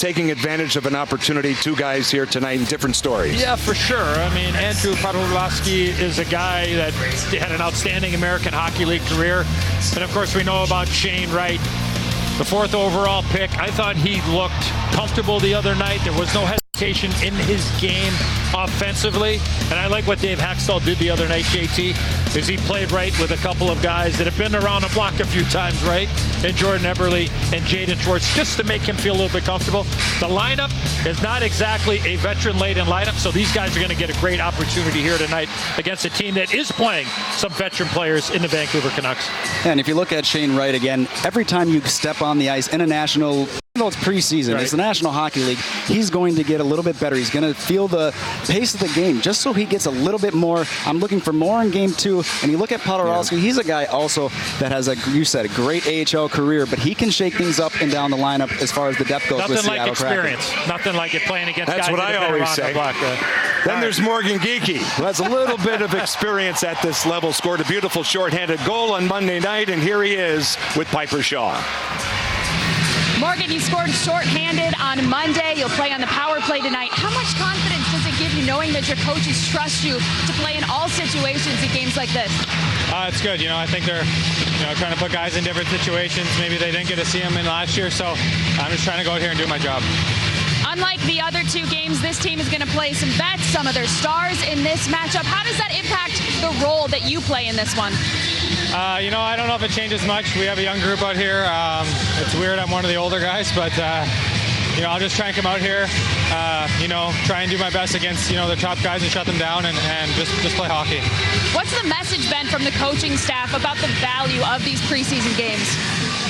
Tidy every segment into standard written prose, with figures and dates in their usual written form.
taking advantage of an opportunity. Two guys here tonight in different stories. Yeah, for sure. I mean, Andrew Podolski is a guy that had an outstanding American Hockey League career. And, of course, we know about Shane Wright, the 4th overall pick. I thought he looked comfortable the other night. There was no hesitation in his game offensively. And I like what Dave Haxtell did the other night, JT, is he played right with a couple of guys that have been around the block a few times, right? And Jordan Eberle and Jaden Schwartz, just to make him feel a little bit comfortable. The lineup is not exactly a veteran-laden lineup, so these guys are going to get a great opportunity here tonight against a team that is playing some veteran players in the Vancouver Canucks. And if you look at Shane Wright again, every time you step on the ice in a national, even though it's preseason, right, it's the National Hockey League, he's going to get a little bit better. He's going to feel the pace of the game just so he gets a little bit more. I'm looking for more in game 2. And you look at Podolski, he's a guy also that has, you said, a great AHL career, but he can shake things up and down the lineup as far as the depth goes. Nothing with like Seattle experience. Kraken. Nothing like it playing against That's guys what that I have been always around say. the block. Then there's Morgan Geekie, who has a little bit of experience at this level, scored a beautiful shorthanded goal on Monday night, and here he is with Piper Shaw. Morgan, you scored shorthanded on Monday. You'll play on the power play tonight. How much confidence does it give you knowing that your coaches trust you to play in all situations in games like this? It's good. I think they're trying to put guys in different situations. Maybe they didn't get to see them in last year, so I'm just trying to go out here and do my job. Unlike the other 2 games, this team is going to play some vets, some of their stars in this matchup. How does that impact the role that you play in this one? I don't know if it changes much. We have a young group out here. It's weird I'm one of the older guys, but I'll just try and come out here, try and do my best against, the top guys and shut them down and just play hockey. What's the message been from the coaching staff about the value of these preseason games?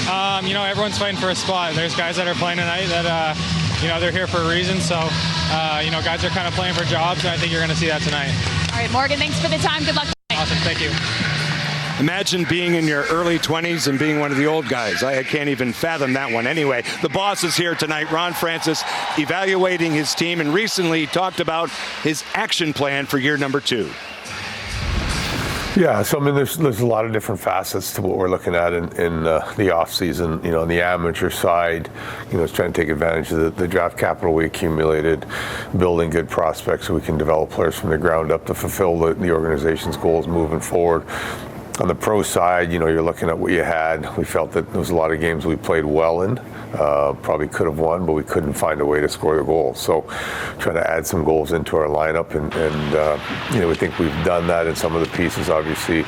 Everyone's fighting for a spot. There's guys that are playing tonight that, they're here for a reason. So, guys are kind of playing for jobs, and I think you're going to see that tonight. All right, Morgan, thanks for the time. Good luck tonight. Awesome. Thank you. Imagine being in your early 20s and being one of the old guys. I can't even fathom that one. Anyway, the boss is here tonight, Ron Francis, evaluating his team, and recently talked about his action plan for year number 2. Yeah, so there's a lot of different facets to what we're looking at in the off season. On the amateur side, it's trying to take advantage of the draft capital we accumulated, building good prospects so we can develop players from the ground up to fulfill the organization's goals moving forward. On the pro side, you're looking at what you had. We felt that there was a lot of games we played well in, probably could have won, but we couldn't find a way to score the goals. So trying to add some goals into our lineup, and we think we've done that in some of the pieces. Obviously,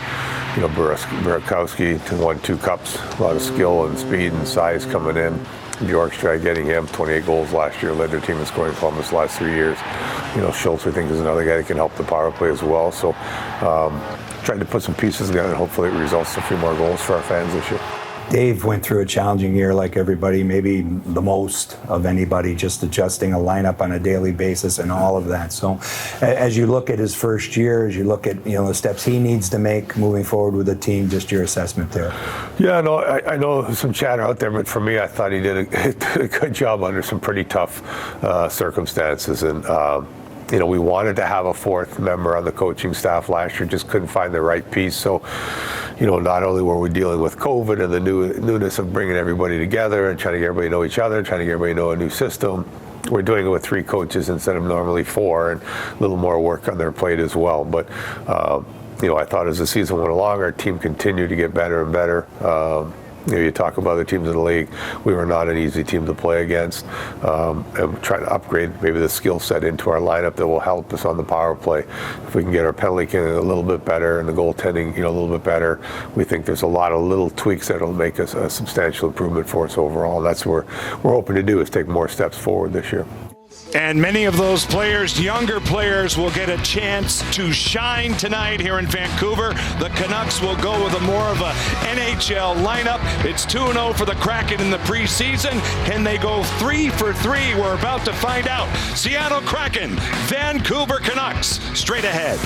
Burakovsky won 2 cups, a lot of skill and speed and size coming in. Bjorkstrand getting him 28 goals last year, led their team in scoring Columbus the last 3 years. Schultz, we think, is another guy that can help the power play as well. So trying to put some pieces together, and hopefully it results in a few more goals for our fans this year. Dave went through a challenging year like everybody, maybe the most of anybody, just adjusting a lineup on a daily basis and all of that. So as you look at his first year, as you look at the steps he needs to make moving forward with the team, just your assessment there. Yeah, no, I know some chatter out there, but for me, I thought he did a good job under some pretty tough circumstances. And we wanted to have a 4th member on the coaching staff last year, just couldn't find the right piece. So, not only were we dealing with COVID and the newness of bringing everybody together and trying to get everybody to know each other, trying to get everybody to know a new system, we're doing it with 3 coaches instead of normally 4, and a little more work on their plate as well. But, I thought as the season went along, our team continued to get better and better. You talk about other teams in the league, we were not an easy team to play against, and trying to upgrade maybe the skill set into our lineup that will help us on the power play. If we can get our penalty killing a little bit better and the goaltending a little bit better, we think there's a lot of little tweaks that will make us a substantial improvement for us overall. And that's what we're hoping to do, is take more steps forward this year. And many of those players, younger players, will get a chance to shine tonight here in Vancouver. The Canucks will go with a more of a NHL lineup. It's 2-0 for the Kraken in the preseason. Can they go 3 for 3? We're about to find out. Seattle Kraken, Vancouver Canucks, straight ahead.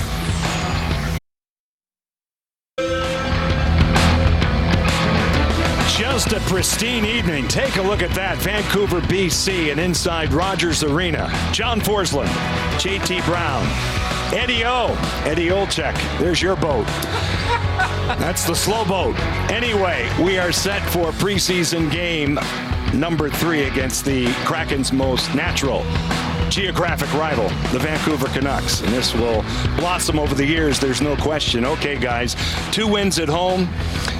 Just a pristine evening. Take a look at that. Vancouver, BC, and inside Rogers Arena. John Forsland, JT Brown, Eddie Olczyk. There's your boat. That's the slow boat. Anyway, we are set for a preseason game number 3 against the Kraken's most natural geographic rival, the Vancouver Canucks. And this will blossom over the years, there's no question. Okay, guys, 2 wins at home,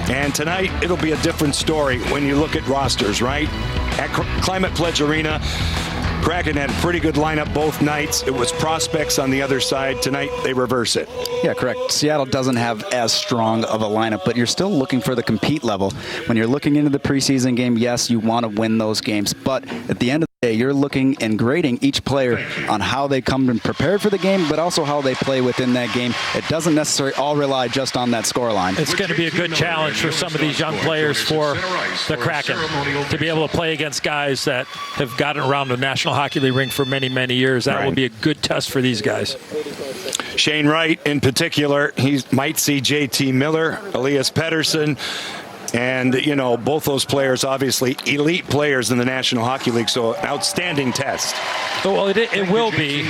and tonight it'll be a different story when you look at rosters, right? At Climate Pledge Arena, Kraken had a pretty good lineup both nights. It was prospects on the other side. Tonight, they reverse it. Yeah, correct. Seattle doesn't have as strong of a lineup, but you're still looking for the compete level. When you're looking into the preseason game, yes, you want to win those games, but at the end of the day, you're looking and grading each player on how they come and prepared for the game, but also how they play within that game. It doesn't necessarily all rely just on that scoreline. It's going to be a good challenge for some of these young players for the Kraken to be able to play against guys that have gotten around the National Hockey League ring for many, many years. That will be a good test for these guys. Shane Wright, in particular, he might see JT Miller, Elias Pettersson, and, you know, both those players, obviously, elite players in the National Hockey League, so an outstanding test. Well, it will be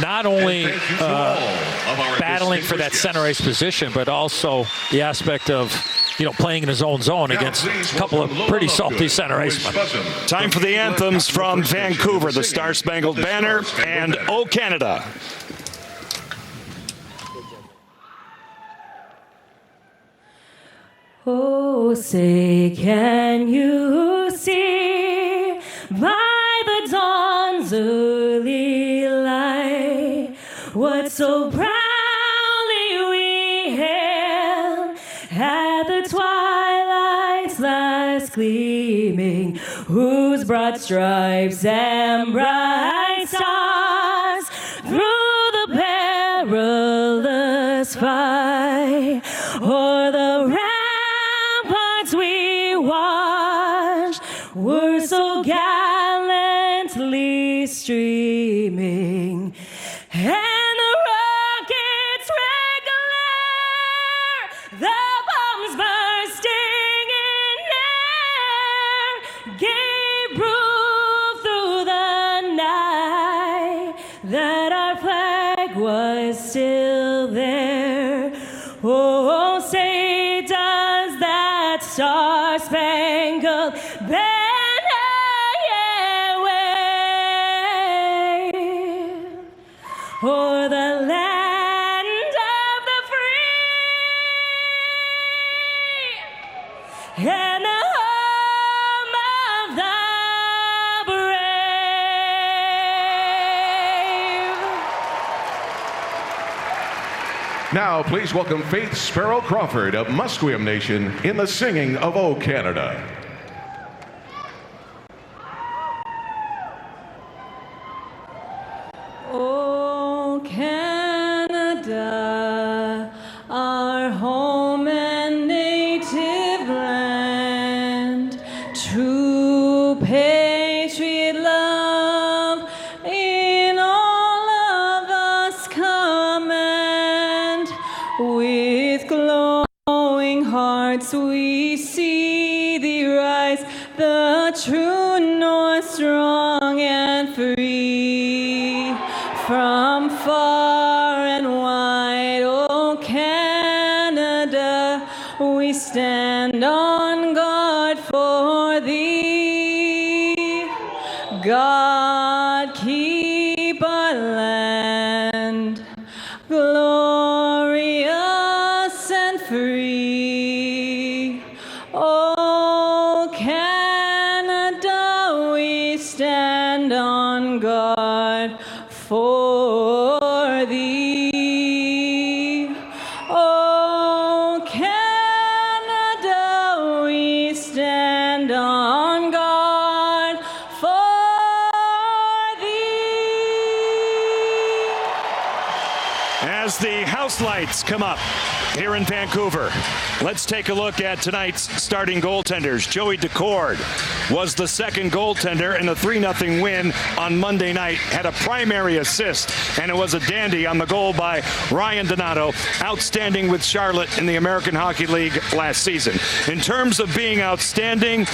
not only battling for that center ice position, but also the aspect of, you know, playing in his own zone against a couple of pretty salty center icemen. Time for the anthems from Vancouver, the Star Spangled Banner, and O Canada. Oh, say, can you see by the dawn's early light what so proudly we hailed at the twilight's last gleaming, whose broad stripes and bright stars through the perilous fight o'er the we watched were so gallantly streaming, and the rockets' red glare, the bombs bursting in air, gave proof through the night that our flag was still there. Oh, say does that Star-Spangled Banner wave o'er the land of the free and the home of the brave. Now, please welcome Faith Sparrow Crawford of Musqueam Nation in the singing of O Canada. O Canada, our home and native land, true patriot love in all of us command. With glowing hearts we see thee rise, the true north, strong and free. From far and wide, O Canada, we stand on guard for thee. God keep our land glorious and free. O Canada, we stand on guard for thee. O Canada, we stand on guard for thee. As the house lights come up here in Vancouver, let's take a look at tonight's starting goaltenders. Joey Decord was the second goaltender in a 3-0 win on Monday night, had a primary assist, and it was a dandy on the goal by Ryan Donato, outstanding with Charlotte in the American Hockey League last season. In terms of being outstanding,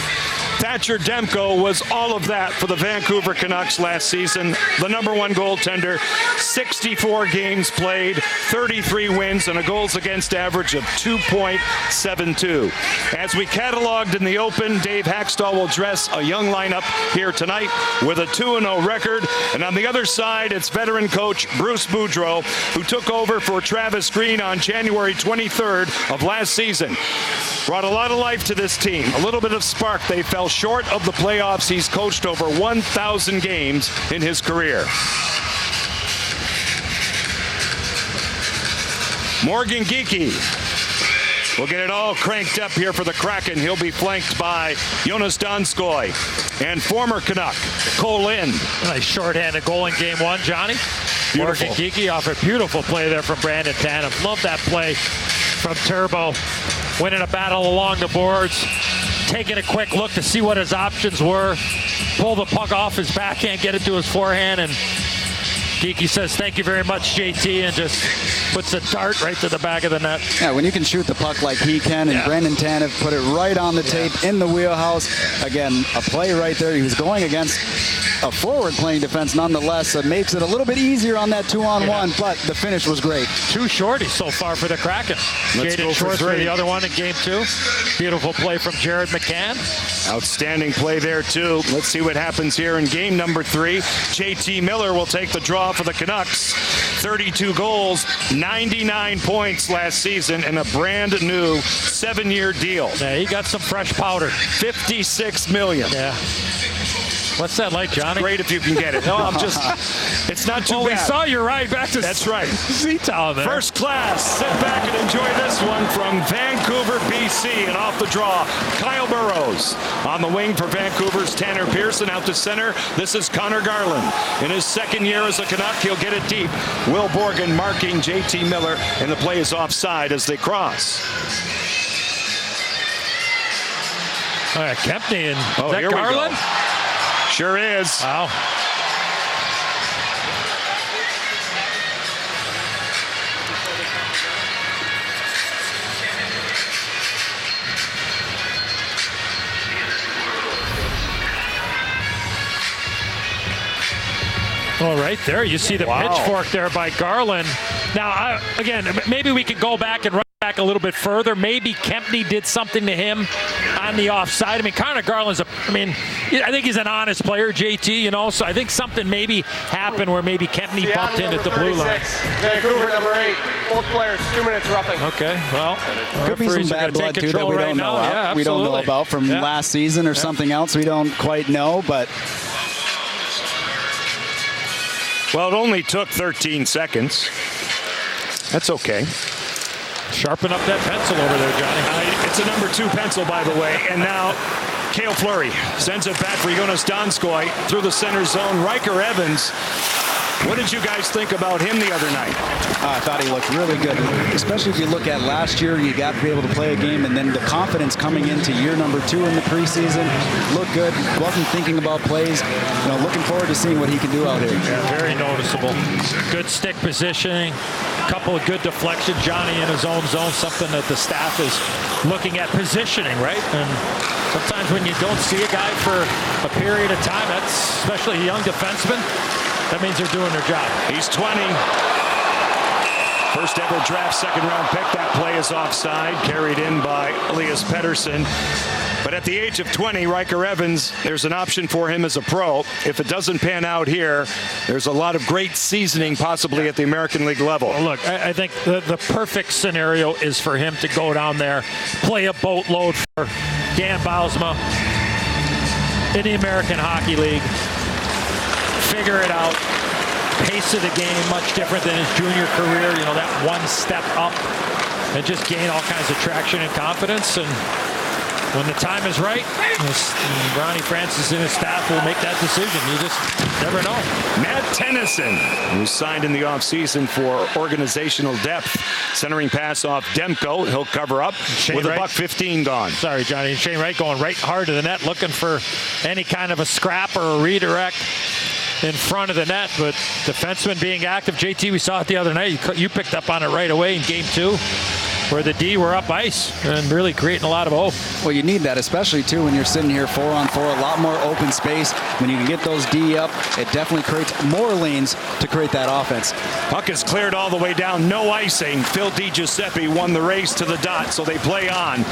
Thatcher Demko was all of that for the Vancouver Canucks last season. The number one goaltender, 64 games played, 33 wins, and a goals against average of 2.72. As we cataloged in the open, Dave Hackstall will dress a young lineup here tonight with a 2-0 record. And on the other side, it's veteran coach Bruce Boudreau, who took over for Travis Green on January 23rd of last season. Brought a lot of life to this team, a little bit of spark. They fell short of the playoffs. He's coached over 1,000 games in his career. Morgan Geekie will get it all cranked up here for the Kraken. He'll be flanked by Jonas Donskoy and former Canuck Cole Lind. Nice shorthanded goal in game one, Johnny. Beautiful. Morgan Geekie off a beautiful play there from Brandon Tanev. Love that play from Turbo. Winning a battle along the boards. Taking a quick look to see what his options were. Pull the puck off his backhand, get it to his forehand, and Geekie says, "Thank you very much, JT," and just puts a dart right to the back of the net. Yeah, when you can shoot the puck like he can, and Brandon Tanev put it right on the tape in the wheelhouse. Again, a play right there. He was going against a forward playing defense nonetheless. It makes it a little bit easier on that 2-on-1, but the finish was great. Two shorties so far for the Kraken. Jaden Schwartz for the other one in game two. Beautiful play from Jared McCann. Outstanding play there, too. Let's see what happens here in game number 3. JT Miller will take the draw for the Canucks. 32 goals, 99 points last season, and a brand new 7-year deal. Yeah, he got some fresh powder. $56 million. Yeah. What's that like, Johnny? Great if you can get it. No, I'm just, it's not too bad. We saw you ride back to That's right. Seatown there. First class. Sit back and enjoy this one from Vancouver, BC. And off the draw, Kyle Burrows. On the wing for Vancouver's Tanner Pearson. Out to center, this is Connor Garland. In his second year as a Canuck, he'll get it deep. Will Borgen marking JT Miller, and the play is offside as they cross. All right, Kempney and Oh, is that here Garland? we go. Sure is. Wow. Well, right there, you see the pitchfork there by Garland. Now, again, maybe we could go back and run back a little bit further. Maybe Kempney did something to him on the offside. I mean, Connor Garland's I think he's an honest player, JT, you know, so I think something maybe happened where maybe Kempney bumped in at the blue line. Vancouver, number 8. Both players, 2 minutes roughing. Okay, well, could be some bad blood, too, that we don't know about. Yeah, we don't know about from last season or something else. We don't quite know, but... Well, it only took 13 seconds. That's okay. Sharpen up that pencil over there, Johnny. It's a number 2 pencil, by the way. And now Cale Fleury sends it back for Jonas Donskoy through the center zone. Riker Evans. What did you guys think about him the other night? I thought he looked really good, especially if you look at last year. You got to be able to play a game, and then the confidence coming into year number 2 in the preseason. Looked good. Wasn't thinking about plays. You know, looking forward to seeing what he can do out here. Yeah, very noticeable. Good stick positioning. Couple of good deflections. Johnny in his own zone, something that the staff is looking at positioning, right? And sometimes when you don't see a guy for a period of time, that's especially a young defenseman, that means they're doing their job. He's 20. First ever draft second-round pick. That play is offside, carried in by Elias Pettersson. But at the age of 20, Riker Evans, there's an option for him as a pro. If it doesn't pan out here, there's a lot of great seasoning possibly at the American League level. Well, look, I think the perfect scenario is for him to go down there, play a boatload for Dan Bausma in the American Hockey League, figure it out. Pace of the game much different than his junior career. You know, that one step up and just gain all kinds of traction and confidence. And when the time is right, Ronnie Francis and his staff will make that decision. You just never know. Matt Tennyson, who signed in the offseason for organizational depth. Centering pass off Demko. He'll cover up with a $1:15 gone. Sorry, Johnny. Shane Wright going right hard to the net, looking for any kind of a scrap or a redirect in front of the net, but defenseman being active. JT, we saw it the other night. You picked up on it right away in game 2. where the D were up ice and really creating a lot of Well, you need that, especially, too, when you're sitting here 4-on-4, a lot more open space. When you can get those D up, it definitely creates more lanes to create that offense. Puck is cleared all the way down, no icing. Phil DiGiuseppe won the race to the dot, so they play on.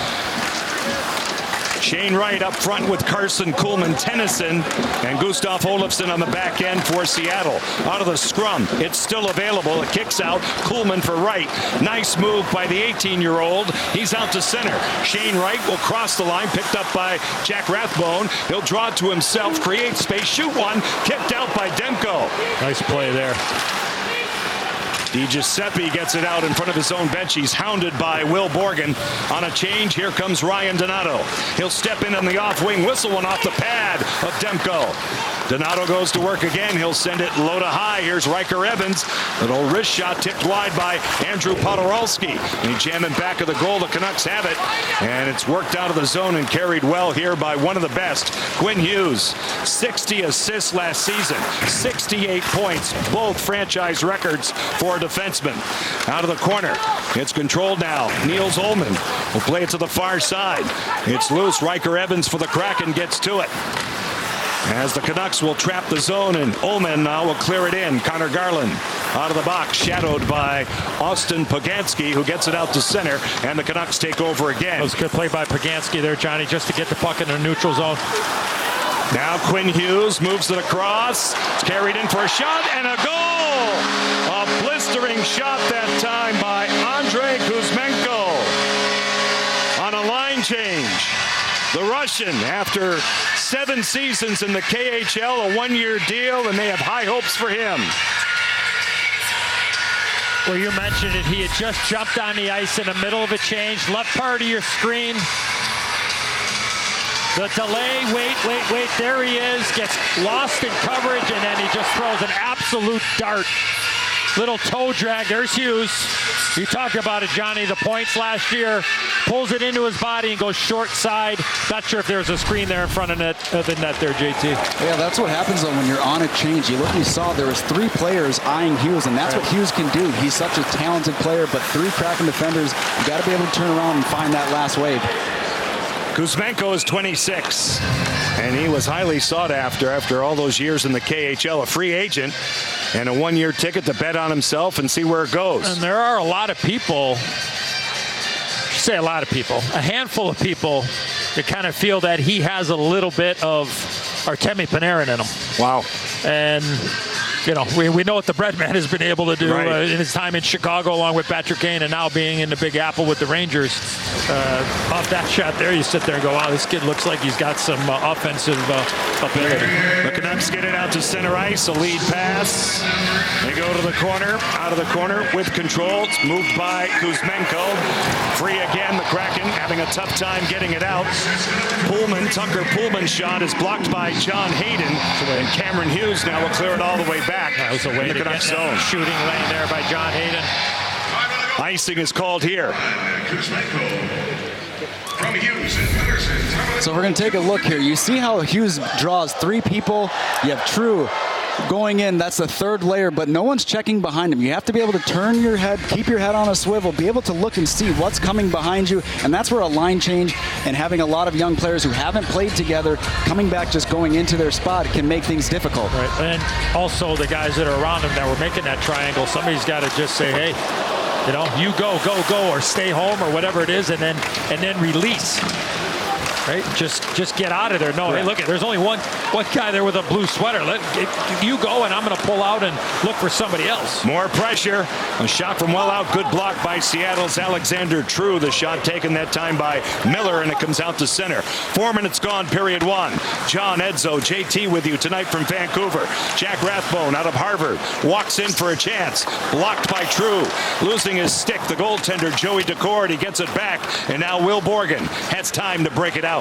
Shane Wright up front with Carson Kuhlman-Tennyson and Gustav Olofsson on the back end for Seattle. Out of the scrum, it's still available. It kicks out. Kuhlman for Wright. Nice move by the 18-year-old. He's out to center. Shane Wright will cross the line, picked up by Jack Rathbone. He'll draw it to himself, create space, shoot one, kicked out by Demko. Nice play there. DiGiuseppe gets it out in front of his own bench. He's hounded by Will Borgen. On a change, here comes Ryan Donato. He'll step in on the off wing, whistle one off the pad of Demko. Donato goes to work again. He'll send it low to high. Here's Riker Evans. Little wrist shot tipped wide by Andrew Podorowski. And he jamming back of the goal. The Canucks have it. And it's worked out of the zone and carried well here by one of the best, Quinn Hughes. 60 assists last season. 68 points. Both franchise records for a defenseman. Out of the corner. It's controlled now. Niels Ullman will play it to the far side. It's loose. Riker Evans for the Kraken gets to it. As the Canucks will trap the zone, and Ullman now will clear it in. Connor Garland out of the box, shadowed by Austin Poganski, who gets it out to center, and the Canucks take over again. That was a good play by Poganski there, Johnny, just to get the puck in the neutral zone. Now Quinn Hughes moves it across. It's carried in for a shot and a goal. A blistering shot that time by Andrei Kuzmenko on a line change. The Russian, after 7 seasons in the KHL, a one-year deal, and they have high hopes for him. Well, you mentioned it. He had just jumped on the ice in the middle of a change. Left part of your screen. The delay, wait, there he is. Gets lost in coverage, and then he just throws an absolute dart. Little toe drag. There's Hughes. You talked about it, Johnny. The points last year. Pulls it into his body and goes short side. Not sure if there's a screen there in front of the net there, JT. Yeah, that's what happens though when you're on a change. You look, you saw there was 3 players eyeing Hughes, and that's what Hughes can do. He's such a talented player, but 3 Kraken defenders, you got to be able to turn around and find that last wave. Kuzmenko is 26, and he was highly sought after all those years in the KHL, a free agent and a one-year ticket to bet on himself and see where it goes. And there are a lot of people, say a lot of people, a handful of people that kind of feel that he has a little bit of Artemi Panarin in him. Wow. And you know, we know what the Breadman has been able to do in his time in Chicago along with Patrick Kane, and now being in the Big Apple with the Rangers. Off that shot there, you sit there and go, wow, this kid looks like he's got some offensive ability. The Canucks get it out to center ice, a lead pass. They go to the corner, out of the corner with control. It's moved by Kuzmenko. Free again, the Kraken having a tough time getting it out. Tucker Pullman's shot is blocked by John Hayden, and Cameron Hughes now will clear it all the way back. That was a way to get that shooting lane there by John Hayden. Icing is called here. So we're going to take a look here. You see how Hughes draws 3 people. You have True going in. That's the 3rd layer, but no one's checking behind him. You have to be able to turn your head, keep your head on a swivel, be able to look and see what's coming behind you, and that's where a line change and having a lot of young players who haven't played together coming back just going into their spot can make things difficult. Right, and also the guys that are around him that were making that triangle, somebody's got to just say, hey, you know, you go, or stay home or whatever it is, and then release. Right, just get out of there. No, hey, look, there's only one guy there with a blue sweater. You go, and I'm going to pull out and look for somebody else. More pressure. A shot from well out. Good block by Seattle's Alexander True. The shot taken that time by Miller, and it comes out to center. 4 minutes gone, period 1. John Edzo, JT with you tonight from Vancouver. Jack Rathbone out of Harvard walks in for a chance. Blocked by True. Losing his stick, the goaltender Joey Decord. He gets it back, and now Will Borgen has time to break it out.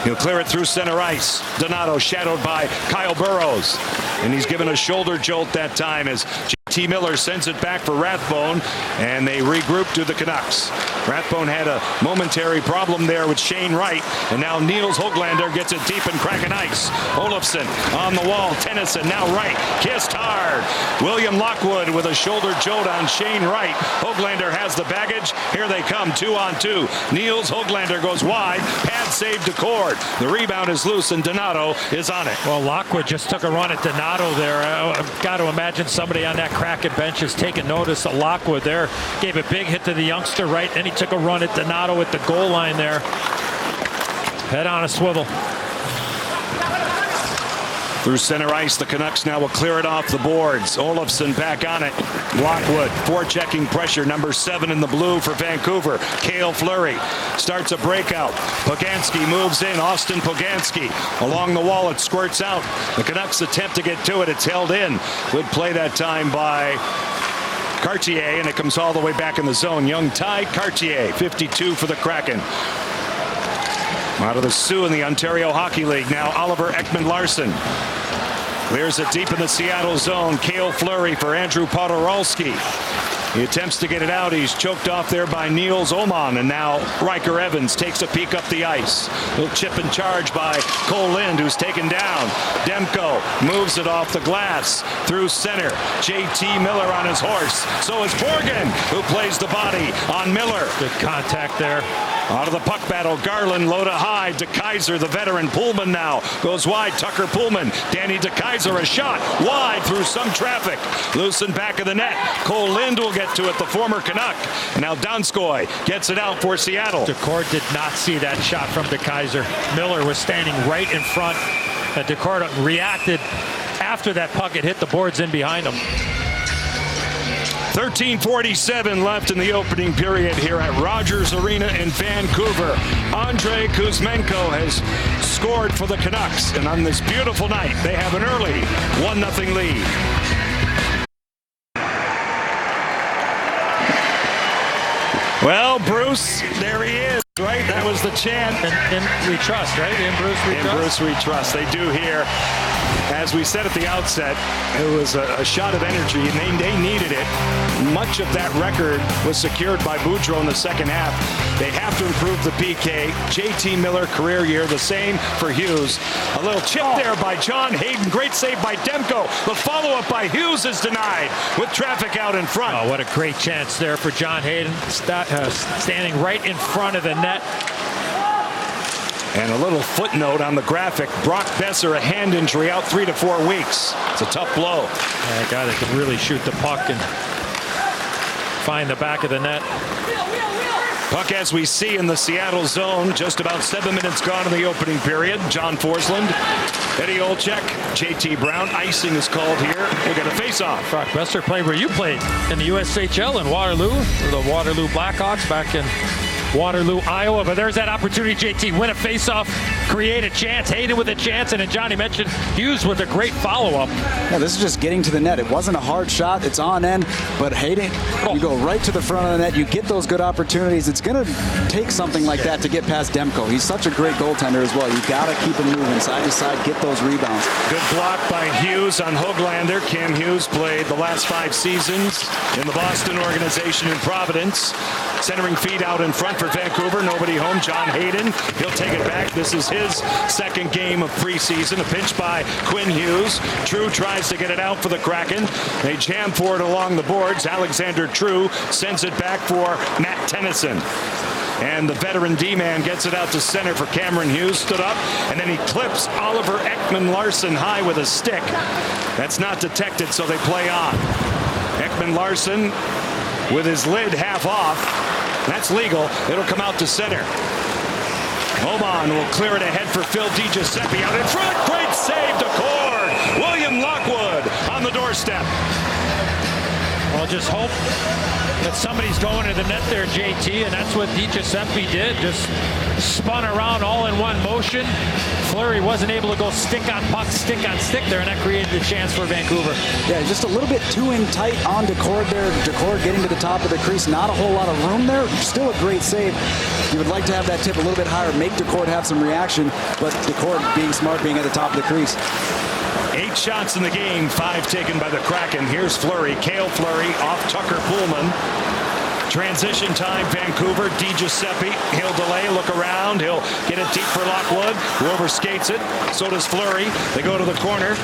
He'll clear it through center ice. Donato shadowed by Kyle Burrows. And he's given a shoulder jolt that time as JT JT Miller sends it back for Rathbone, and they regroup to the Canucks. Rathbone had a momentary problem there with Shane Wright, and now Niels Höglander gets it deep in Kraken ice. Olofsson on the wall. Tennyson now Wright. Kissed hard. William Lockwood with a shoulder jolt on Shane Wright. Höglander has the baggage. Here they come, 2-on-2. Niels Höglander goes wide. Pad save to Cord. The rebound is loose, and Donato is on it. Well, Lockwood just took a run at Donato there. I've got to imagine somebody on that Kraken bench has taken notice of Lockwood there. Gave a big hit to the youngster, right? Then he took a run at Donato at the goal line there. Head on a swivel. Through center ice, the Canucks now will clear it off the boards. Olofsson back on it. Lockwood forechecking pressure, number 7 in the blue for Vancouver. Cale Fleury starts a breakout. Poganski moves in. Austin Poganski along the wall. It squirts out. The Canucks attempt to get to it. It's held in. Good play that time by Cartier, and it comes all the way back in the zone. Young Ty Cartier, 52 for the Kraken. Out of the Sioux in the Ontario Hockey League. Now Oliver Ekman-Larsson clears it deep in the Seattle zone. Cale Fleury for Andrew Podorowski. He attempts to get it out. He's choked off there by Niels Oman, and now Riker Evans takes a peek up the ice. Little chip and charge by Cole Lind, who's taken down. Demko moves it off the glass through center. JT Miller on his horse. So is Borgen, who plays the body on Miller. Good contact there. Out of the puck battle, Garland low to high. DeKaiser, the veteran. Pullman now goes wide. Tucker Pullman. Danny DeKaiser, a shot wide through some traffic. Loosened back of the net. Cole Lind will get to it, the former Canuck. Now Donskoy gets it out for Seattle. DeCord did not see that shot from DeKaiser. Miller was standing right in front. DeCord reacted after that puck had hit the boards in behind him. 13:47 left in the opening period here at Rogers Arena in Vancouver. Andrei Kuzmenko has scored for the Canucks, and on this beautiful night, they have an early 1-0 lead. Well, Bruce, there he is, right? That was the chant. And we trust, right? In Bruce we trust. In Bruce we trust. They do here. As we said at the outset, it was a shot of energy, and they needed it. Much of that record was secured by Boudreau in the second half. They have to improve the PK. JT Miller, career year, the same for Hughes. A little chip there by John Hayden. Great save by Demko. The follow-up by Hughes is denied with traffic out in front. Oh, what a great chance there for John Hayden, standing right in front of the net. And a little footnote on the graphic, Brock Besser, a hand injury, out 3 to 4 weeks. It's a tough blow. A guy that can really shoot the puck and find the back of the net. Puck, as we see, in the Seattle zone. Just about 7 minutes gone in the opening period. John Forsland, Eddie Olczyk, JT Brown. Icing is called here. We'll get a face-off. Brock Besser played where you played in the USHL in Waterloo, the Waterloo Blackhawks back in Waterloo, Iowa. But there's that opportunity, JT. Win a face-off, create a chance. Hayden with a chance, and then Johnny mentioned Hughes with a great follow-up. Yeah, this is just getting to the net. It wasn't a hard shot. It's on end, but Hayden, you go right to the front of the net. You get those good opportunities. It's going to take something like that to get past Demko. He's such a great goaltender as well. You got to keep him moving side to side, get those rebounds. Good block by Hughes on Höglander. Cam Hughes played the last 5 seasons in the Boston organization in Providence. Centering feed out in front for Vancouver. Nobody home. John Hayden. He'll take it back. This is his second game of preseason. A pinch by Quinn Hughes. True tries to get it out for the Kraken. They jam for it along the boards. Alexander True sends it back for Matt Tennyson. And the veteran D-man gets it out to center for Cameron Hughes. Stood up, and then he clips Oliver Ekman-Larsson high with a stick. That's not detected, so they play on. Ekman-Larsson with his lid half off. That's legal. It'll come out to center. Oman will clear it ahead for Phil DiGiuseppe out in front. Great save to Cord. William Lockwood on the doorstep. Well, just hope that somebody's going to the net there, JT, and that's what DiGiuseppe did. Just spun around all in one motion. Fleury wasn't able to go stick on puck, stick on stick there, and that created the chance for Vancouver. Yeah, just a little bit too in tight on DeCord there. DeCord getting to the top of the crease. Not a whole lot of room there. Still a great save. You would like to have that tip a little bit higher, make DeCord have some reaction, but DeCord being smart, being at the top of the crease. shots in the game, 5 taken by the Kraken. Here's Fleury, Cale Fleury off Tucker Pullman. Transition time, Vancouver. Di Giuseppe, he'll delay, look around. He'll get it deep for Lockwood, who overskates it. So does Fleury. They go to the corner.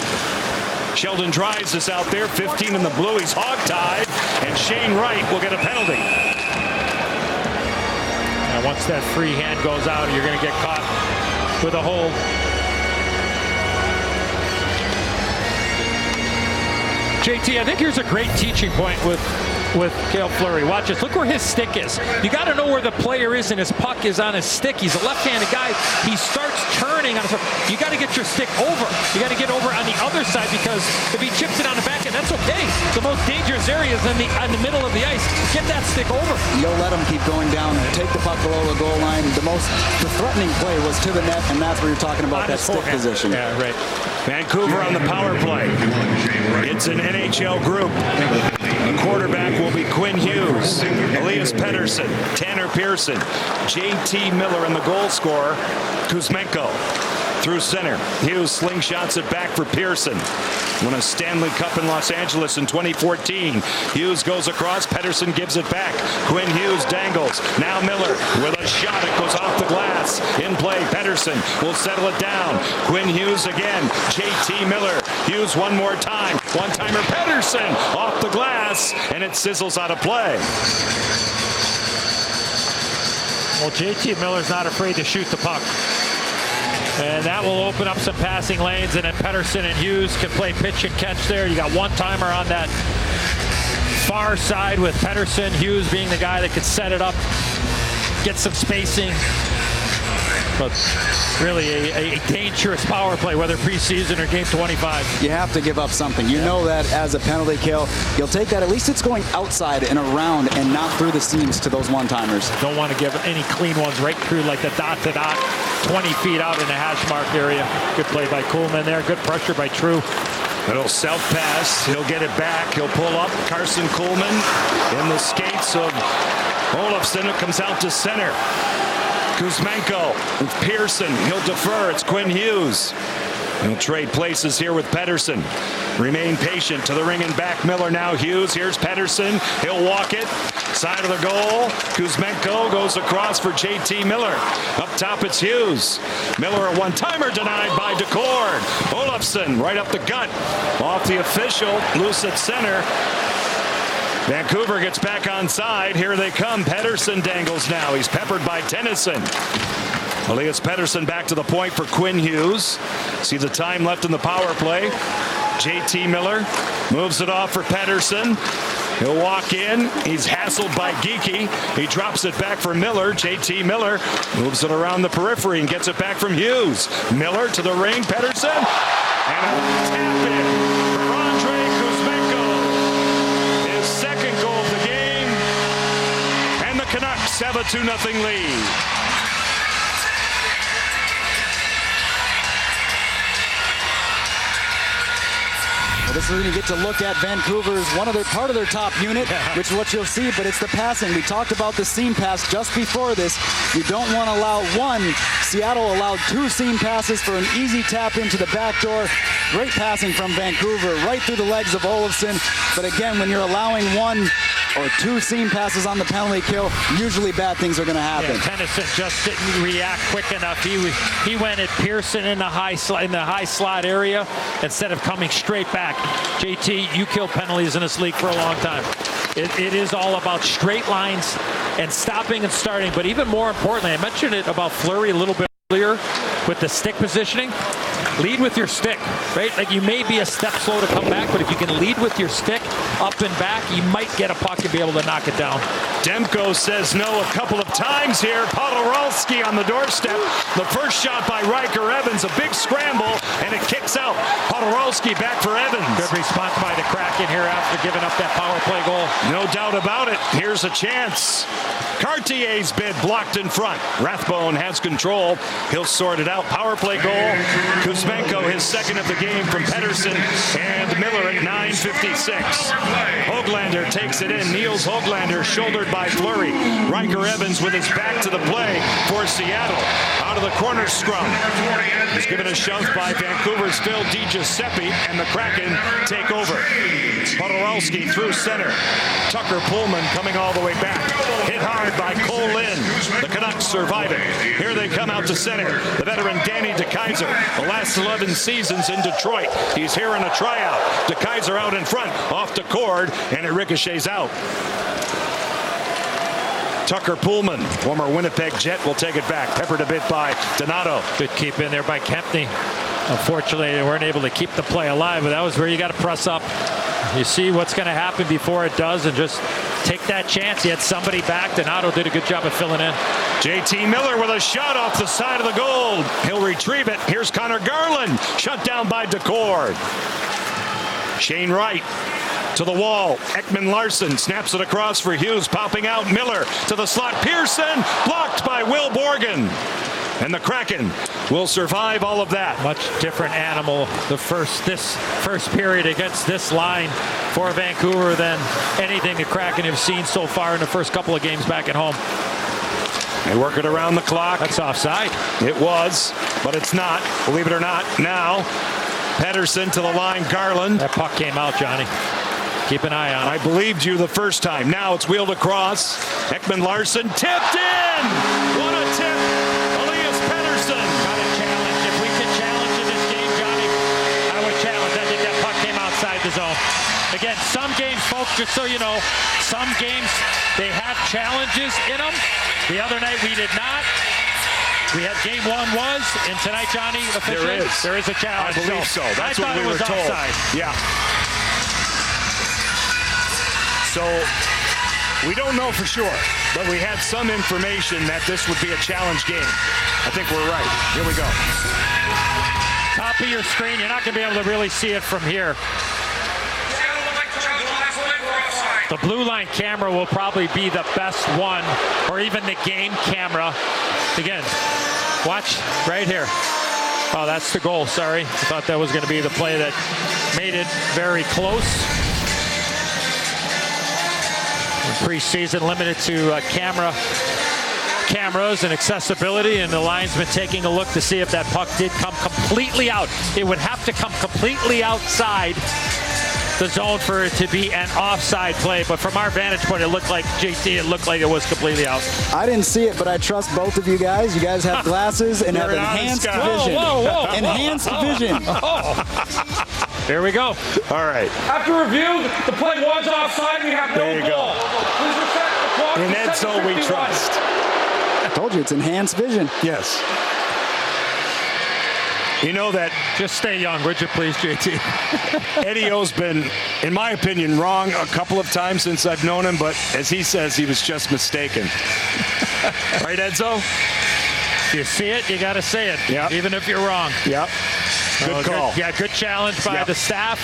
Sheldon Dries is out there, 15 in the blue. He's hog-tied, and Shane Wright will get a penalty. And once that free hand goes out, you're going to get caught with a hold. JT, I think here's a great teaching point with Cale Fleury. Watch this. Look where his stick is. You got to know where the player is, and his puck is on his stick. He's a left-handed guy. He starts turning on his. You got to get your stick over. You got to get over on the other side, because if he chips it on the back end, that's okay. The most dangerous area is on the middle of the ice. Get that stick over. You'll let him keep going down. Take the puck below the goal line. The threatening play was to the net, and that's where you're talking about that stick position. Yeah, right. Vancouver on the power play. It's an NHL group. The quarterback will be Quinn Hughes, Elias Pettersson, Tanner Pearson, J.T. Miller, and the goal scorer, Kuzmenko. Through center, Hughes slingshots it back for Pearson. Won a Stanley Cup in Los Angeles in 2014. Hughes goes across, Pettersson gives it back. Quinn Hughes dangles. Now Miller with a shot. It goes off the glass. In play, Pettersson will settle it down. Quinn Hughes again. J.T. Miller. Hughes one more time. One-timer Pettersson off the glass, and it sizzles out of play. Well, J.T. Miller's not afraid to shoot the puck. And that will open up some passing lanes, and then Pettersson and Hughes can play pitch and catch there. You got one-timer on that far side with Pettersson. Hughes being the guy that could set it up, get some spacing. But really a dangerous power play, whether preseason or game 25. You have to give up something. You know that as a penalty kill, you'll take that. At least it's going outside and around and not through the seams to those one-timers. Don't want to give any clean ones right through like the dot-to-dot, 20 feet out in the hash mark area. Good play by Kuhlman there. Good pressure by True. Little self pass. He'll get it back. He'll pull up. Carson Kuhlman in the skates of Olofsson. It comes out to center. Kuzmenko with Pearson. He'll defer. It's Quinn Hughes. He'll trade places here with Pettersson. Remain patient to the ring and back. Miller now. Hughes. Here's Pettersson. He'll walk it. Side of the goal. Kuzmenko goes across for J.T. Miller. Up top, it's Hughes. Miller, a one-timer denied by DeCord. Olofsson right up the gut. Off the official. Loose at center. Vancouver gets back on side. Here they come. Pettersson dangles now. He's peppered by Tennyson. Elias Pettersson back to the point for Quinn Hughes. See the time left in the power play. J.T. Miller moves it off for Pettersson. He'll walk in. He's hassled by Geekie. He drops it back for Miller. J.T. Miller moves it around the periphery and gets it back from Hughes. Miller to the ring. Pettersson. And a tap in for Andre Kuzmenko. His second goal of the game. And the Canucks have a 2-0 lead. This is when you get to look at Vancouver's part of their top unit, which is what you'll see, but it's the passing. We talked about the seam pass just before this. You don't want to allow one. Seattle allowed 2 seam passes for an easy tap into the back door. Great passing from Vancouver right through the legs of Olofsson. But again, when you're allowing 1 or 2 seam passes on the penalty kill, usually bad things are going to happen. Yeah, Tennyson just didn't react quick enough. He went at Pearson in the high slot area instead of coming straight back. JT, you kill penalties in this league for a long time. It is all about straight lines and stopping and starting. But even more importantly, I mentioned it about Fleury a little bit earlier with the stick positioning. Lead with your stick, right? Like, you may be a step slow to come back, but if you can lead with your stick up and back, you might get a puck and be able to knock it down. Demko says no a couple of times here. Podorowski on the doorstep. The first shot by Riker Evans, a big scramble, and it kicks out. Podorowski back for Evans. Good response by the Kraken here after giving up that power play goal. No doubt about it. Here's a chance. Cartier's bid blocked in front. Rathbone has control. He'll sort it out. Power play goal. Kuzmenko, his second of the game from Pettersson and Miller at 9:56. Höglander takes it in. Niels Höglander shouldered by Fleury. Riker Evans with his back to the play for Seattle. Out of the corner scrum. He's given a shove by Vancouver's Phil DiGiuseppe, and the Kraken take over. Podorowski through center. Tucker Pullman coming all the way back. Hit hard by Cole Lynn. The Canucks survive it. Here they come out to center. The veteran Danny DeKeyser. The last 11 seasons in Detroit. He's here in a tryout. DeKeyser out in front. Off to Cord, and it ricochets out. Tucker Pullman, former Winnipeg Jet, will take it back. Peppered a bit by Donato. Good keep in there by Kempney. Unfortunately, they weren't able to keep the play alive, but that was where you got to press up. You see what's going to happen before it does, and just take that chance. He had somebody back. Donato did a good job of filling in. JT Miller with a shot off the side of the goal. He'll retrieve it. Here's Connor Garland, shut down by DeCord. Shane Wright to the wall. Ekman Larson snaps it across for Hughes, popping out. Miller to the slot. Pearson blocked by Will Borgen. And the Kraken will survive all of that. Much different animal this first period against this line for Vancouver than anything the Kraken have seen so far in the first couple of games back at home. They work it around the clock. That's offside. It was, but it's not. Believe it or not. Now, Pettersson to the line. Garland. That puck came out, Johnny. Keep an eye on it. I believed you the first time. Now it's wheeled across. Ekman Larson tipped in. What a tip. Elias Pettersson. Got a challenge. If we can challenge in this game, Johnny, I would challenge. I think that puck came outside the zone. Again, some games, folks, just so you know, some games they have challenges in them. The other night we did not. We had game one was, and tonight, Johnny, officially, there is a challenge. I believe so. That's what we were told. Offside. Yeah. So we don't know for sure, but we had some information that this would be a challenge game. I think we're right. Here we go. Top of your screen. You're not going to be able to really see it from here. The blue line camera will probably be the best one, or even the game camera. Again, watch right here. Oh, that's the goal. Sorry. I thought that was going to be the play that made it very close. Preseason limited to cameras and accessibility, and the linesman taking a look to see if that puck did come completely out. It would have to come completely outside the zone for it to be an offside play, but from our vantage point, it looked like it looked like it was completely out. I didn't see it, but I trust both of you guys. You guys have glasses and have enhanced vision. Whoa. Enhanced vision. Here we go. All right. After review, the play was offside. We have no There you ball. go. Please respect the clock. In Edzo we trust. I told you, it's enhanced vision. Yes. You know that. Just stay young, would you please, JT? Eddie O's been, in my opinion, wrong a couple of times since I've known him, but as he says, he was just mistaken. Right, Edzo? If you see it, you got to say it, Yep. even if you're wrong. Yep. Good call. Good challenge by the staff.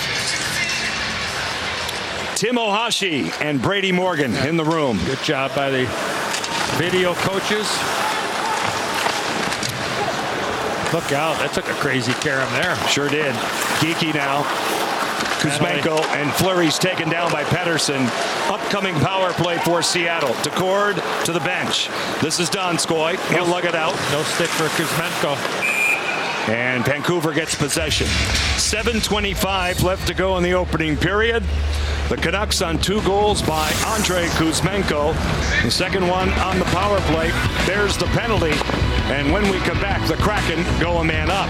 Tim Ohashi and Brady Morgan in the room. Good job by the video coaches. Look out. That took a crazy carom there. Sure did. Geeky now. Kuzmenko and Fleury's taken down by Pettersson. Upcoming power play for Seattle. DeCord to the bench. This is Donskoy. He'll lug it out. No stick for Kuzmenko. And Vancouver gets possession. 7:25 left to go in the opening period. The Canucks on 2 goals by Andrei Kuzmenko. The second one on the power play bears the penalty. And when we come back, the Kraken go a man up.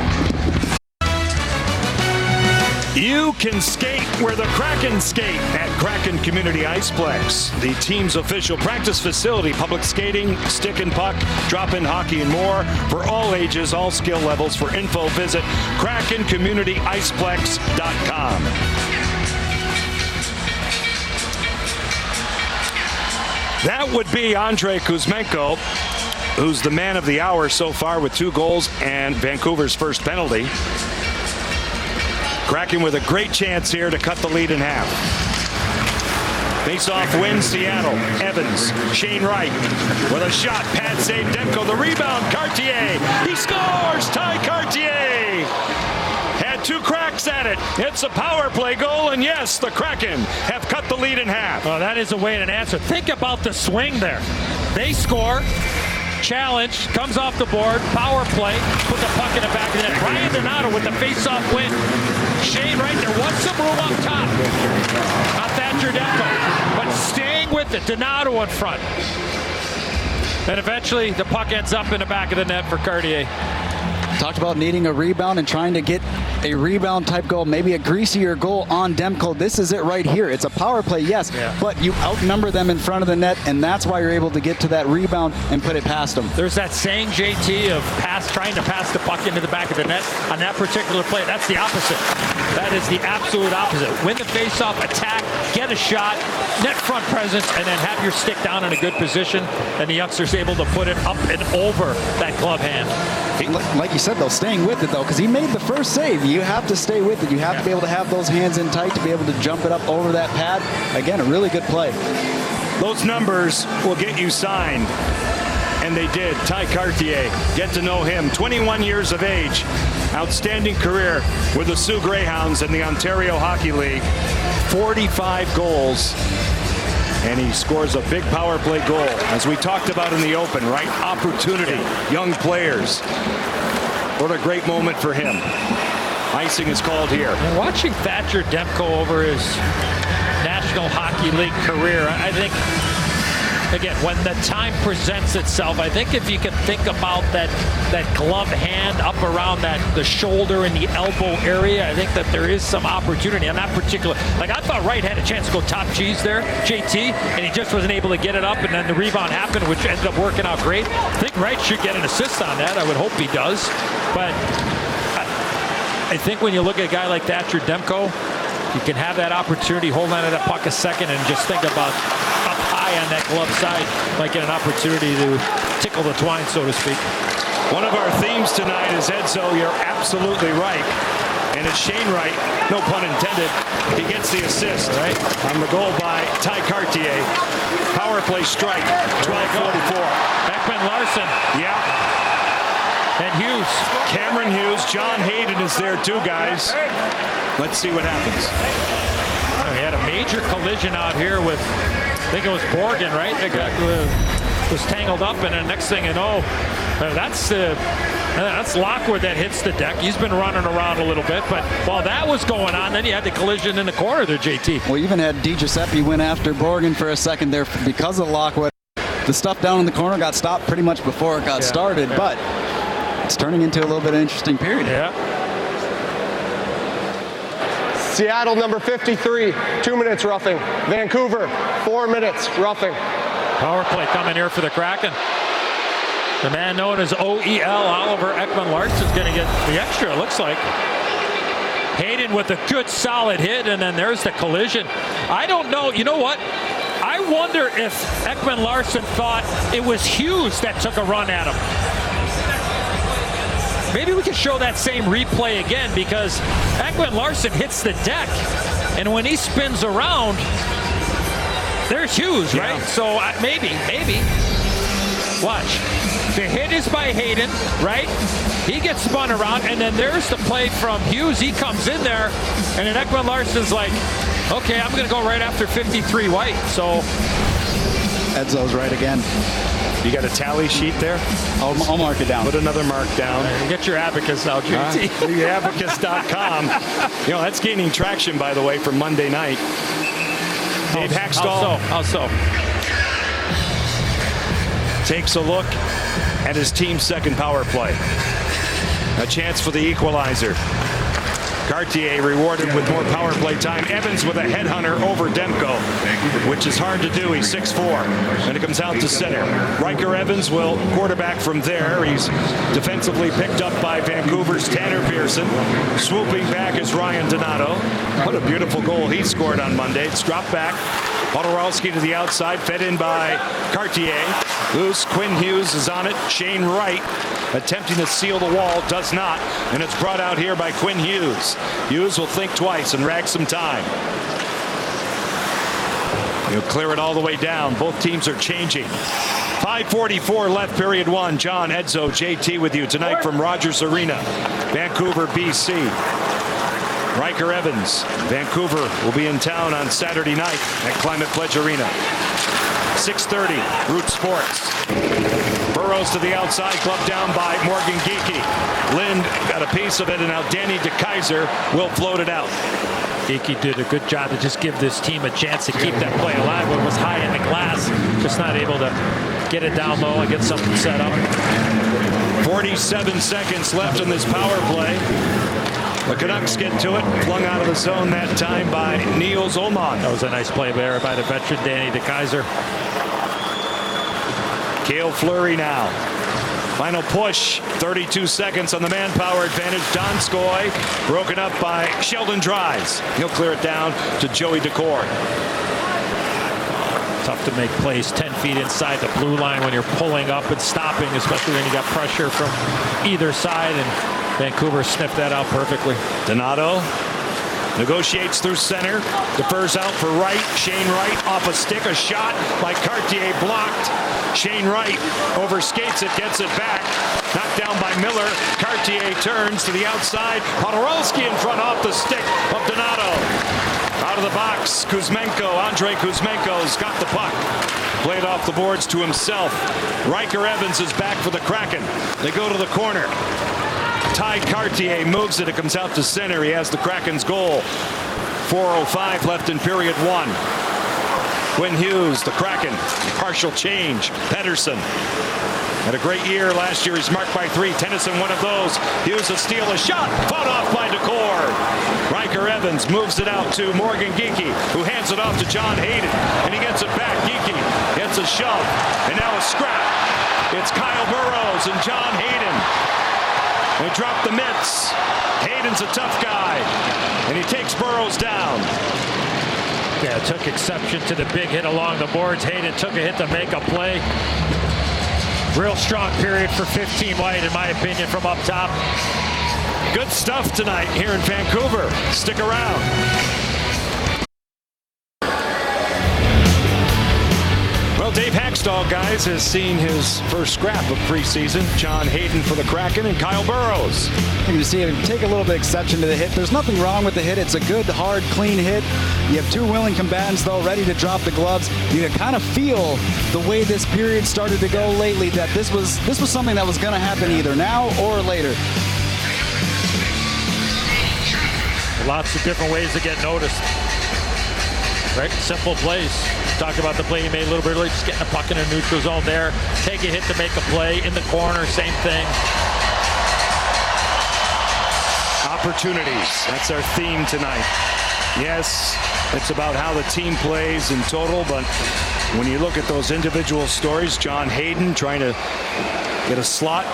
You can skate where the Kraken skate at Kraken Community Iceplex, the team's official practice facility. Public skating, stick and puck, drop-in hockey, and more for all ages, all skill levels. For info, visit KrakenCommunityIceplex.com. That would be Andrei Kuzmenko, who's the man of the hour so far with 2 goals and Vancouver's first penalty. Kraken with a great chance here to cut the lead in half. Face-off wins Seattle. Evans, Shane Wright with a shot. Pad save Demko. The rebound, Cartier. He scores! Ty Cartier! Had get 2 cracks at it. It's a power play goal, and yes, the Kraken have cut the lead in half. Oh, that is a way to answer. Think about the swing there. They score. Challenge, comes off the board, power play, put the puck in the back of the net. Ryan Donato with the face-off win. Shane right there, was some room up top. Not Thatcher Demko, but staying with it. Donato in front. And eventually the puck ends up in the back of the net for Cartier. Talked about needing a rebound and trying to get a rebound type goal, maybe a greasier goal on Demko. This is it right here. It's a power play, yes, but you outnumber them in front of the net, and that's why you're able to get to that rebound and put it past them. There's that saying, JT, of trying to pass the puck into the back of the net on that particular play. That's the opposite. That is the absolute opposite. Win the faceoff, attack, get a shot, net front presence, and then have your stick down in a good position, and the youngster's able to put it up and over that glove hand. Like you said, though, staying with it, though, because he made the first save. You have to stay with it. You have to be able to have those hands in tight to be able to jump it up over that pad. Again, a really good play. Those numbers will get you signed. And they did. Ty Cartier, get to know him. 21 years of age. Outstanding career with the Sioux Greyhounds in the Ontario Hockey League. 45 goals. And he scores a big power play goal. As we talked about in the open, right? Opportunity. Young players. What a great moment for him. Icing is called here. And watching Thatcher Demko over his National Hockey League career, I think, again, when the time presents itself, I think if you can think about that glove hand up around the shoulder and the elbow area, I think that there is some opportunity on that particular. Like, I thought Wright had a chance to go top cheese there, JT, and he just wasn't able to get it up, and then the rebound happened, which ended up working out great. I think Wright should get an assist on that. I would hope he does. But I think when you look at a guy like Thatcher Demko, you can have that opportunity, hold on to that puck a second, and just think about up high on that glove side, might get an opportunity to tickle the twine, so to speak. One of our themes tonight is Edzo, you're absolutely right. And it's Shane Wright, no pun intended. He gets the assist on the goal by Ty Cartier. Power play strike, 12:44. Ekman Larsson. Yeah. And Hughes. Cameron Hughes. John Hayden is there too, guys. Let's see what happens. We had a major collision out here with, I think it was Borgen, right? They was tangled up, and the next thing you know, that's Lockwood that hits the deck. He's been running around a little bit, but while that was going on, then you had the collision in the corner there, JT. Well, even had DiGiuseppe went after Borgen for a second there because of Lockwood. The stuff down in the corner got stopped pretty much before it got started, but it's turning into a little bit of an interesting period. Yeah. Seattle, number 53, 2 minutes roughing. Vancouver, 4 minutes roughing. Power play coming here for the Kraken. The man known as OEL, Oliver Ekman-Larsson, is going to get the extra, it looks like. Hayden with a good solid hit, and then there's the collision. I don't know. You know what? I wonder if Ekman-Larsson thought it was Hughes that took a run at him. Maybe we can show that same replay again, because Ekman-Larsson hits the deck, and when he spins around, there's Hughes, right? So maybe. Watch. The hit is by Hayden, right? He gets spun around, and then there's the play from Hughes. He comes in there, and then Ekman-Larsson's like, okay, I'm going to go right after 53 White. So Edzo's right again. You got a tally sheet there? I'll mark it down. Put another mark down. Get your abacus out, JT. Abacus.com. You know, that's gaining traction, by the way, for Monday night. Dave Hackstall. How so? Takes a look at his team's second power play. A chance for the equalizer. Cartier rewarded with more power play time. Evans with a headhunter over Demko, which is hard to do. He's 6'4", and it comes out to center. Riker Evans will quarterback from there. He's defensively picked up by Vancouver's Tanner Pearson. Swooping back is Ryan Donato. What a beautiful goal he scored on Monday. It's dropped back. Podorowski to the outside, fed in by Cartier. Loose, Quinn Hughes is on it. Shane Wright attempting to seal the wall, does not, and it's brought out here by Quinn Hughes. Hughes will think twice and rag some time. He'll clear it all the way down. Both teams are changing. 5:44 left, period one. John, Edzo, JT with you tonight from Rogers Arena, Vancouver, BC. Riker Evans. Vancouver will be in town on Saturday night at Climate Pledge Arena. 6:30, Root Sports. Burrows to the outside, gloved down by Morgan Geekie. Lind got a piece of it, and now Danny DeKeyser will float it out. Geekie did a good job to just give this team a chance to keep that play alive. It was high in the glass, just not able to get it down low and get something set up. 47 seconds left in this power play. The Canucks get to it, flung out of the zone that time by Niels Ullmann. That was a nice play there by the veteran Danny DeKeyser. Cale Fleury now. Final push, 32 seconds on the manpower advantage. Donskoy broken up by Sheldon Dries. He'll clear it down to Joey Decord. Tough to make plays 10 feet inside the blue line when you're pulling up and stopping, especially when you got pressure from either side, and Vancouver sniffed that out perfectly. Donato negotiates through center, defers out for Wright. Shane Wright off a stick, a shot by Cartier blocked. Shane Wright overskates it, gets it back. Knocked down by Miller. Cartier turns to the outside. Podorowski in front off the stick of Donato. Out of the box, Kuzmenko. Andrei Kuzmenko's got the puck. Played off the boards to himself. Riker Evans is back for the Kraken. They go to the corner. Ty Cartier moves it. It comes out to center. He has the Kraken's goal. 4:05 left in period one. Quinn Hughes, the Kraken. Partial change. Pettersson had a great year last year. He's marked by 3. Tennyson, one of those. Hughes a steal, a shot. Fought off by Decord. Riker Evans moves it out to Morgan Geekie, who hands it off to John Hayden. And he gets it back. Geekie gets a shove. And now a scrap. It's Kyle Burrows and John Hayden. They drop the mitts. Hayden's a tough guy. And he takes Burrows down. Yeah, took exception to the big hit along the boards. Hayden took a hit to make a play. Real strong period for 15 White, in my opinion, from up top. Good stuff tonight here in Vancouver. Stick around. Well, Dave Hackstall, guys, has seen his first scrap of preseason. John Hayden for the Kraken and Kyle Burrows. You see him take a little bit of exception to the hit. There's nothing wrong with the hit. It's a good, hard, clean hit. You have two willing combatants, though, ready to drop the gloves. You can kind of feel the way this period started to go lately, that this was something that was going to happen either now or later. Lots of different ways to get noticed. Right? Simple plays. Talked about the play he made a little bit earlier, just getting the puck in a neutral zone there. Take a hit to make a play. In the corner, same thing. Opportunities. That's our theme tonight. Yes, it's about how the team plays in total, but when you look at those individual stories, John Hayden trying to get a slot,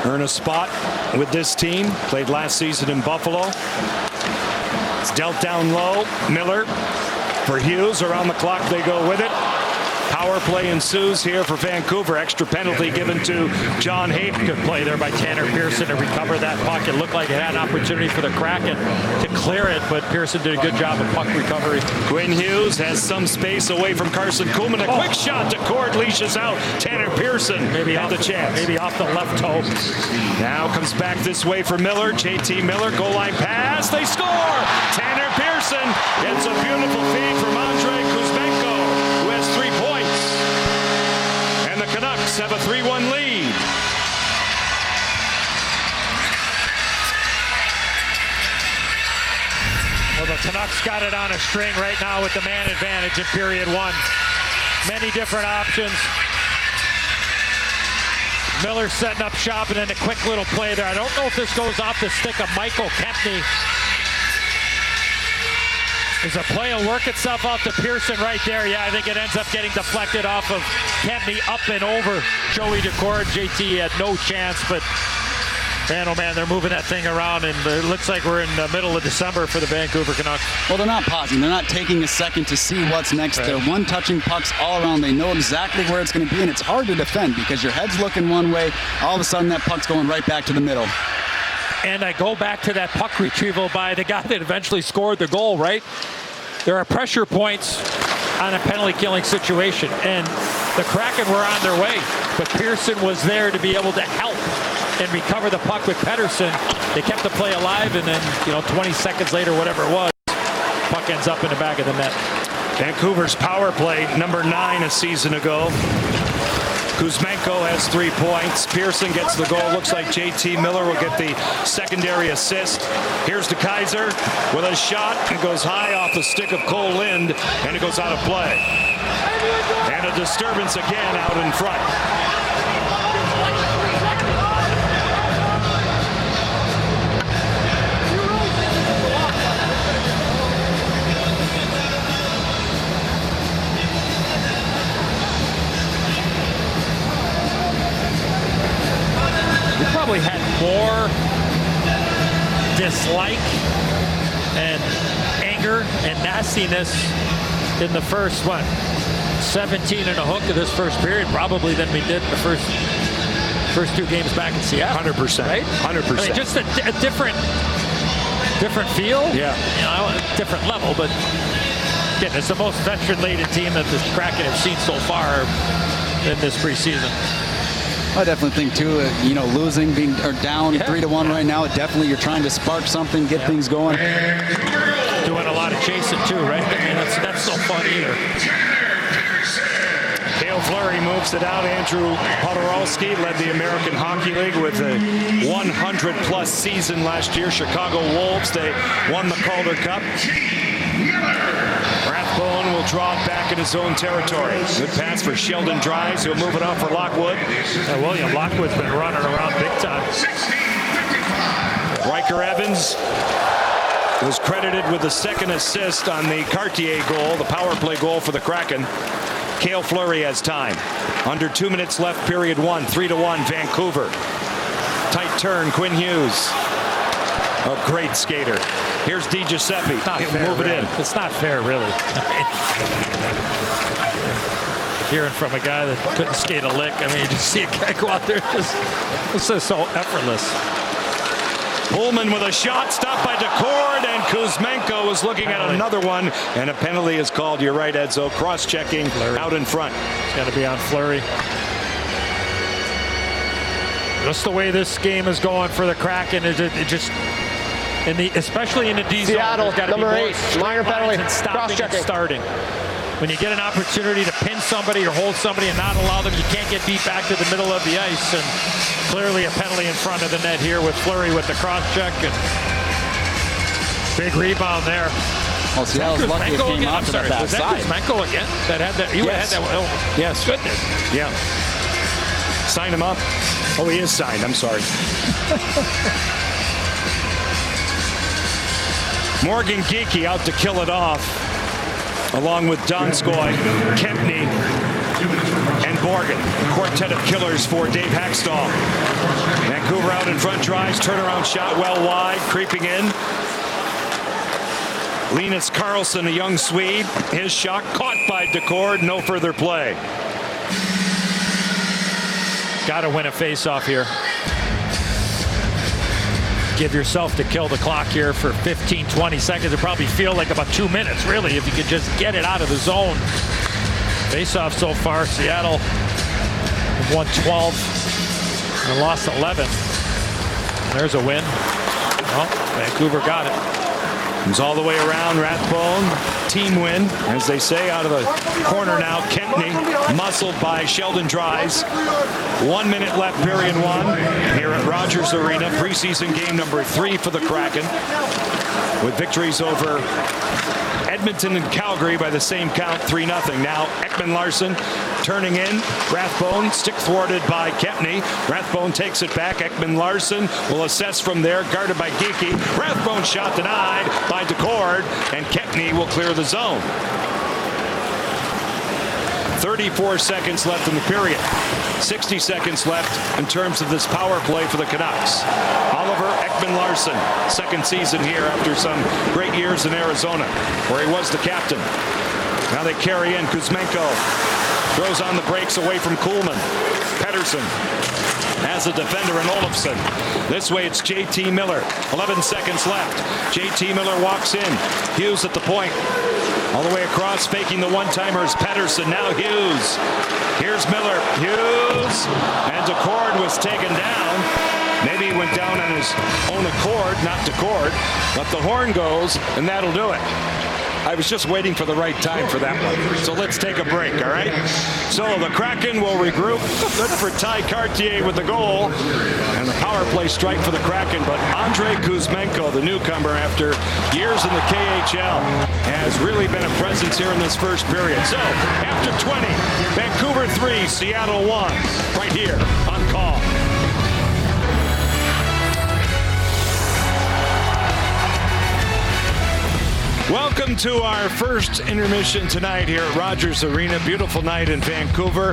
earn a spot with this team. Played last season in Buffalo. It's dealt down low. Miller for Hughes. Around the clock they go with it. Power play ensues here for Vancouver. Extra penalty given to John Hayden. Good play there by Tanner Pearson to recover that puck. It looked like it had an opportunity for the Kraken to clear it, but Pearson did a good job of puck recovery. Quinn Hughes has some space away from Carson Kuhlman. A quick shot to Cord, leashes out. Tanner Pearson maybe had the chance. Maybe off the left toe. Now comes back this way for Miller. JT Miller, goal line pass. They score! Tanner Pearson gets a beautiful feed from Andrei Kuzmenko, who has 3 points. And the Canucks have a 3-1 lead. Well, the Canucks got it on a string right now with the man advantage in period one. Many different options. Miller setting up shop, and then a quick little play there. I don't know if this goes off the stick of Michael Kempny. As the play will work itself out to Pearson right there. Yeah, I think it ends up getting deflected off of Kempny up and over Joey Decord. JT had no chance, but man, oh man, they're moving that thing around, and it looks like we're in the middle of December for the Vancouver Canucks. Well, they're not pausing. They're not taking a second to see what's next. Right. They're one-touching pucks all around. They know exactly where it's going to be, and it's hard to defend because your head's looking one way. All of a sudden, that puck's going right back to the middle. And I go back to that puck retrieval by the guy that eventually scored the goal, right? There are pressure points on a penalty-killing situation, and the Kraken were on their way, but Pearson was there to be able to help and recover the puck with Pettersson. They kept the play alive, and then 20 seconds later, whatever it was, puck ends up in the back of the net. Vancouver's power play, number 9 a season ago. Kuzmenko has 3 points. Pearson gets the goal. Looks like JT Miller will get the secondary assist. Here's the Kaiser with a shot. It goes high off the stick of Cole Lind, and it goes out of play. And a disturbance again out in front. Probably had more dislike and anger and nastiness in the first 17 and a hook of this first period probably than we did in the first 2 games back in Seattle. 100%, right? 100%. I mean, just a different feel. Yeah. Different level, but again, it's the most veteran-laden team that the Kraken have seen so far in this preseason. I definitely think too, losing, being down 3-1 right now, definitely you're trying to spark something, get things going. Doing a lot of chasing too, right? I mean, that's no fun either. Cale Fleury moves it out. Andrew Podorowski led the American Hockey League with a 100-plus season last year. Chicago Wolves, they won the Calder Cup. Rathbone will draw it back in his own territory. Good pass for Sheldon Dries. He'll move it off for Lockwood. William Lockwood's been running around big time. Riker Evans was credited with the second assist on the Cartier goal, the power play goal for the Kraken. Cale Fleury has time. Under 2 minutes left, period 1. 3-1, Vancouver. Tight turn, Quinn Hughes. A great skater. Here's Di Giuseppe. He'll move it in. It's not fair, really. Hearing from a guy that couldn't skate a lick. I mean, you just see a guy go out there, it's just so effortless. Pullman with a shot, stopped by Decord, and Kuzmenko is looking at another one, and a penalty is called. You're right, Edzo. Cross-checking out in front. It's got to be on Fleury. Just the way this game is going for the Kraken, it just, especially in the D zone, Seattle, there's got to be number more 8, minor penalty, and stopping and starting. When you get an opportunity to pin somebody or hold somebody and not allow them, you can't get beat back to the middle of the ice. And clearly a penalty in front of the net here with Fleury with the cross-check. And big rebound there. Well, Seattle's lucky it came off to the back side. Was that Kuzmenko again? That had that. He had that. Oh, yes. Goodness. Yeah. Sign him up. Oh, he is signed. I'm sorry. Morgan Geekie out to kill it off, along with Donskoy, Kempney, and Borgen. A quartet of killers for Dave Hackstall. Vancouver out in front, tries turnaround shot well wide, creeping in. Linus Karlsson, a young Swede, his shot caught by Decord, no further play. Got to win a face-off here. Give yourself to kill the clock here for 15, 20 seconds. It'll probably feel like about 2 minutes, really, if you could just get it out of the zone. Face-off so far, Seattle won 12 and lost 11. There's a win. Oh, Vancouver got it. Comes all the way around. Rathbone, team win, as they say, out of the corner now. Kempney, muscled by Sheldon Dries. 1 minute left, period 1, here at Rogers Arena. Preseason game number 3 for the Kraken, with victories over Edmonton and Calgary by the same count, 3-0. Now Ekman Larsson turning in. Rathbone, stick thwarted by Kempney. Rathbone takes it back. Ekman Larsson will assess from there, guarded by Geekie. Rathbone shot denied by Decord, and Kempney will clear the zone. 34 seconds left in the period. 60 seconds left in terms of this power play for the Canucks. Oliver Ekman Larsson, second season here after some great years in Arizona, where he was the captain. Now they carry in. Kuzmenko throws on the brakes away from Kuhlman. Pettersson as a defender, and Olofsson. This way it's JT Miller. 11 seconds left. JT Miller walks in. Hughes at the point. All the way across, faking the one-timer is Pettersson. Now Hughes. Here's Miller. Hughes. And Decord was taken down. went down on his own accord, not to court, but the horn goes, and that'll do it. I was just waiting for the right time for that one. So let's take a break, all right? So the Kraken will regroup. Good for Ty Cartier with the goal. And the power play strike for the Kraken. But Andrei Kuzmenko, the newcomer after years in the KHL, has really been a presence here in this first period. So after 20, Vancouver 3, Seattle 1, right here on Call. Welcome to our first intermission tonight here at Rogers Arena. Beautiful night in Vancouver.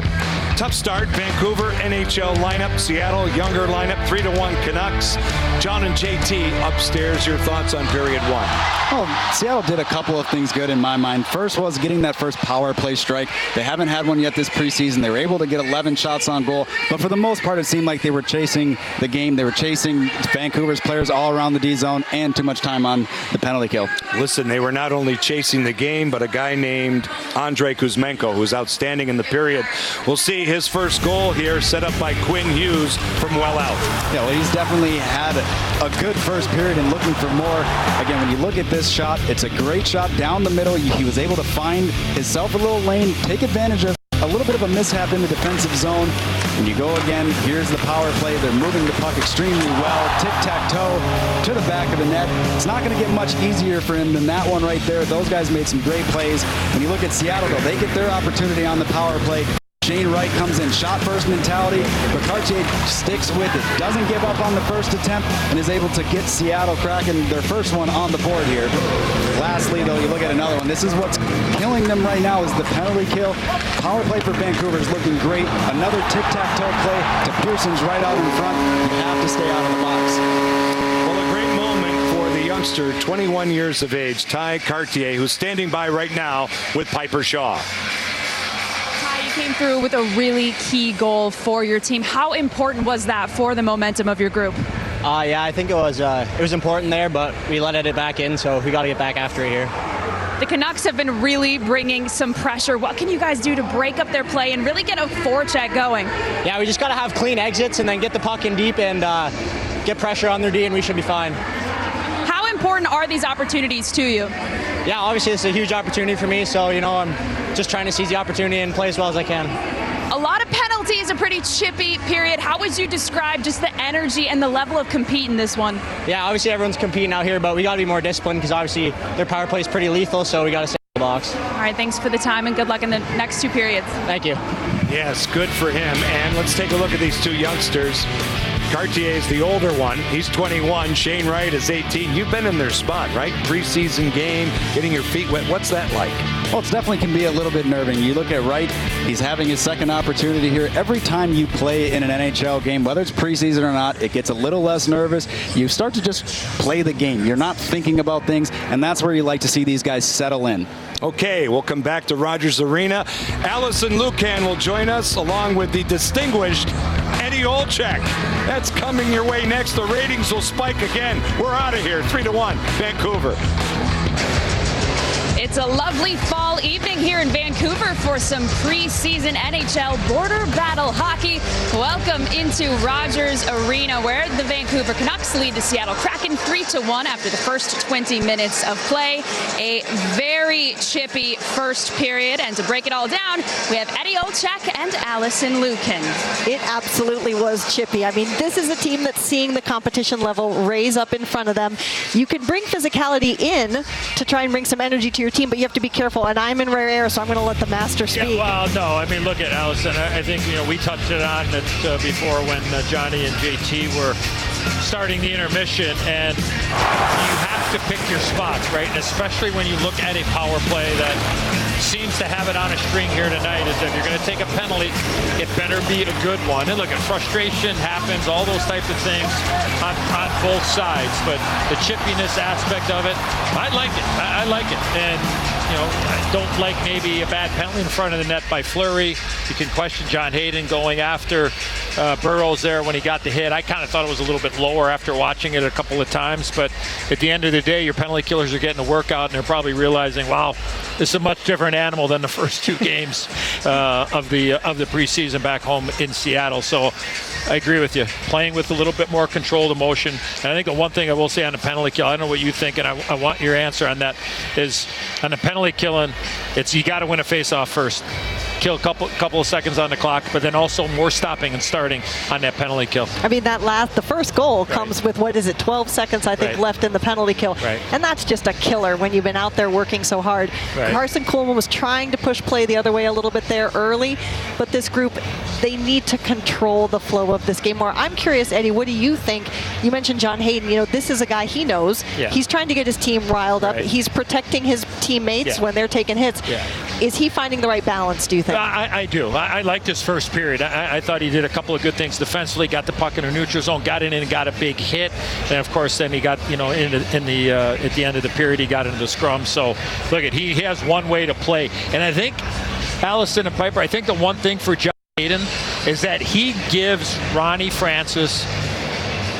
Tough start. Vancouver NHL lineup. Seattle younger lineup. 3-1 Canucks. John and JT upstairs. Your thoughts on period one? Well, Seattle did a couple of things good in my mind. First was getting that first power play strike. They haven't had one yet this preseason. They were able to get 11 shots on goal, but for the most part, it seemed like they were chasing the game. They were chasing Vancouver's players all around the D zone and too much time on the penalty kill. Listen, they were not only chasing the game, but a guy named Andrei Kuzmenko, who's outstanding in the period. We'll see his first goal here, set up by Quinn Hughes from well out. Yeah, well, he's definitely had a good first period and looking for more. Again, when you look at this shot, it's a great shot down the middle. He was able to find himself a little lane, take advantage of a little bit of a mishap in the defensive zone. And you go again, here's the power play. They're moving the puck extremely well. Tic-tac-toe to the back of the net. It's not going to get much easier for him than that one right there. Those guys made some great plays. When you look at Seattle, though, they get their opportunity on the power play. Shane Wright comes in, shot first mentality, but Cartier sticks with it, doesn't give up on the first attempt, and is able to get Seattle Kraken their first one on the board here. Lastly, though, you look at another one. This is what's killing them right now is the penalty kill. Power play for Vancouver is looking great. Another tic-tac-toe play to Pearson's right out in front. You have to stay out of the box. Well, a great moment for the youngster, 21 years of age, Ty Cartier, who's standing by right now with Piper Shaw. Came through with a really key goal for your team. How important was that for the momentum of your group? Yeah, I think it was important there, but we let it back in, so we got to get back after it here. The Canucks have been really bringing some pressure. What can you guys do to break up their play and really get a forecheck going? Yeah, we just got to have clean exits and then get the puck in deep and get pressure on their D, and we should be fine. How important are these opportunities to you? Yeah, obviously it's a huge opportunity for me, so I'm just trying to seize the opportunity and play as well as I can. A lot of penalties, a pretty chippy period. How would you describe just the energy and the level of compete in this one? Yeah, obviously everyone's competing out here, but we got to be more disciplined because obviously their power play is pretty lethal, so we got to stay in the box. All right, thanks for the time and good luck in the next two periods. Thank you. Yes, good for him. And let's take a look at these two youngsters. Cartier is the older one. He's 21. Shane Wright is 18. You've been in their spot, right? Preseason game, getting your feet wet. What's that like? Well, it definitely can be a little bit nerving. You look at Wright, he's having his second opportunity here. Every time you play in an NHL game, whether it's preseason or not, it gets a little less nervous. You start to just play the game. You're not thinking about things, and that's where you like to see these guys settle in. Okay, we'll come back to Rogers Arena. Allison Lucan will join us along with the distinguished Eddie Olczyk. That's coming your way next. The ratings will spike again. We're out of here. 3-1, Vancouver. It's a lovely fall evening here in Vancouver for some preseason NHL border battle hockey. Welcome into Rogers Arena, where the Vancouver Canucks lead the Seattle Kraken 3-1 after the first 20 minutes of play. A very chippy first period, and to break it all down, we have Eddie Olczyk and Allison Lucan. It absolutely was chippy. I mean, this is a team that's seeing the competition level raise up in front of them. You can bring physicality in to try and bring some energy to your team, but you have to be careful. And I'm in rare air, so I'm going to let the master speak. Yeah, well, no, I mean, look at Allison. I think, we touched it on it before when Johnny and JT were starting the intermission, and you have to pick your spots, right? And especially when you look at a power play that seems to have it on a string here tonight, is if you're going to take a penalty, it better be a good one. And look, frustration happens, all those types of things on both sides, but the chippiness aspect of it, I like it. I like it. And I don't like maybe a bad penalty in front of the net by Fleury. You can question John Hayden going after Burrows there when he got the hit. I kind of thought it was a little bit lower after watching it a couple of times, but at the end of the day, your penalty killers are getting a workout, and they're probably realizing, wow, this is a much different animal than the first 2 games of the preseason back home in Seattle. So I agree with you. Playing with a little bit more controlled emotion. And I think the one thing I will say on the penalty kill, I don't know what you think, and I want your answer on that, is on the penalty killing, it's you got to win a face-off first. Kill a couple of seconds on the clock, but then also more stopping and starting on that penalty kill. I mean, the first goal comes with, 12 seconds, I think, left in the penalty kill. Right. And that's just a killer when you've been out there working so hard. Right. Carson Kuhlman was trying to push play the other way a little bit there early, but this group, they need to control the flow of this game more. I'm curious, Eddie, what do you think? You mentioned John Hayden. This is a guy he knows. Yeah. He's trying to get his team riled up. Right. He's protecting his teammates when they're taking hits. Yeah. Is he finding the right balance, do you think? I do. I liked his first period. I thought he did a couple of good things defensively, got the puck in a neutral zone, got in and got a big hit. And, of course, then he got, at the end of the period, he got into the scrum. So, look, he has one way to play. And I think, Allison and Piper, I think the one thing for John Hayden is that he gives Ronnie Francis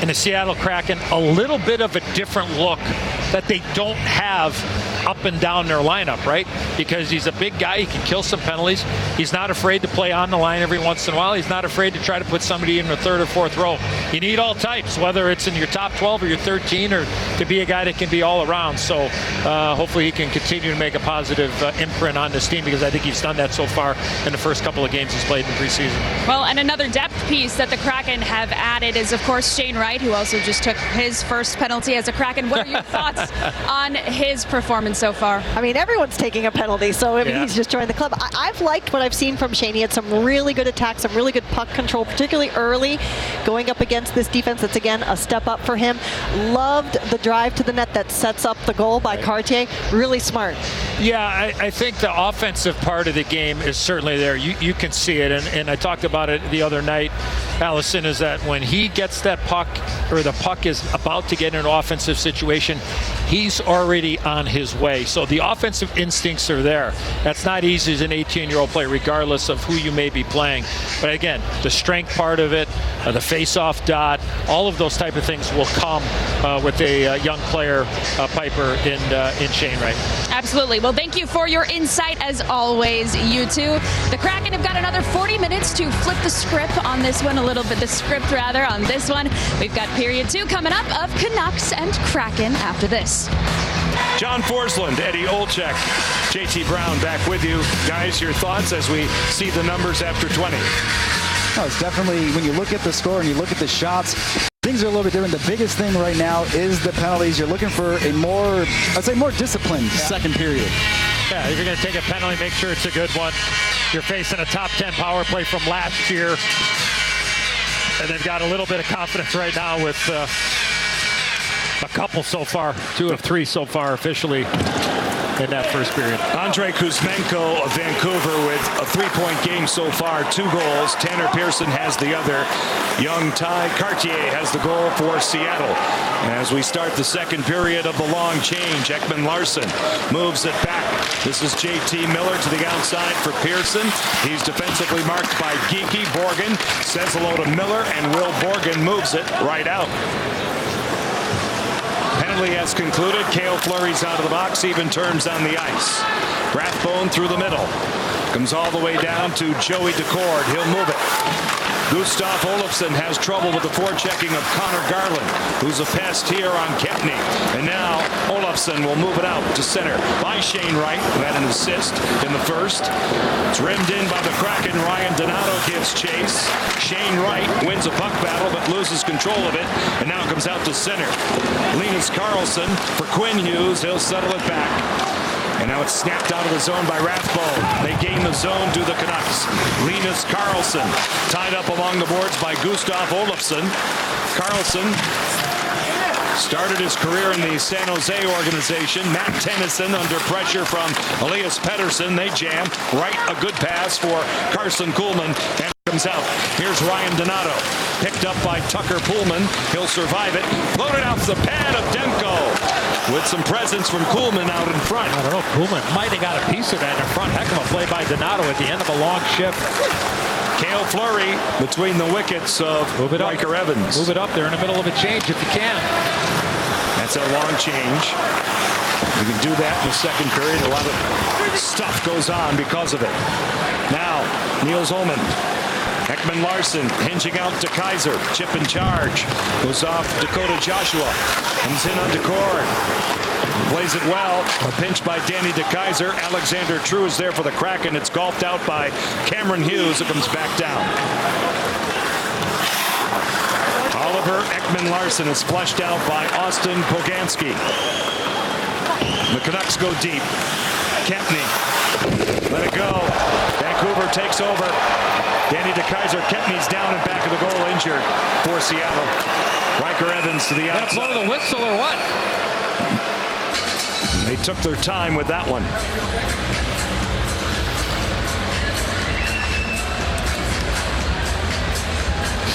and the Seattle Kraken a little bit of a different look that they don't have up and down their lineup, right? Because he's a big guy. He can kill some penalties. He's not afraid to play on the line every once in a while. He's not afraid to try to put somebody in the third or fourth row. You need all types, whether it's in your top 12 or your 13, or to be a guy that can be all around. So hopefully he can continue to make a positive imprint on this team, because I think he's done that so far in the first couple of games he's played in the preseason. Well, and another depth piece that the Kraken have added is, of course, Shane Wright, who also just took his first penalty as a Kraken. What are your thoughts on his performance so far? I mean, everyone's taking a penalty, so he's just joined the club. I've liked what I've seen from Shane. He had some really good attacks, some really good puck control, particularly early, going up against this defense. That's, again, a step up for him. Loved the drive to the net that sets up the goal by Cartier. Really smart. Yeah, I think the offensive part of the game is certainly there. You can see it, and I talked about it the other night, Allison, is that when he gets that puck, or the puck is about to get in an offensive situation, he's already on his way. So the offensive instincts are there. That's not easy as an 18-year-old player, regardless of who you may be playing. But again, the strength part of it, the face-off dot, all of those type of things will come with a young player, Piper, in Shane Wright. Absolutely. Well, thank you for your insight, as always, you two. The Kraken have got another 40 minutes to flip the script on this one, on this one. We've got period 2 coming up of Canucks and Kraken after this. John Forsland, Eddie Olczyk, JT Brown back with you. Guys, your thoughts as we see the numbers after 20? No, it's definitely, when you look at the score and you look at the shots, things are a little bit different. The biggest thing right now is the penalties. You're looking for a more disciplined second period. Yeah, if you're going to take a penalty, make sure it's a good one. You're facing a top 10 power play from last year, and they've got a little bit of confidence right now with a couple so far, 2 of 3 so far officially in that first period. Andrei Kuzmenko of Vancouver with a 3-point game so far, 2 goals. Tanner Pearson has the other. Young Ty Cartier has the goal for Seattle. As we start the second period of the long change, Ekman Larsson moves it back. This is JT Miller to the outside for Pearson. He's defensively marked by Geeky. Borgen says hello to Miller, and Will Borgen moves it right out. Penalty has concluded. Cale Fleury's out of the box. Even terms on the ice. Rathbone through the middle. Comes all the way down to Joey Decord. He'll move it. Gustav Olofsson has trouble with the forechecking of Connor Garland, who's a pest here on Kempney. And now Olofsson will move it out to center by Shane Wright, who had an assist in the first. It's rimmed in by the Kraken. Ryan Donato gives chase. Shane Wright wins a puck battle but loses control of it, and now comes out to center. Linus Karlsson for Quinn Hughes. He'll settle it back. And now it's snapped out of the zone by Rathbone. They gain the zone to the Canucks. Linus Karlsson tied up along the boards by Gustav Olofsson. Karlsson started his career in the San Jose organization. Matt Tennyson under pressure from Elias Pettersson. They jam. Right, a good pass for Carson Kuhlman. And comes out. Here's Ryan Donato. Picked up by Tucker Pullman. He'll survive it. Floated out the pad of Demko. With some presence from Kuhlman out in front. I don't know, Kuhlman might have got a piece of that in front. Heck of a play by Donato at the end of a long shift. Cale Fleury between the wickets of Riker Evans. Move it up there in the middle of a change if you can. That's a long change. You can do that in the second period. A lot of stuff goes on because of it. Now, Niels Ullmann. Ekman Larson hinging out to Kaiser. Chip in charge. Goes off Dakota Joshua. Comes in on Decord. Plays it well. A pinch by Danny DeKeyser. Alexander True is there for the Kraken. It's golfed out by Cameron Hughes. It comes back down. Oliver Ekman Larson is flushed out by Austin Poganski. The Canucks go deep. Kempny. Let it go. Vancouver takes over. Danny DeKeyser. Kempny's down and back of the goal, injured for Seattle. Riker Evans to the outside. Blow the whistle or what? They took their time with that one.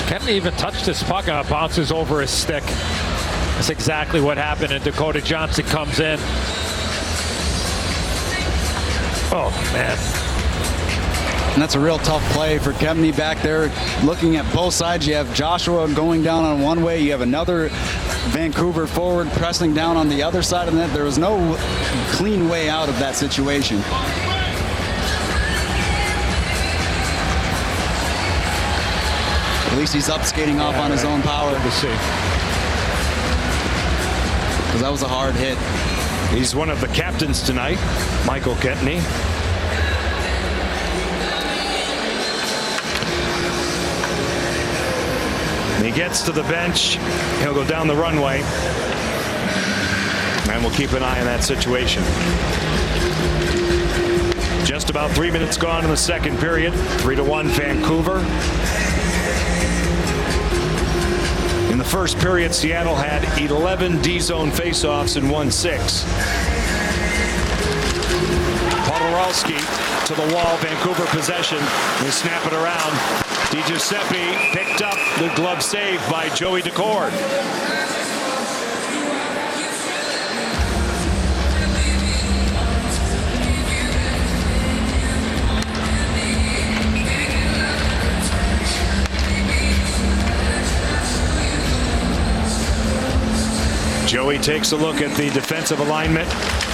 Kempny even touched his puck and it bounces over his stick. That's exactly what happened, and Dakota Johnson comes in. Oh, man. And that's a real tough play for Kempny back there. Looking at both sides, you have Joshua going down on one way. You have another Vancouver forward pressing down on the other side of the net. There was no clean way out of that situation. At least he's up skating off on his own power. Good to see. Because that was a hard hit. He's one of the captains tonight, Michael Kempny. He gets to the bench. He'll go down the runway. And we'll keep an eye on that situation. Just about 3 minutes gone in the second period. 3-1 Vancouver. In the first period, Seattle had 11 D-zone faceoffs and won 6. Podorowski to the wall. Vancouver possession. They snap it around. DiGiuseppe picked up the glove save by Joey Decord. Joey takes a look at the defensive alignment.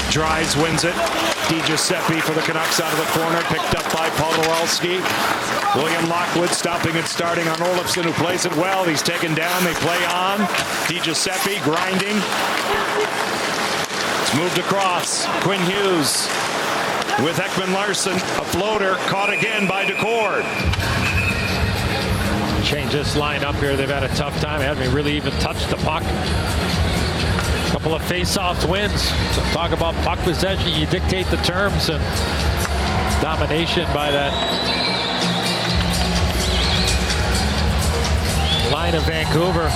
Drives, wins it. DiGiuseppe for the Canucks out of the corner, picked up by Podorowski. William Lockwood stopping and starting on Olofsson, who plays it well. He's taken down. They play on. DiGiuseppe grinding. It's moved across. Quinn Hughes with Ekman Larson. A floater caught again by Decord. Change this line up here. They've had a tough time. They haven't really even touched the puck. Couple of face-off wins. So talk about puck possession. You dictate the terms, and domination by that line of Vancouver.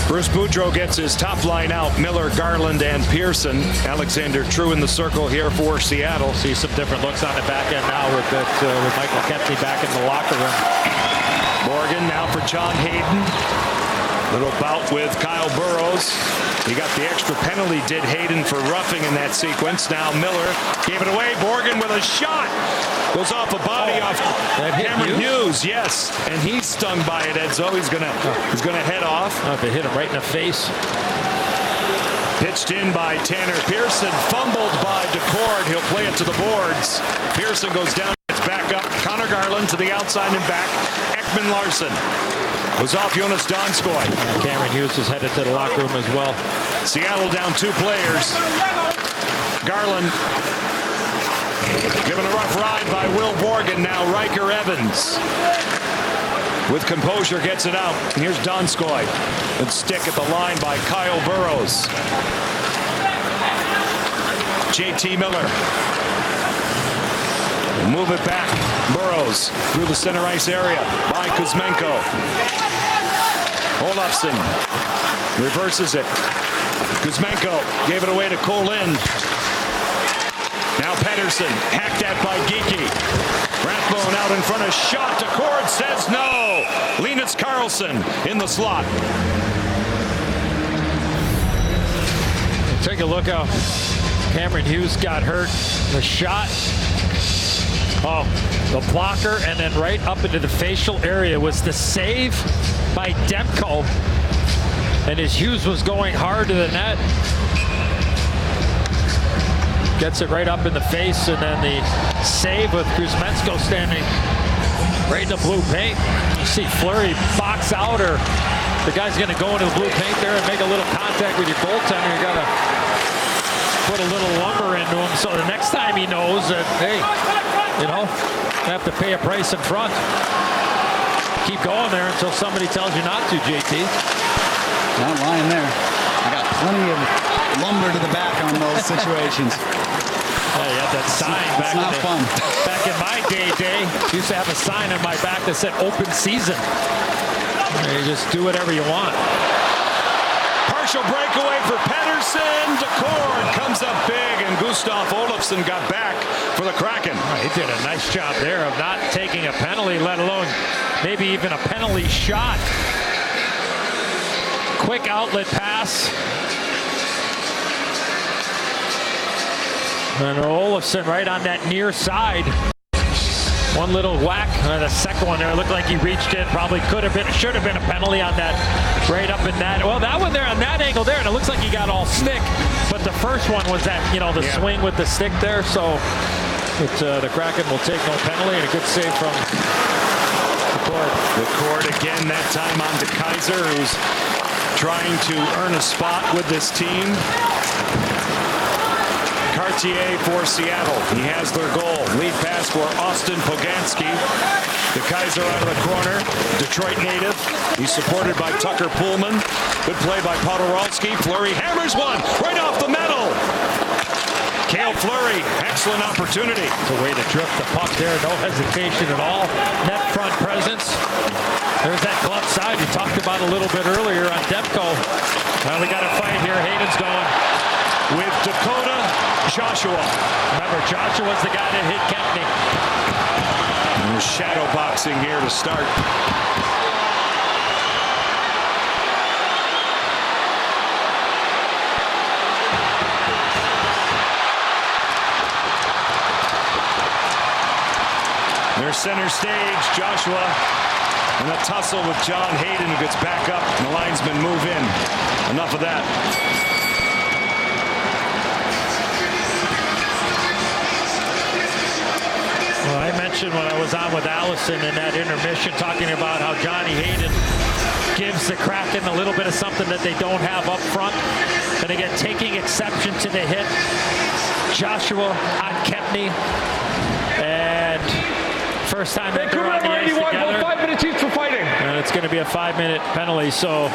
Bruce Boudreau gets his top line out. Miller, Garland, and Pearson. Alexander True in the circle here for Seattle. See some different looks on the back end now with Michael Kempny back in the locker room. Morgan now for John Hayden. Little bout with Kyle Burrows. He got the extra penalty, did Hayden, for roughing in that sequence. Now Miller gave it away. Morgan with a shot. Goes off a body off Cameron Hughes. Yes, and he's stung by it, Edzo. He's gonna head off. Oh, if it hit him right in the face. Pitched in by Tanner Pearson. Fumbled by Decord. He'll play it to the boards. Pearson goes down. It's back up. Connor Garland to the outside and back. Ekman Larson was off Jonas Donskoy. Cameron Hughes is headed to the locker room as well. Seattle down 2 players. Garland given a rough ride by Will Borgen. Now Riker Evans with composure gets it out. And here's Donskoy. And stick at the line by Kyle Burrows. JT Miller. Move it back. Burrows through the center ice area by Kuzmenko. Olofsson reverses it. Kuzmenko gave it away to Colin. Now Pettersson hacked at by Geekie. Rathbone out in front of shot. Decord says no. Linus Karlsson in the slot. Take a look how Cameron Hughes got hurt. The shot. Oh, the blocker, and then right up into the facial area was the save by Demko. And as Hughes was going hard to the net, gets it right up in the face, and then the save with Kuzmensko standing right in the blue paint. You see Fleury box out, or the guy's going to go into the blue paint there and make a little contact with your goaltender. You got to put a little lumber into him, so the next time he knows that, hey, you know, you have to pay a price in front. Keep going there until somebody tells you not to, JT. Not lying there. I got plenty of lumber to the back on those situations. Yeah, you had that sign back in my day. Used to have a sign on my back that said "Open Season." You just do whatever you want. Partial breakaway for Pettersson. Decord comes up big, and Gustav Olofsson got back for the Kraken. He did a nice job there of not taking a penalty, let alone maybe even a penalty shot. Quick outlet pass. And Olofsson right on that near side. One little whack. The second one there looked like he reached in. Probably could have been, should have been a penalty on that. Right up in that. Well, that one there on that angle there, and it looks like he got all stick. But the first one was that, you know, the swing with the stick there. So the Kraken will take no penalty, and a good save from the court again, that time on to Kaiser, who's trying to earn a spot with this team. Cartier for Seattle. He has their goal. Lead pass for Austin Poganski. The Kaiser out of the corner. Detroit native. He's supported by Tucker Pullman. Good play by Podorowski. Fleury hammers one right off the metal. Cale Fleury, excellent opportunity. It's a way to drift the puck there. No hesitation at all. Net front presence. There's that glove side you talked about a little bit earlier on Demko. Well, we got a fight here. Hayden's going with Dakota Joshua. Remember, Joshua's the guy that hit Kempney. And there's shadow boxing here to start. There's center stage, Joshua, and a tussle with John Hayden, who gets back up, and the linesmen move in. Enough of that. Well, I mentioned when I was on with Allison in that intermission talking about how Johnny Hayden gives the Kraken a little bit of something that they don't have up front. And again, taking exception to the hit. Joshua on Kempney. And first time that they're on the ice together. 5 minutes each for fighting. And it's going to be a 5-minute penalty. So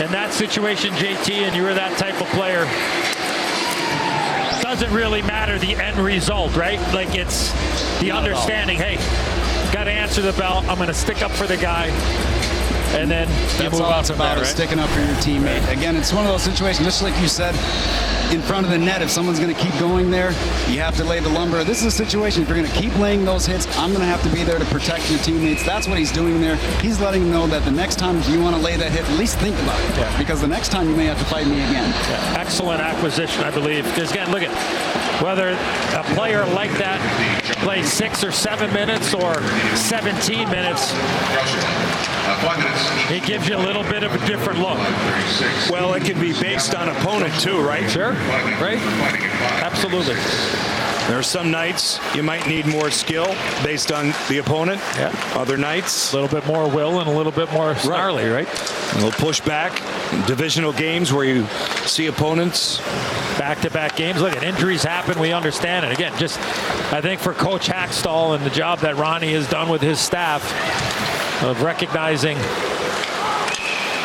in that situation, JT, and you were that type of player, doesn't really matter the end result, right? Like, it's the understanding, hey, got to answer the bell. I'm going to stick up for the guy. And then you move on from that, right? Sticking up for your teammate. Again, it's one of those situations, just like you said, in front of the net, if someone's going to keep going there, you have to lay the lumber. This is a situation, if you're going to keep laying those hits, I'm going to have to be there to protect your teammates. That's what he's doing there. He's letting them know that the next time you want to lay that hit, at least think about it. Yeah. Because the next time you may have to fight me again. Yeah. Excellent acquisition, I believe. Because again, look at whether a player like that plays 6 or 7 minutes or 17 minutes, it gives you a little bit of a different look. Well, it can be based on opponent too, right? Sure, right? Absolutely. There are some nights you might need more skill based on the opponent. Yeah. Other nights, a little bit more will and a little bit more snarly, right? A little push back. Divisional games where you see opponents. Back-to-back games. Look, injuries happen. We understand it. Again, just I think for Coach Hackstall and the job that Ronnie has done with his staff of recognizing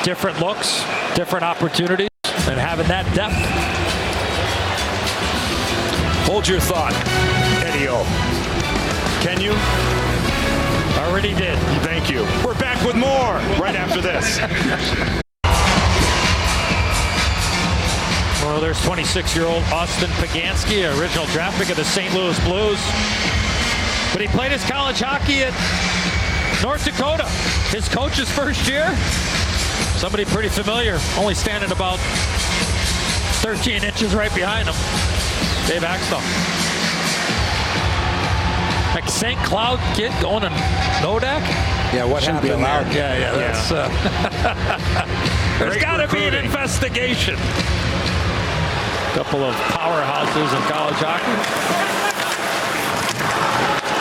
different looks, different opportunities, and having that depth. Hold your thought, Eddie-O. Can you? Already did. Thank you. We're back with more right after this. Well, there's 26-year-old Austin Poganski, original draft pick of the St. Louis Blues. But he played his college hockey at North Dakota. His coach's first year. Somebody pretty familiar, only standing about 13 inches right behind him. Dave Axtell. Like St. Cloud kid going to Nodak? Yeah, what Shouldn't happened be allowed. there? Yeah, that's... there's got to be an investigation. Couple of powerhouses in college hockey.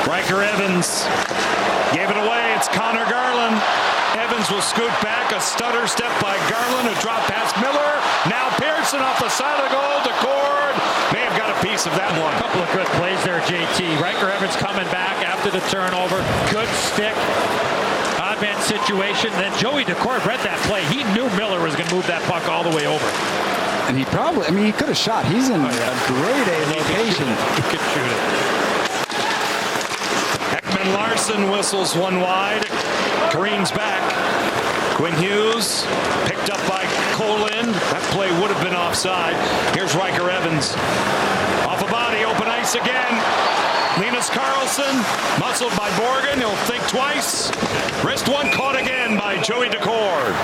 Riker Evans gave it away. It's Connor Garland. Evans will scoot back. A stutter step by Garland. A drop past Miller. Now Pearson off the side of the goal. DeCord may have got a piece of that one. A couple of good plays there, JT. Riker Evans coming back after the turnover. Good stick. Odd man situation. Then Joey DeCord read that play. He knew Miller was going to move that puck all the way over. And he probably, I mean, he could have shot. He's in a grade A location. He could shoot it. Ekman Larson whistles one wide. Kareem's back. Quinn Hughes picked up by Colin. That play would have been offside. Here's Riker Evans. Off a body, open ice again. Linus Karlsson, muscled by Borgen. He'll think twice. Wrist one caught again by Joey DeCord.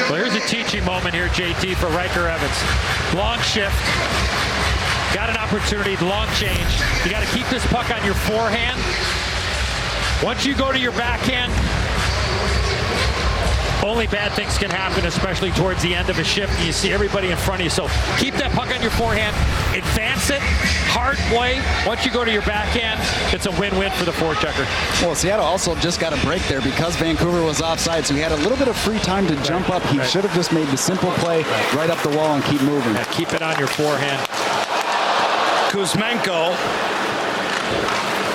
Well, here's a teaching moment here, JT, for Riker Evans. Long shift. Got an opportunity, long change. You got to keep this puck on your forehand. Once you go to your backhand, only bad things can happen, especially towards the end of a shift. And you see everybody in front of you. So keep that puck on your forehand, advance it, hard play. Once you go to your backhand, it's a win-win for the forechecker. Well, Seattle also just got a break there because Vancouver was offside, so he had a little bit of free time to jump up. He should have just made the simple play right up the wall and keep moving. Yeah, keep it on your forehand. Kuzmenko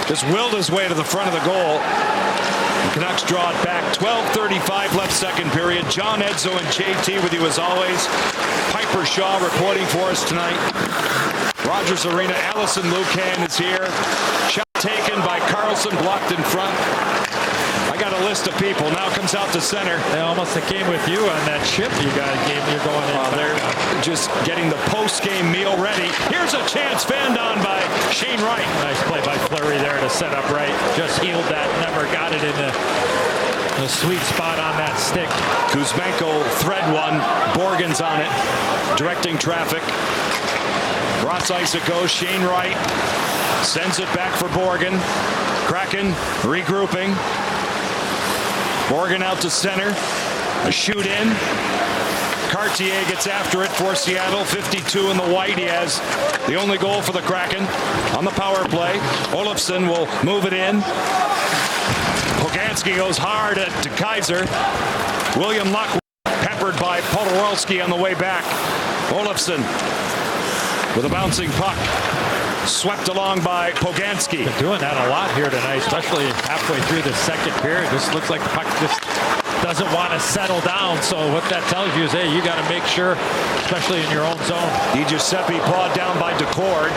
just willed his way to the front of the goal. The Canucks draw it back. 12:35 left second period. John Edzo and JT with you as always. Piper Shaw reporting for us tonight. Rogers Arena. Allison Lucan is here. Shot taken by Karlsson, blocked in front. I got a list of people. Now comes out to center. They almost came with you on that ship you got game you're going in. They're just getting the post-game meal ready. Here's a chance fanned on by Shane Wright. Nice play by Fleury there to set up Wright. Just healed that, never got it in the sweet spot on that stick. Kuzmenko thread one. Borgen's on it, directing traffic. Cross ice it goes. Shane Wright sends it back for Borgen. Kraken regrouping. Borgen out to center. A shoot in. Cartier gets after it for Seattle. 52 in the white. He has the only goal for the Kraken on the power play. Olofsson will move it in. Poganski goes hard to Kaiser. William Luck peppered by Podorowski on the way back. Olofsson with a bouncing puck. Swept along by Poganski. Been doing that a lot here tonight, especially halfway through the second period. This looks like the puck just doesn't want to settle down. So what that tells you is, hey, you got to make sure, especially in your own zone. Di Giuseppe pawed down by DeCord.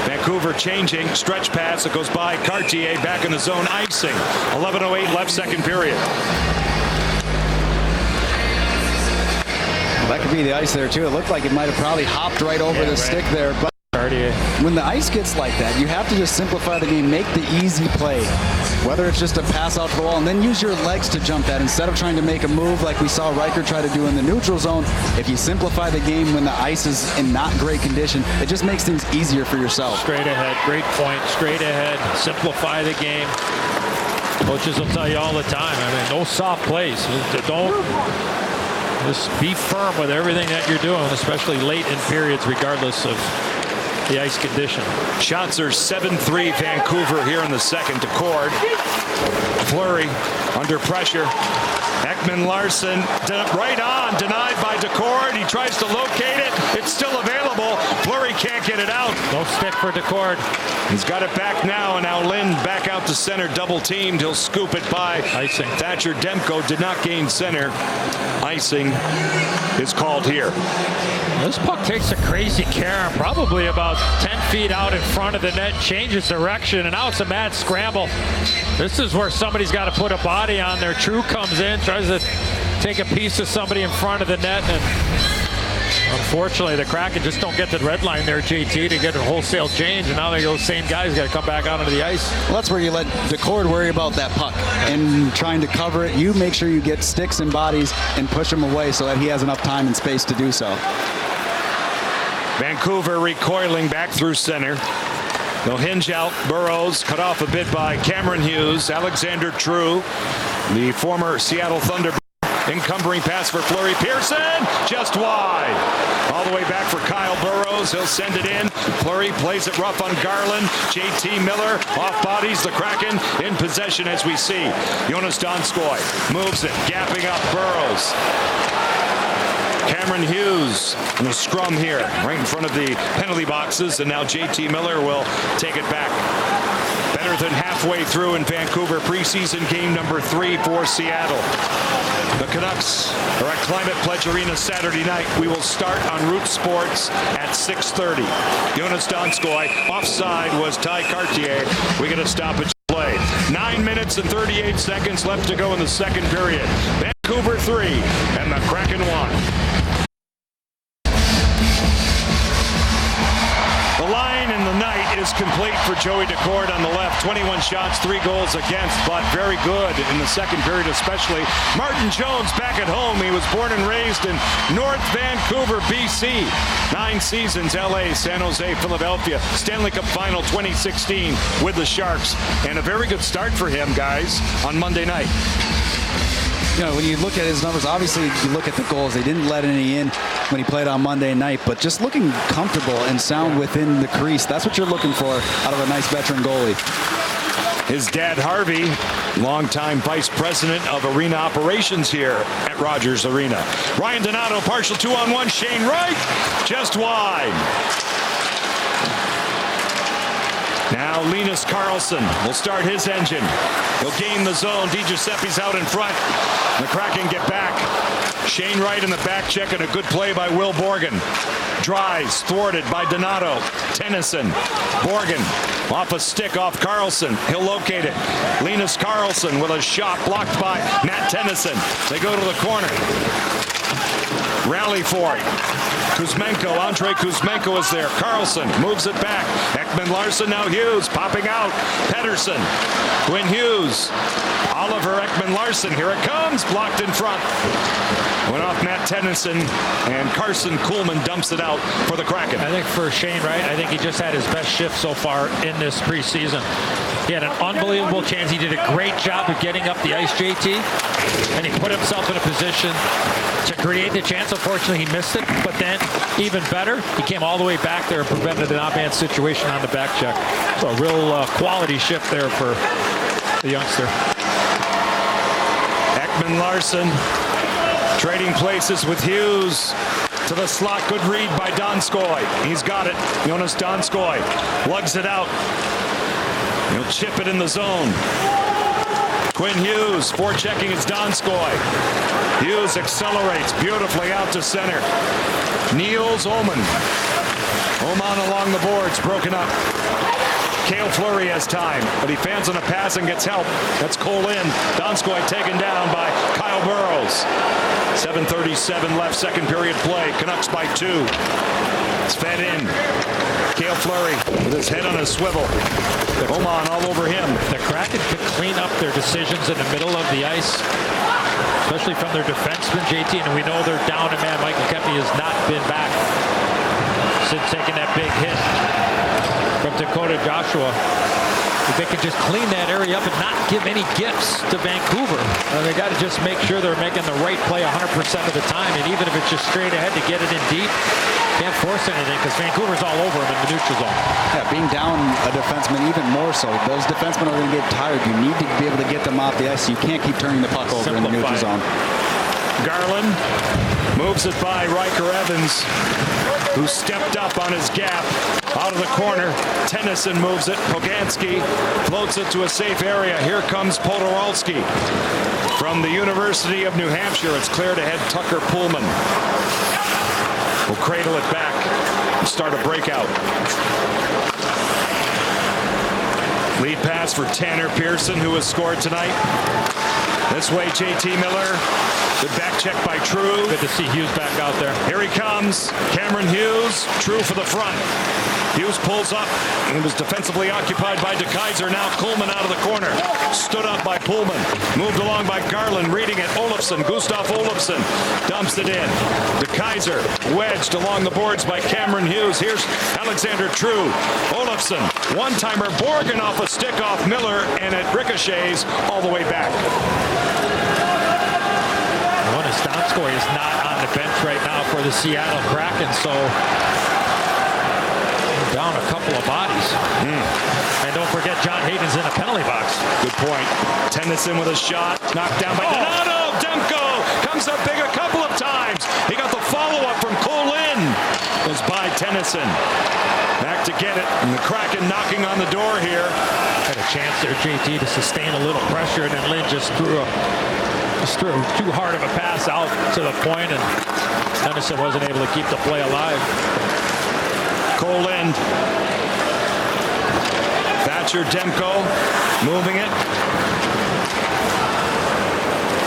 Vancouver changing. Stretch pass that goes by Cartier. Back in the zone. Icing. 11:08 left second period. Well, that could be the ice there, too. It looked like it might have probably hopped right over the stick there. But when the ice gets like that, you have to just simplify the game, make the easy play. Whether it's just a pass out to the wall, and then use your legs to jump that instead of trying to make a move like we saw Riker try to do in the neutral zone. If you simplify the game when the ice is in not great condition, it just makes things easier for yourself. Straight ahead, great point, straight ahead, simplify the game. Coaches will tell you all the time, I mean, no soft plays. Don't just be firm with everything that you're doing, especially late in periods, regardless of the ice condition. Shots are 7-3 Vancouver here in the second. DeCord. Fleury under pressure. Ekman Larson right on, denied by DeCord. He tries to locate it. It's still available. Fleury can't get it out. No stick for DeCord. He's got it back now, and now Lind back out to center, double teamed. He'll scoop it by icing. Thatcher Demko did not gain center. Icing is called here. This puck takes a crazy carom, probably about 10 feet out in front of the net, changes direction, and now it's a mad scramble. This is where somebody's got to put a body on there. True comes in, tries to take a piece of somebody in front of the net, and Unfortunately, the Kraken just don't get to the red line there, JT, to get a wholesale change, and now those same guys got to come back out onto the ice. Well, that's where you let Decord worry about that puck and trying to cover it. You make sure you get sticks and bodies and push him away so that he has enough time and space to do so. Vancouver recoiling back through center. They'll hinge out. Burrows cut off a bit by Cameron Hughes. Alexander True, the former Seattle Thunder. Encumbering pass for Fleury. Pearson just wide. All the way back for Kyle Burrows. He'll send it in. Fleury plays it rough on Garland. JT Miller off bodies the Kraken in possession as we see. Jonas Donskoy moves it, gapping up Burrows. Cameron Hughes in a scrum here, right in front of the penalty boxes, and now JT Miller will take it back. Better than halfway through in Vancouver, preseason game number 3 for Seattle. The Canucks are at Climate Pledge Arena Saturday night. We will start on Root Sports at 6:30. Jonas Donskoy, offside was Ty Cartier. We get a stoppage play. 9 minutes and 38 seconds left to go in the second period. Vancouver 3 and the Kraken 1. The line in the night is complete for Joey Decord on the left. 21 shots, 3 goals against, but very good in the second period especially. Martin Jones back at home. He was born and raised in North Vancouver, BC. 9 seasons, LA, San Jose, Philadelphia. Stanley Cup Final 2016 with the Sharks. And a very good start for him, guys, on Monday night. You know, when you look at his numbers, obviously you look at the goals. They didn't let any in when he played on Monday night, but just looking comfortable and sound within the crease. That's what you're looking for out of a nice veteran goalie. His dad, Harvey, longtime vice president of arena operations here at Rogers Arena. Ryan Donato, partial 2-on-1. Shane Wright, just wide. Now Linus Karlsson will start his engine. He'll gain the zone. DiGiuseppe's out in front. The Kraken get back. Shane Wright in the back check, and a good play by Will Borgen. Drives, thwarted by Donato. Tennyson. Borgen off a stick off Karlsson. He'll locate it. Linus Karlsson with a shot blocked by Matt Tennyson. They go to the corner. Rally for it. Kuzmenko, Andre Kuzmenko is there. Karlsson moves it back. Ekman-Larsson, now Hughes popping out. Pettersson, Quinn Hughes, Oliver Ekman-Larsson. Here it comes, blocked in front. Went off Matt Tennyson, and Carson Kuhlman dumps it out for the Kraken. I think for Shane Wright, I think he just had his best shift so far in this preseason. He had an unbelievable chance. He did a great job of getting up the ice, JT, and he put himself in a position to create the chance. Unfortunately, he missed it, but then even better, he came all the way back there and prevented an off-hand situation on the back check. So a real quality shift there for the youngster. Ekman-Larsson trading places with Hughes. To the slot, good read by Donskoy. He's got it. Jonas Donskoy lugs it out. He'll chip it in the zone. Quinn Hughes, forechecking is Donskoy. Hughes accelerates beautifully out to center. Niels Oman. Oman along the boards, broken up. Cale Fleury has time, but he fans on a pass and gets help. That's Cole in. Donskoy taken down by Kyle Burrows. 7:37 left, second period play. Canucks by 2. It's fed in. Cale Fleury with his head on a swivel. Oman all over him. The Kraken could clean up their decisions in the middle of the ice, especially from their defenseman, JT, and we know they're down a man. Michael Kempny has not been back since taking that big hit from Dakota Joshua. If they can just clean that area up and not give any gifts to Vancouver, they got to just make sure they're making the right play 100% of the time, and even if it's just straight ahead to get it in deep, can't force anything because Vancouver's all over them in the neutral zone. Yeah, being down a defenseman even more so. Those defensemen are going to get tired. You need to be able to get them off the ice. You can't keep turning the puck over in the neutral zone. Garland moves it by Riker Evans, who stepped up on his gap out of the corner. Tennyson moves it. Poganski floats it to a safe area. Here comes Podorowski from the University of New Hampshire. It's cleared ahead. Tucker Pullman will cradle it back and start a breakout. Lead pass for Tanner Pearson, who has scored tonight. This way, JT Miller. Good back check by True. Good to see Hughes back out there. Here he comes. Cameron Hughes. True for the front. Hughes pulls up. He was defensively occupied by DeKaiser. Now Coleman out of the corner. Stood up by Pullman. Moved along by Garland. Reading it. Olofsson. Gustav Olofsson dumps it in. DeKaiser wedged along the boards by Cameron Hughes. Here's Alexander True. Olofsson. One-timer. Borgen off a stick off Miller. And it ricochets all the way back. Donskoy is not on the bench right now for the Seattle Kraken, so down a couple of bodies. And don't forget, John Hayden's in a penalty box. Good point. Tennyson with a shot, knocked down by Donato. Demko comes up big a couple of times. He got the follow-up from Colin. Goes by Tennyson. Back to get it, and the Kraken knocking on the door here. Had a chance there, JT, to sustain a little pressure, and then Lynn just threw too hard of a pass out to the point, and Tennyson wasn't able to keep the play alive. Colin. Thatcher, Demko moving it.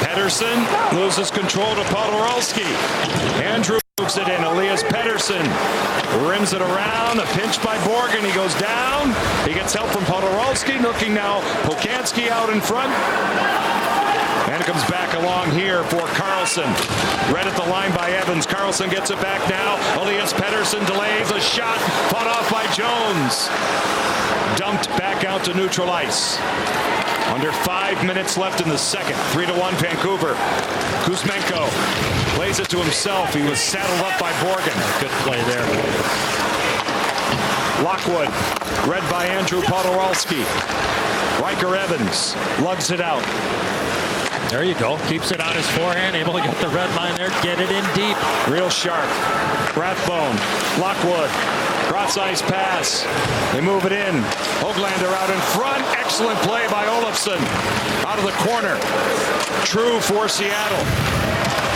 Pedersen loses control to Podorowski. Andrew moves it in. Elias Pedersen rims it around. A pinch by Borgen. He goes down. He gets help from Podorowski. Looking now, Pokanski out in front. And it comes back along here for Carlson. Read at the line by Evans. Carlson gets it back now. Elias Pettersson delays a shot. Fought off by Jones. Dumped back out to neutral ice. Under 5 minutes left in the second. 3-1 Vancouver. Kuzmenko plays it to himself. He was saddled up by Borgen. Good play there. Lockwood. Read by Andrew Podorowski. Riker Evans lugs it out. There you go. Keeps it on his forehand. Able to get the red line there. Get it in deep. Real sharp. Rathbone. Lockwood. Cross ice pass. They move it in. Höglander out in front. Excellent play by Olofsson. Out of the corner. True for Seattle.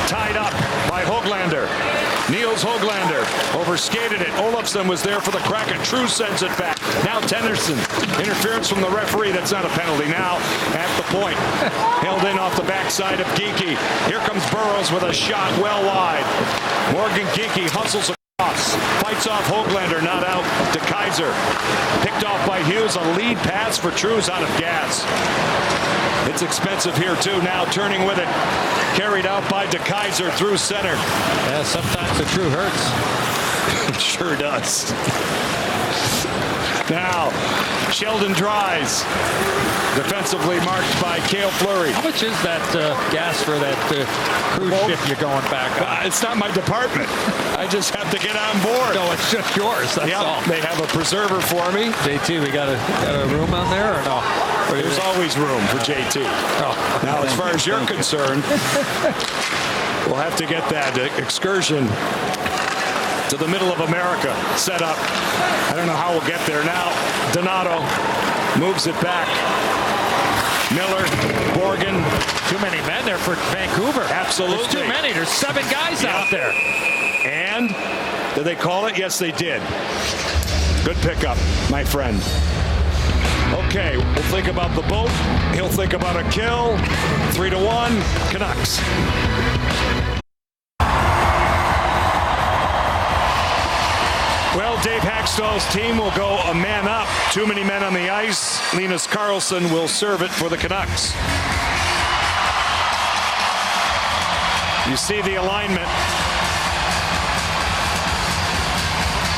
Tied up by Höglander. Niels Höglander overskated it. Olofsson was there for the Kraken. True sends it back. Now Tennyson. Interference from the referee. That's not a penalty. Now at the point. Held in off the backside of Geekie. Here comes Burrows with a shot well wide. Morgan Geekie hustles across. Fights off Höglander. Not out. DeKaiser. Picked off by Hughes. A lead pass for True's out of gas. It's expensive here too. Now turning with it. Carried out by DeKaiser through center. Yeah, sometimes the True hurts. It sure does. Now, Sheldon Dries. Defensively marked by Cale Fleury. How much is that gas for that cruise ship you're going back on? It's not my department. I just have to get on board. No, it's just yours. That's all. They have a preserver for me. JT, we got a room on there or no? There's always room for JT. Oh. Now, as far as you're concerned, we'll have to get that excursion to the middle of America set up. I don't know how we'll get there now. Donato moves it back. Miller, Borgen. Too many men there for Vancouver. Absolutely. There's too many. There's 7 guys out there. And did they call it? Yes, they did. Good pickup, my friend. Okay, we'll think about the boat. He'll think about a kill. 3-1, Canucks. Well, Dave Hackstall's team will go a man up. Too many men on the ice. Linus Karlsson will serve it for the Canucks. You see the alignment.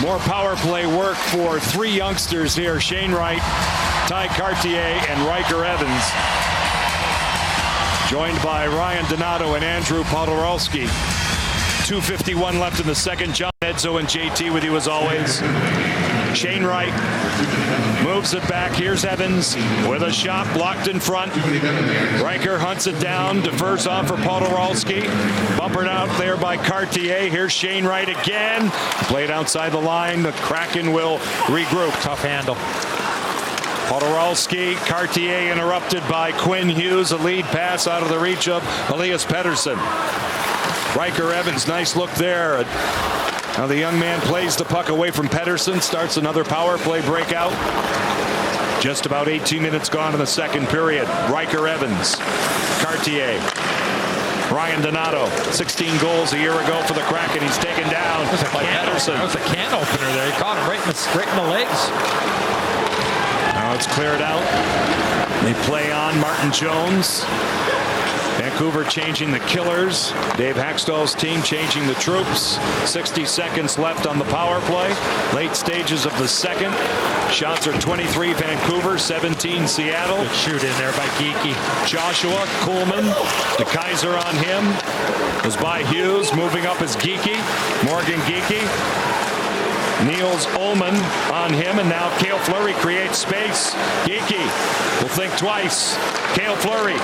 More power play work for 3 youngsters here. Shane Wright, Ty Cartier, and Riker Evans. Joined by Ryan Donato and Andrew Podorowski. 2:51 left in the second. John Edzo and JT with you as always. Shane Wright moves it back. Here's Evans with a shot blocked in front. Riker hunts it down, defers on for Podorowski. Bumpered out there by Cartier. Here's Shane Wright again. Played outside the line. The Kraken will regroup. Tough handle. Podorowski, Cartier interrupted by Quinn Hughes. A lead pass out of the reach of Elias Pettersson. Riker Evans, nice look there. Now the young man plays the puck away from Pettersson, starts another power play breakout. Just about 18 minutes gone in the second period. Riker Evans, Cartier, Ryan Donato, 16 goals a year ago for the Kraken. He's taken down. Anderson. That was a can opener there. He caught him right in the legs. Now it's cleared out. They play on. Martin Jones. Vancouver changing the killers. Dave Hackstall's team changing the troops. 60 seconds left on the power play. Late stages of the second. Shots are 23 Vancouver, 17 Seattle. Good shoot in there by Geekie. Joshua Kuhlman, the Kaiser on him. Was by Hughes, moving up as Geekie. Morgan Geekie. Niels Ullman on him, and now Cale Fleury creates space. Geekie will think twice. Cale Fleury.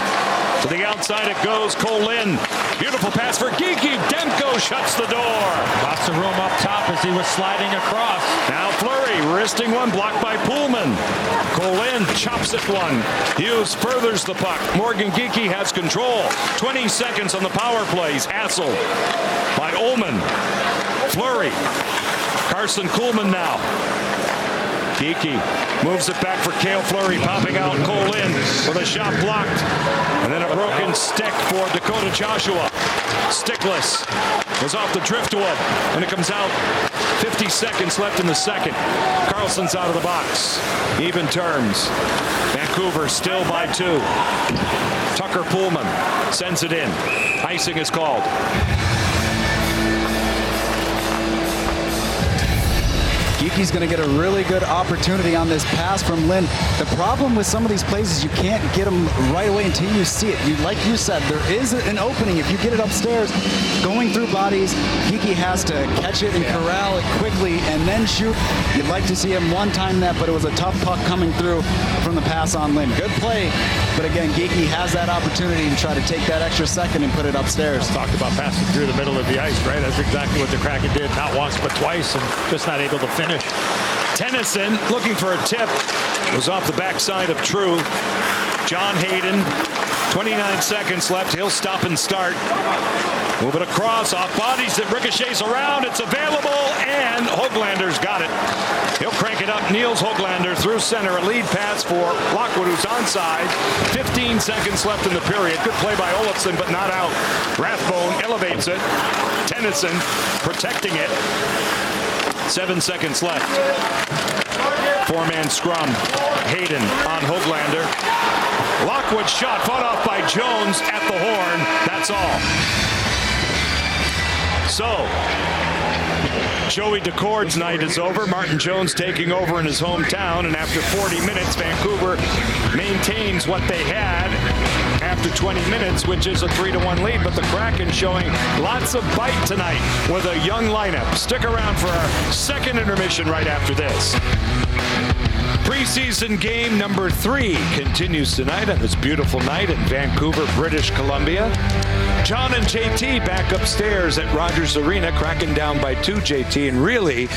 To the outside it goes. Cole Lynn. Beautiful pass for Geekie. Demko shuts the door. Lots of room up top as he was sliding across. Now Fleury wristing one, blocked by Pullman. Cole Lynn chops at one. Hughes furthers the puck. Morgan Geekie has control. 20 seconds on the power plays. Hassled by Ullman. Fleury. Carson Kuhlman now. Geekie moves it back for Cale Fleury, popping out Cole Lynn with a shot blocked. And then a broken stick for Dakota Joshua. Stickless was off the driftwood, and it comes out. 50 seconds left in the second. Carlson's out of the box. Even terms. Vancouver still by 2. Tucker Pullman sends it in. Icing is called. Geekie's going to get a really good opportunity on this pass from Lynn. The problem with some of these plays is you can't get them right away until you see it. Like you said, there is an opening. If you get it upstairs, going through bodies, Geekie has to catch it and corral it quickly and then shoot. You'd like to see him one-time that, but it was a tough puck coming through from the pass on Lynn. Good play, but again, Geekie has that opportunity to try to take that extra second and put it upstairs. Talked about passing through the middle of the ice, right? That's exactly what the Kraken did, not once but twice, and just not able to finish. Tennyson looking for a tip. Was off the backside of True. John Hayden, 29 seconds left. He'll stop and start. Move it across, off bodies, it ricochets around. It's available, and Hoaglander's got it. He'll crank it up. Niels Hoaglander through center. A lead pass for Lockwood, who's onside. 15 seconds left in the period. Good play by Olofsson, but not out. Rathbone elevates it. Tennyson protecting it. 7 seconds left. 4-man scrum. Hayden on Hoaglander. Lockwood shot fought off by Jones at the horn. That's all. So, Joey Decord's night is over. Martin Jones taking over in his hometown, and after 40 minutes, Vancouver maintains what they had after 20 minutes, which is a 3-1 lead. But the Kraken showing lots of bite tonight with a young lineup. Stick around for our second intermission right after this. Preseason game number 3 continues tonight on this beautiful night in Vancouver, British Columbia. John and JT back upstairs at Rogers Arena, Kraken down by 2, JT, and really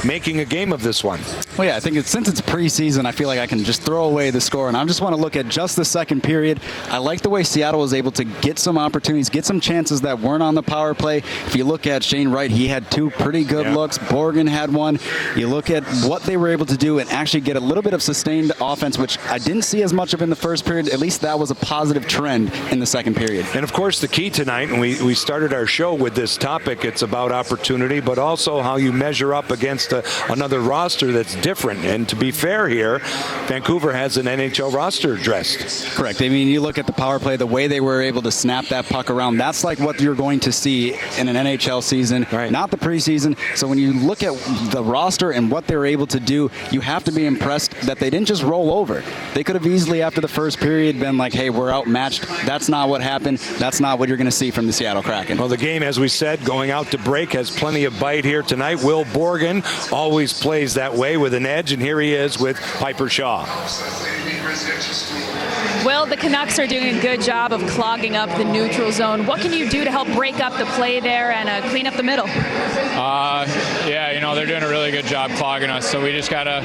making a game of this one. Well, yeah, I think since it's preseason, I feel like I can just throw away the score, and I just want to look at just the second period. I like the way Seattle was able to get some opportunities, get some chances that weren't on the power play. If you look at Shane Wright, he had 2 pretty good looks. Borgen had 1. You look at what they were able to do and actually get a little bit of sustained offense, which I didn't see as much of in the first period. At least that was a positive trend in the second period. And of course, the key tonight, and we started our show with this topic, it's about opportunity, but also how you measure up against another roster that's different. And to be fair here, Vancouver has an NHL roster dressed. Correct. I mean, you look at the power play, the way they were able to snap that puck around, that's like what you're going to see in an NHL season, not the preseason. So when you look at the roster and what they were able to do, you have to be impressed that they didn't just roll over. They could have easily, after the first period, been like, hey, we're outmatched. That's not what happened. That's not what you're going to see from the Seattle Kraken. Well, the game, as we said, going out to break, has plenty of bite here tonight. Will Borgen always plays that way with an edge, and here he is with Piper Shaw. Well, the Canucks are doing a good job of clogging up the neutral zone. What can you do to help break up the play there and clean up the middle? They're doing a really good job clogging us. So we just got to,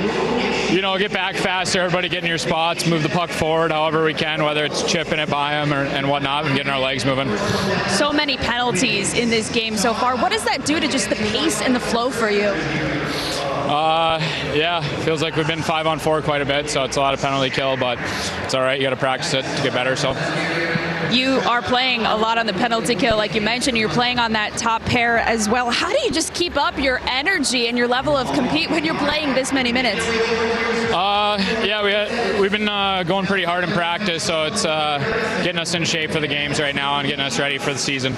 get back faster. Everybody get in your spots, move the puck forward however we can, whether it's chipping it by them and whatnot, and getting our legs moving. So many penalties in this game so far. What does that do to just the pace and the flow for you? Yeah, feels like we've been 5-on-4 quite a bit, so it's a lot of penalty kill, but it's all right. You got to practice it to get better. So You are playing a lot on the penalty kill, like you mentioned. You're playing on that top pair as well. How do you just keep up your energy and your level of compete when you're playing this many minutes? Yeah, we've been going pretty hard in practice, so it's getting us in shape for the games right now and getting us ready for the season.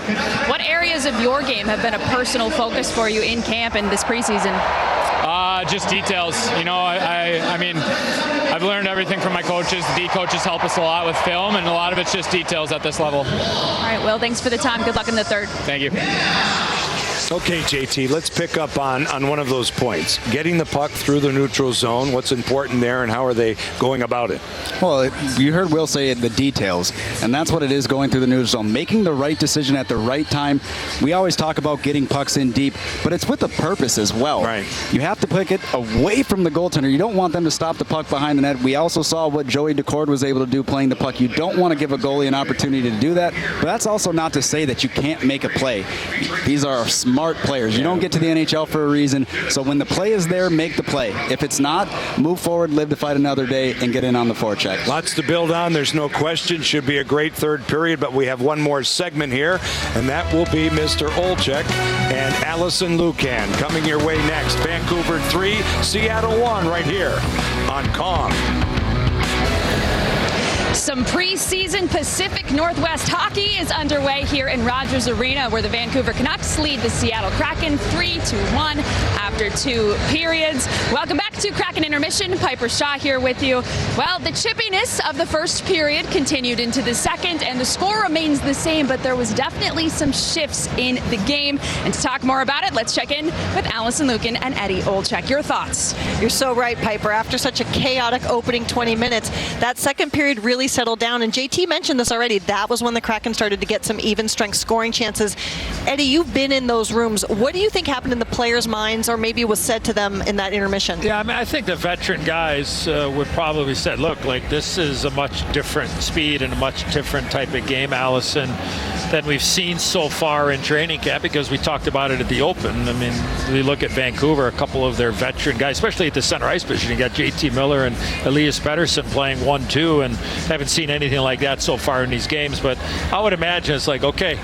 What areas of your game have been a personal focus for you in camp and this preseason? Just details. You know, I mean, I've learned everything from my coaches. The D coaches help us a lot with film, and a lot of it's just details at this level. All right, Will, thanks for the time. Good luck in the third. Thank you. Okay, JT, let's pick up on one of those points. Getting the puck through the neutral zone, what's important there, and how are they going about it? Well, you heard Will say the details, and that's what it is going through the neutral zone. Making the right decision at the right time. We always talk about getting pucks in deep, but it's with a purpose as well. Right. You have to pick it away from the goaltender. You don't want them to stop the puck behind the net. We also saw what Joey Decord was able to do playing the puck. You don't want to give a goalie an opportunity to do that, but that's also not to say that you can't make a play. These are smart players. You don't get to the NHL for a reason, so when the play is there, make the play. If it's not, move forward, live to fight another day, and get in on the forecheck. Lots to build on. There's no question. Should be a great third period, but we have one more segment here, and that will be Mr. Olczyk and Allison Lucan coming your way next. Vancouver 3, Seattle 1 right here on KOM. Some preseason Pacific Northwest hockey is underway here in Rogers Arena, where the Vancouver Canucks lead the Seattle Kraken 3-1 after 2 periods. Welcome back to Kraken Intermission. Piper Shaw here with you. Well, the chippiness of the first period continued into the second, and the score remains the same, but there was definitely some shifts in the game. And to talk more about it, let's check in with Allison Lucan and Eddie Olczyk. Your thoughts? You're so right, Piper. After such a chaotic opening 20 minutes, that second period really settled down, and JT mentioned this already. That was when the Kraken started to get some even strength scoring chances. Eddie, you've been in those rooms. What do you think happened in the players' minds, or maybe was said to them in that intermission? Yeah, I mean, I think the veteran guys would probably say, look, like, this is a much different speed and a much different type of game, Allison, than we've seen so far in training camp, because we talked about it at the Open. I mean, we look at Vancouver, a couple of their veteran guys, especially at the center ice position. You got JT Miller and Elias Pettersson playing 1-2, and haven't seen anything like that so far in these games. But I would imagine it's like, okay,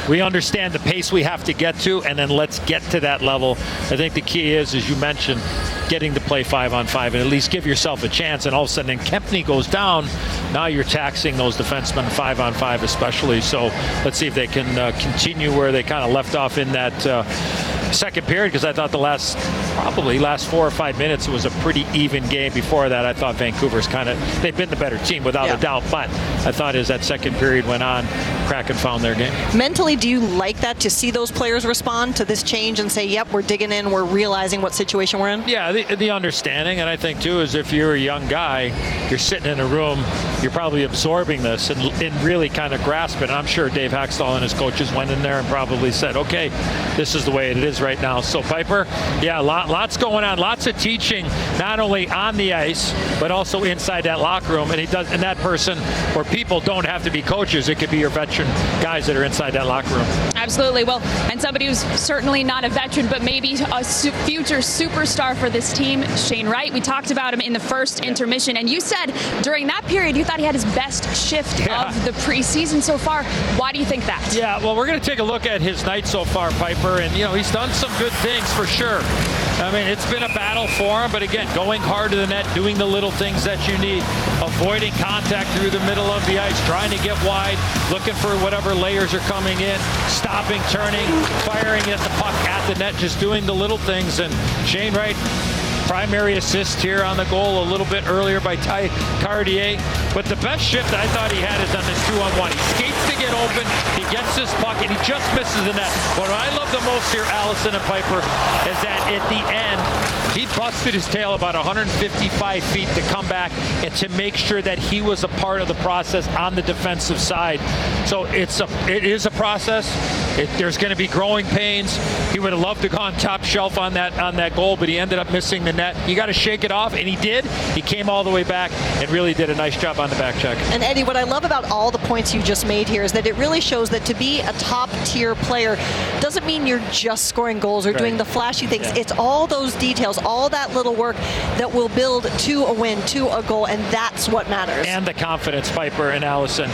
we understand the pace we have to get to, and then let's get to that level. I think the key is, as you mentioned, getting to play 5-on-5 and at least give yourself a chance. And all of a sudden, Kempney goes down. Now you're taxing those defensemen 5-on-5 especially. So let's see if they can continue where they kind of left off in that second period, because I thought the last 4 or 5 minutes was a pretty even game. Before that, I thought Vancouver's they've been the better team without a doubt, but I thought as that second period went on, Kraken found their game. Mentally, do you like that, to see those players respond to this change and say, yep, we're digging in, we're realizing what situation we're in? Yeah, the understanding, and I think too, is if you're a young guy, you're sitting in a room, you're probably absorbing this and really kind of grasp it. And I'm sure Dave Haxtell and his coaches went in there and probably said, okay, this is the way it is right now. So Piper, yeah, lots going on, lots of teaching, not only on the ice, but also inside that locker room. And and that person or people don't have to be coaches. It could be your veteran guys that are inside that locker room. Absolutely. Well, and somebody who's certainly not a veteran, but maybe a future superstar for this team, Shane Wright. We talked about him in the first intermission, and you said during that period you thought he had his best shift of the preseason so far. Why do you think that? Yeah, well, we're going to take a look at his night so far, Piper, and he's done some good things for sure. I mean, it's been a battle for him, but again, going hard to the net, doing the little things that you need, avoiding contact through the middle of the ice, trying to get wide, looking for whatever layers are coming in, stopping, turning, firing at the puck at the net, just doing the little things. And Shane Wright, primary assist here on the goal a little bit earlier by Ty Cartier. But the best shift I thought he had is on this 2-on-1. He skates to get open, he gets this puck, and he just misses the net. What I love the most here, Allison and Piper, is that at the end, he busted his tail about 155 feet to come back and to make sure that he was a part of the process on the defensive side. So it is a process. There's going to be growing pains. He would have loved to go on top shelf on that goal, but he ended up missing the net. You got to shake it off, and he did. He came all the way back and really did a nice job on the back check. And Eddie, what I love about all the points you just made here is that it really shows that to be a top-tier player doesn't mean you're just scoring goals or doing the flashy things. Yeah. It's all those details, all that little work that will build to a win, to a goal, and that's what matters. And the confidence, Piper and Allison,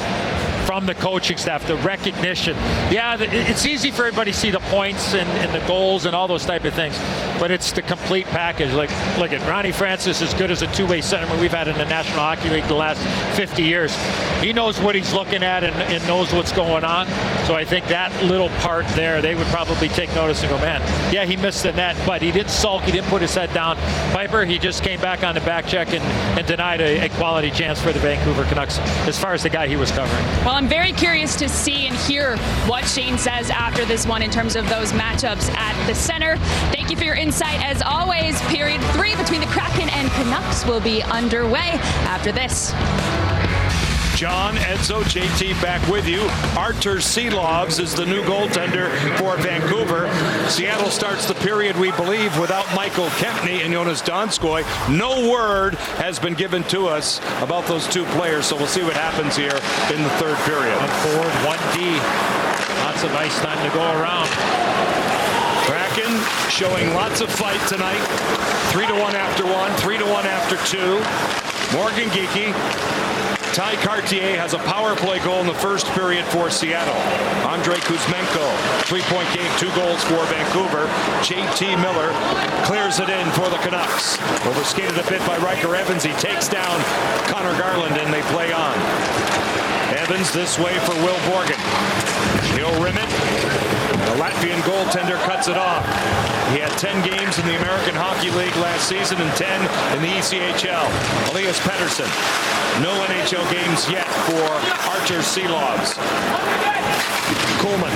from the coaching staff, the recognition. Yeah, it's easy for everybody to see the points and the goals and all those type of things, but it's the complete package. Like, look at Ronnie Francis, as good as a two-way centerman we've had in the National Hockey League the last 50 years. He knows what he's looking at and knows what's going on. So I think that little part there, they would probably take notice and go, man, yeah, he missed the net, but he didn't sulk, he didn't put his head down. Piper, he just came back on the back check and denied a quality chance for the Vancouver Canucks as far as the guy he was covering. Well, I'm very curious to see and hear what Shane says after this one in terms of those matchups at the center. Thank you for your insight. As always, period 3 between the Kraken and Canucks will be underway after this. John, Edzo, JT back with you. Artur Silovs is the new goaltender for Vancouver. Seattle starts the period, we believe, without Michael Kempny and Jonas Donskoy. No word has been given to us about those two players, so we'll see what happens here in the third period. 1 forward, 1D. Lots of ice time to go around. Kraken showing lots of fight tonight. 3-1 after 1, 3-1 after 2. Morgan Geekie. Ty Cartier has a power play goal in the first period for Seattle. Andrei Kuzmenko, 3-point game, 2 goals for Vancouver. JT Miller clears it in for the Canucks. Overskated a bit by Riker Evans. He takes down Connor Garland and they play on. Evans this way for Will Borgen. He'll rim it. The Latvian goaltender cuts it off. He had 10 games in the American Hockey League last season and 10 in the ECHL. Elias Pettersson. No NHL games yet for Artur Silovs. Kuhlman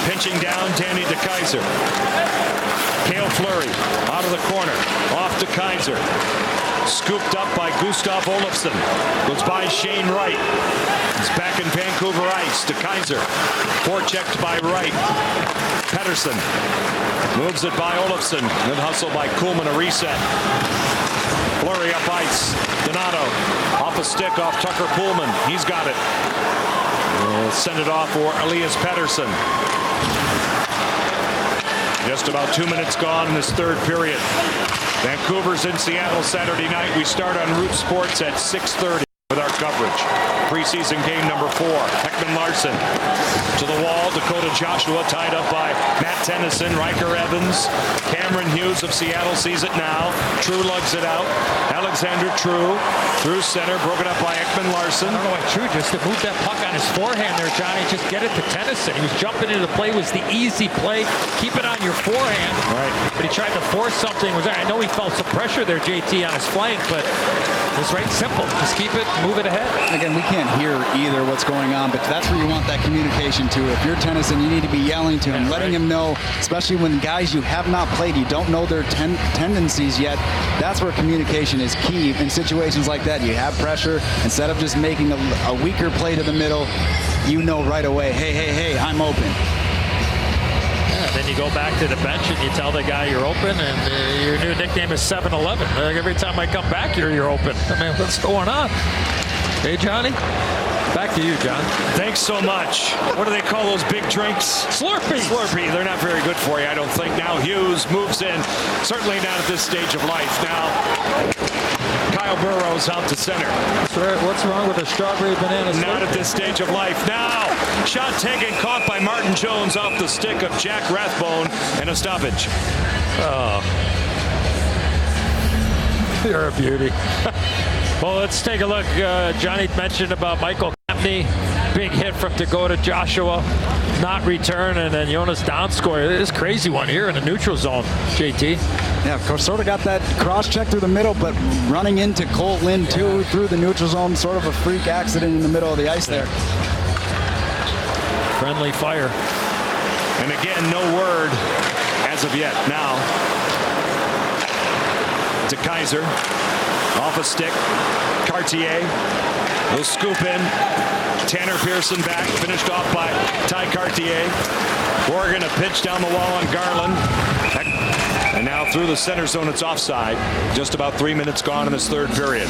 pinching down Danny DeKeyser. Cale Fleury out of the corner. Off to Kaiser. Scooped up by Gustav Olofsson. Goes by Shane Wright. He's back in Vancouver ice to Kaiser. Forechecked by Wright. Pettersson moves it by Olofsson. Good hustle by Kuhlman, a reset. Fleury up ice. Donato off a stick off Tucker Pullman. He's got it. We'll send it off for Elias Pettersson. Just about 2 minutes gone in this third period. Vancouver's in Seattle Saturday night. We start on Root Sports at 6:30 with our coverage. Preseason game number 4. Ekman Larsson to the wall. Dakota Joshua tied up by Matt Tennyson. Riker Evans. Cameron Hughes of Seattle sees it now. True lugs it out. Alexander True through center. Broken up by Ekman Larsson. I don't know why True just to move that puck on his forehand there, Johnny. Just get it to Tennyson. He was jumping into the play. Was the easy play. Keep it on your forehand. Right. But he tried to force something. I know he felt some pressure there, JT, on his flank, but it's right simple. Just keep it, move it ahead. Again, we can't hear either what's going on, but that's where you want that communication to. If you're Tennyson, you need to be yelling to him, letting him know, especially when guys you have not played, you don't know their tendencies yet. That's where communication is key. In situations like that, you have pressure. Instead of just making a weaker play to the middle, you know right away, hey, I'm open. Then you go back to the bench and you tell the guy you're open, and your new nickname is 7-Eleven. Every time I come back here, you're open. I mean, what's going on? Hey, Johnny? Back to you, John. Thanks so much. What do they call those big drinks? Slurpees. Slurpee. They're not very good for you, I don't think. Now Hughes moves in. Certainly not at this stage of life. Now Kyle Burrows out to center. What's wrong with a strawberry banana slurpee? Not at this stage of life. Now shot taken, caught by Martin Jones off the stick of Jack Rathbone, and a stoppage. Oh. You're a beauty. Well, let's take a look. Johnny mentioned about Michael Kempny. Big hit from Dakota Joshua. Not return. And then Jonas Donskoy. This crazy one here in the neutral zone, JT. Yeah, of course, sort of got that cross-check through the middle, but running into Cole Lind, too, through the neutral zone. Sort of a freak accident in the middle of the ice there. Friendly fire. And again, no word as of yet. Now to Kaiser. Off a stick. Cartier will scoop in. Tanner Pearson back. Finished off by Ty Cartier. Borgen, a pitch down the wall on Garland. And now through the center zone, it's offside. Just about 3 minutes gone in this third period.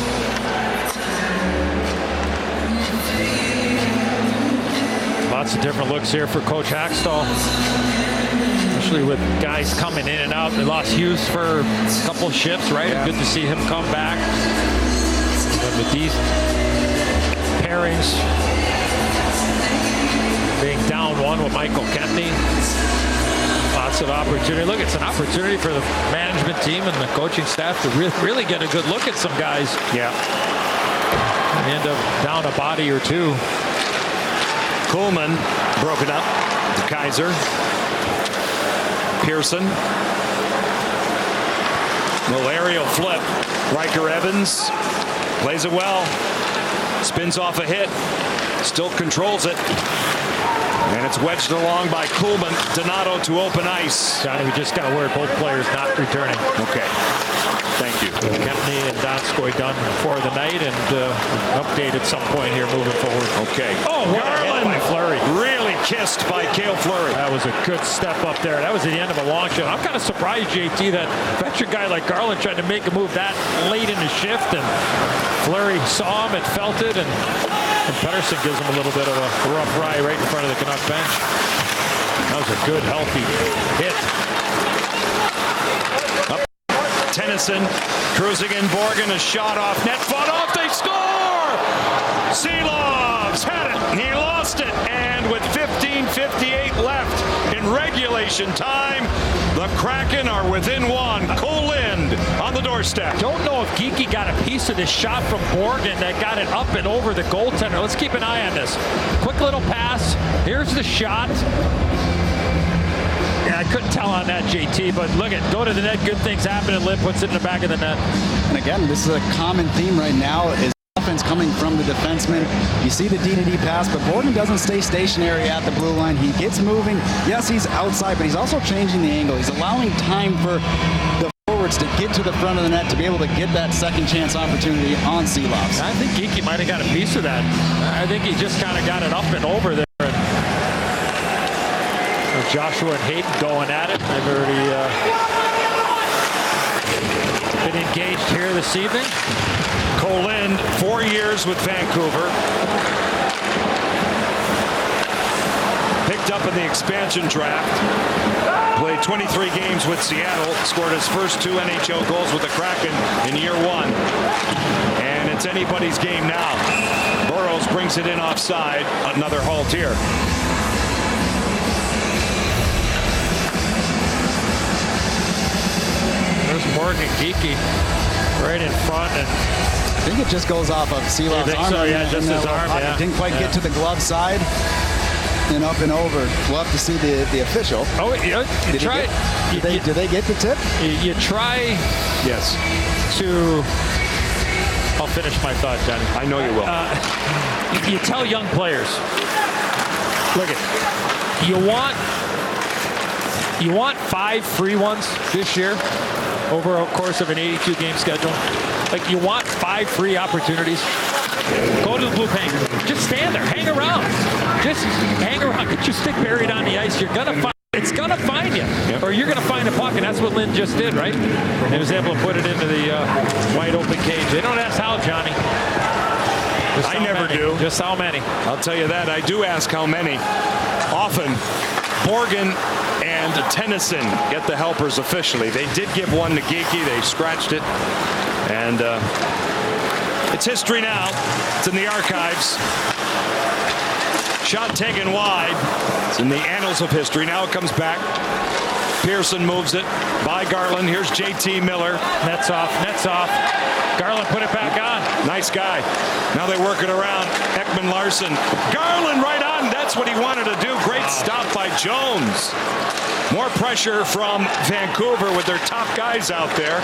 Lots of different looks here for Coach Hackstall, especially with guys coming in and out. They lost Hughes for a couple of shifts, right? Yeah. Good to see him come back. And with these pairings, being down one with Michael Kempney, lots of opportunity. Look, it's an opportunity for the management team and the coaching staff to really get a good look at some guys. Yeah. And end up down a body or two. Kuhlman broken up. Kaiser. Pearson. Little aerial flip. Riker Evans plays it well. Spins off a hit. Still controls it. And it's wedged along by Kuhlman. Donato to open ice. Johnny, we just got to worry both players not returning. Okay. Thank you. Kempney and Donskoy done for the night, and update at some point here moving forward. Okay. Oh, Garland by Fleury. Really kissed by Cale Fleury. That was a good step up there. That was at the end of a long shot. I'm kind of surprised, JT, that veteran guy like Garland tried to make a move that late in the shift, and Fleury saw him and felt it, and Pettersson gives him a little bit of a rough ride right in front of the Canuck bench. That was a good, healthy hit. Tennyson cruising in. Borgen, a shot off net, fought off, they score! Seelovs had it, he lost it, and with 15:58 left in regulation time, the Kraken are within one. Cole Lind on the doorstep. Don't know if Geekie got a piece of this shot from Borgen that got it up and over the goaltender. Let's keep an eye on this. Quick little pass. Here's the shot. I couldn't tell on that, JT, but look at, go to the net, good things happen, and Lind puts it in the back of the net. And again, this is a common theme right now is offense coming from the defenseman. You see the D-to-D pass, but Borgen doesn't stay stationary at the blue line. He gets moving. Yes, he's outside, but he's also changing the angle. He's allowing time for the forwards to get to the front of the net to be able to get that second chance opportunity on Seelovs. I think Geekie might have got a piece of that. I think he just kind of got it up and over there. Joshua and Hayden going at it. They've already been engaged here this evening. Cole Lind, 4 years with Vancouver. Picked up in the expansion draft. Played 23 games with Seattle. Scored his first 2 NHL goals with the Kraken in year 1. And it's anybody's game now. Burrows brings it in offside. Another halt here. Morgan Geekie right in front, and I think it just goes off of Seelovs' arm. So, yeah, just his arm. Yeah. Didn't quite get to the glove side, and up and over. We'll have to see the official. Oh, you try. Do they get the tip? You try. Yes. I'll finish my thought, Johnny. I know you will. You tell young players, look at, you want 5 free ones this year over a course of an 82-game schedule. Like, you want 5 free opportunities. Go to the blue paint. Just stand there. Hang around. Just hang around. Get your stick buried on the ice. You're gonna find. It's gonna find you, or you're gonna find a puck, and that's what Lind just did, right? He was able to put it into the wide open cage. They don't ask how, Johnny. I never do. Just how many? I'll tell you that. I do ask how many. Often, Borgen and Tennyson get the helpers officially. They did give one to Geekie. They scratched it. And it's history now. It's in the archives. Shot taken wide. It's in the annals of history. Now it comes back. Pearson moves it by Garland. Here's JT Miller. Nets off. Nets off. Garland put it back on. Nice guy. Now they work it around. Ekman Larson. Garland right on. That's what he wanted to do. Great stop by Jones. More pressure from Vancouver with their top guys out there.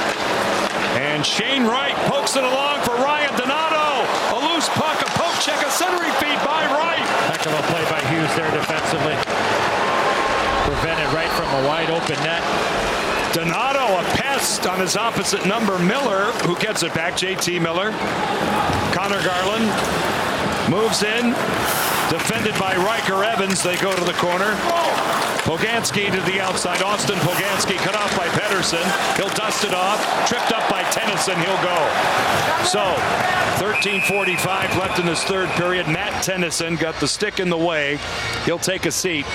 And Shane Wright pokes it along for Ryan Donato. A loose puck, a poke check, a centering feed by Wright. Heck of a play by Hughes there defensively. Prevented right from a wide open net. Donato, a pass on his opposite number, Miller, who gets it back. JT Miller. Connor Garland moves in. Defended by Riker Evans. They go to the corner. Poganski to the outside. Austin Poganski cut off by Pettersson. He'll dust it off. Tripped up by Tennyson. He'll go. So 13:45 left in this third period. Matt Tennyson got the stick in the way. He'll take a seat.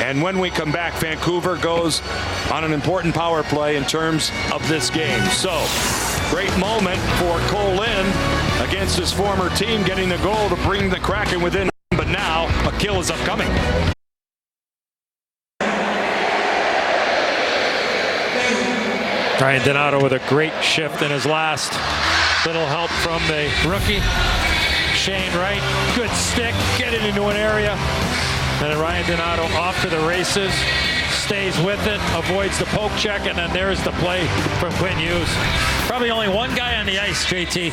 And when we come back, Vancouver goes on an important power play in terms of this game. So great moment for Cole Lind against his former team, getting the goal to bring the Kraken within. But now a kill is upcoming. Ryan Donato with a great shift in his last. Little help from the rookie, Shane Wright. Good stick, get it into an area. And then Ryan Donato off to the races, stays with it, avoids the poke check, and then there's the play from Quinn Hughes. Probably only one guy on the ice, JT.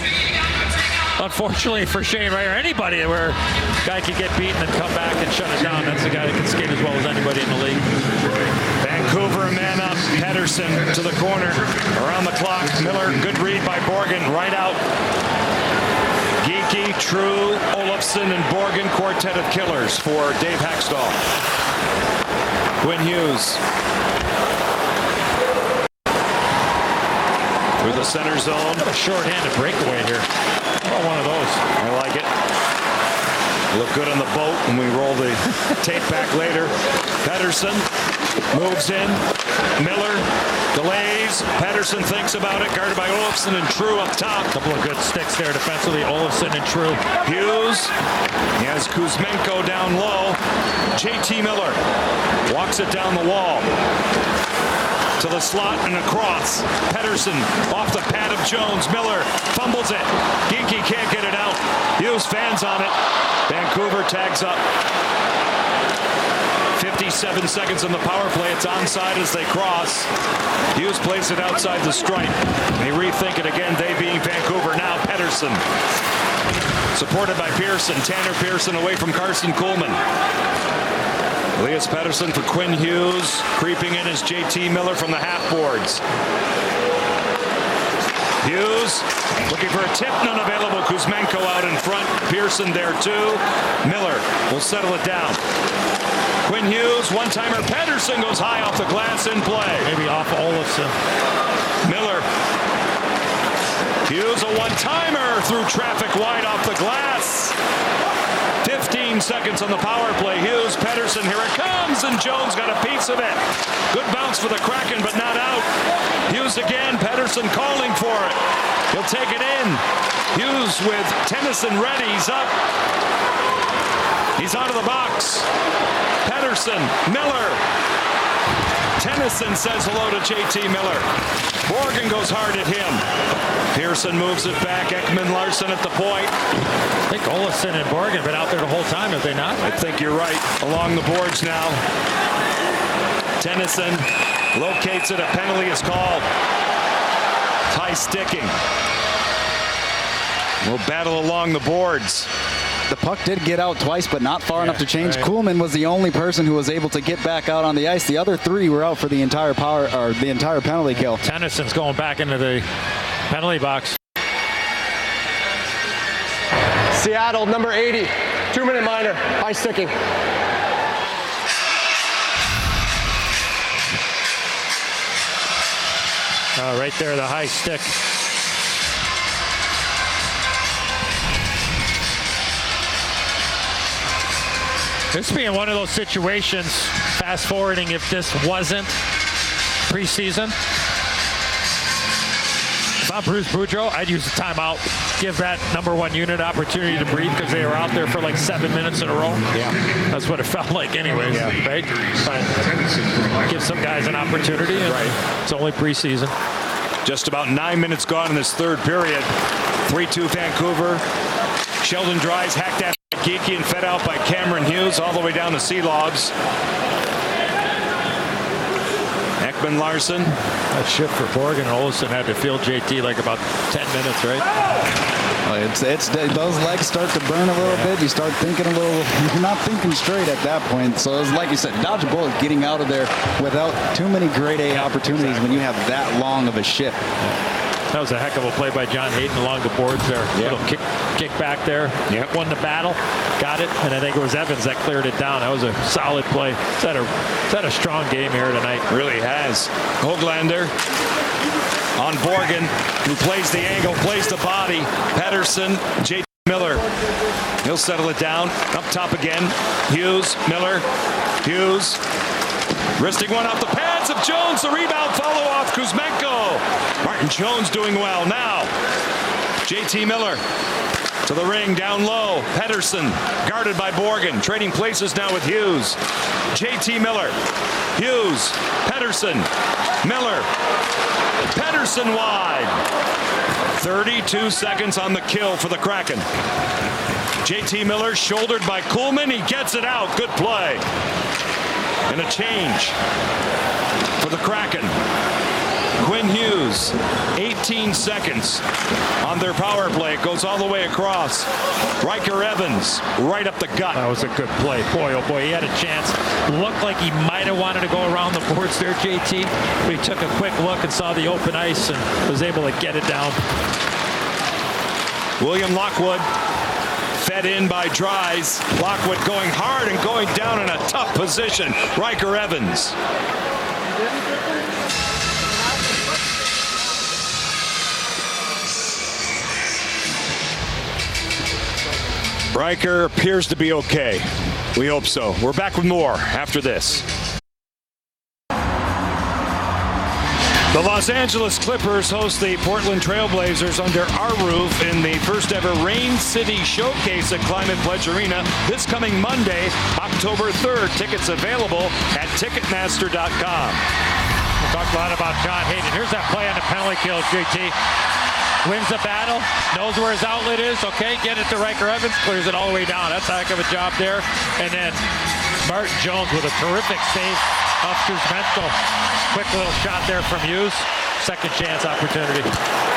Unfortunately for Shane Wright or anybody where a guy could get beaten and come back and shut it down. That's the guy that can skate as well as anybody in the league. Vancouver man up. Pettersson to the corner. Around the clock. Miller, good read by Borgen. Right out. Geekie, True, Olofsson, and Borgen, quartet of killers for Dave Haxtell. Quinn Hughes. Through the center zone. A short-handed breakaway here. Oh, one of those. I like it. Look good on the boat when we roll the tape back later. Pettersson moves in. Miller delays. Pettersson thinks about it. Guarded by Olofsson and True up top. Couple of good sticks there defensively. Olofsson and True. Hughes. He has Kuzmenko down low. JT Miller walks it down the wall. To the slot and across. Pettersson off the pad of Jones. Miller fumbles it. Geekie can't get it out. Hughes fans on it. Vancouver tags up. 57 seconds on the power play. It's onside as they cross. Hughes plays it outside the stripe. They rethink it again. They being Vancouver now. Pettersson. Supported by Pearson. Tanner Pearson away from Carson Kuhlman. Elias Pettersson for Quinn Hughes. Creeping in is JT Miller from the half boards. Hughes looking for a tip, none available. Kuzmenko out in front. Pearson there too. Miller will settle it down. Quinn Hughes, one-timer. Pettersson goes high off the glass in play. Maybe off Olofsson. Miller. Hughes a one-timer through traffic wide off the glass. 15 seconds on the power play. Hughes, Pettersson, here it comes, and Jones got a piece of it. Good bounce for the Kraken, but not out. Hughes again, Pettersson calling for it. He'll take it in. Hughes with Tennyson ready, he's up. He's out of the box. Pettersson, Miller. Tennyson says hello to JT Miller. Borgen goes hard at him. Pearson moves it back. Ekman Larson at the point. I think Olofsson and Borgen have been out there the whole time, have they not? I think you're right. Along the boards now. Tennyson locates it. A penalty is called. High sticking. We'll battle along the boards. The puck did get out twice, but not far enough to change. Right. Kuhlman was the only person who was able to get back out on the ice. The other three were out for the entire penalty kill. Tennyson's going back into the penalty box. Seattle, number 80, 2-minute minor, high sticking. Right there, the high stick. This being one of those situations, fast forwarding, if this wasn't preseason, if I'm Bruce Boudreau, I'd use the timeout, give that number one unit opportunity to breathe because they were out there for like 7 minutes in a row. Yeah. That's what it felt like anyways, right? But give some guys an opportunity. Right. It's only preseason. Just about 9 minutes gone in this third period. 3-2 Vancouver. Sheldon Dries hacked at Geekie and fed out by Cameron Hughes all the way down to Sea Logs. Ekman Larson. That shift for Borgen and Olofsson had to field JT like about 10 minutes, right? It's those legs start to burn a little bit. You start thinking a little. You're not thinking straight at that point. So it's like you said, dodge a bullet, getting out of there without too many grade A opportunities when you have that long of a shift. That was a heck of a play by John Hayden along the boards there. Yeah. Little kick back there. Yep. Won the battle. Got it. And I think it was Evans that cleared it down. That was a solid play. He's had a strong game here tonight. Really has. Hoglander on Borgen, who plays the angle, plays the body. Pedersen, J.T. Miller. He'll settle it down. Up top again. Hughes, Miller, Hughes. Wristing one off the pads of Jones. The rebound follow off Kuzmenko. Martin Jones doing well now. J.T. Miller to the ring, down low. Pedersen guarded by Borgen. Trading places now with Hughes. J.T. Miller. Hughes. Pedersen. Miller. Pedersen wide. 32 seconds on the kill for the Kraken. J.T. Miller shouldered by Kuhlman. He gets it out. Good play. And a change for the Kraken. Quinn Hughes, 18 seconds on their power play. It goes all the way across. Riker Evans, right up the gut. That was a good play. Boy, oh boy, he had a chance. Looked like he might have wanted to go around the boards there, JT. But he took a quick look and saw the open ice and was able to get it down. William Lockwood fed in by Dries. Lockwood going hard and going down in a tough position. Riker Evans. Riker appears to be okay. We hope so. We're back with more after this. The Los Angeles Clippers host the Portland Trailblazers under our roof in the first ever Rain City Showcase at Climate Pledge Arena this coming Monday, October 3rd. Tickets available at Ticketmaster.com. We talked a lot about John Hayden. Here's that play on the penalty kill, JT. Wins the battle, knows where his outlet is. Okay, get it to Riker Evans, clears it all the way down. That's a heck of a job there. And then Martin Jones with a terrific save off Kuzmenko. Quick little shot there from Hughes. Second chance opportunity.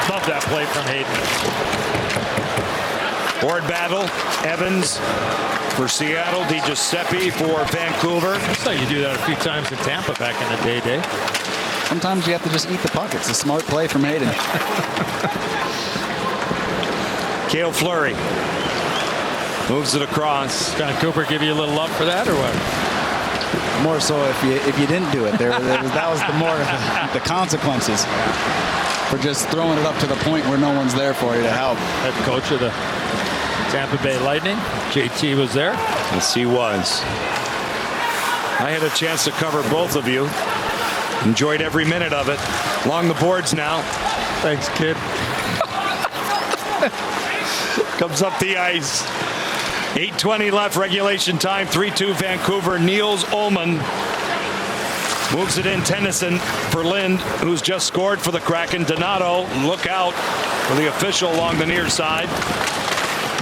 Love that play from Hayden. Board battle. Evans for Seattle. Di Giuseppe for Vancouver. I saw you do that a few times in Tampa back in the day, Dave. Sometimes you have to just eat the puck. It's a smart play from Hayden. Cale Fleury moves it across. John Cooper give you a little love for that, or what? More so if you didn't do it. That was the more the consequences for just throwing it up to the point where no one's there for you to help. Head coach of the Tampa Bay Lightning, JT, was there. Yes, he was. I had a chance to cover both of you. Enjoyed every minute of it. Along the boards now. Thanks, kid. Comes up the ice. 8:20 left, regulation time. 3-2 Vancouver. Niels Ullmann moves it in. Tennyson for Lind, who's just scored for the Kraken. Donato, look out for the official along the near side.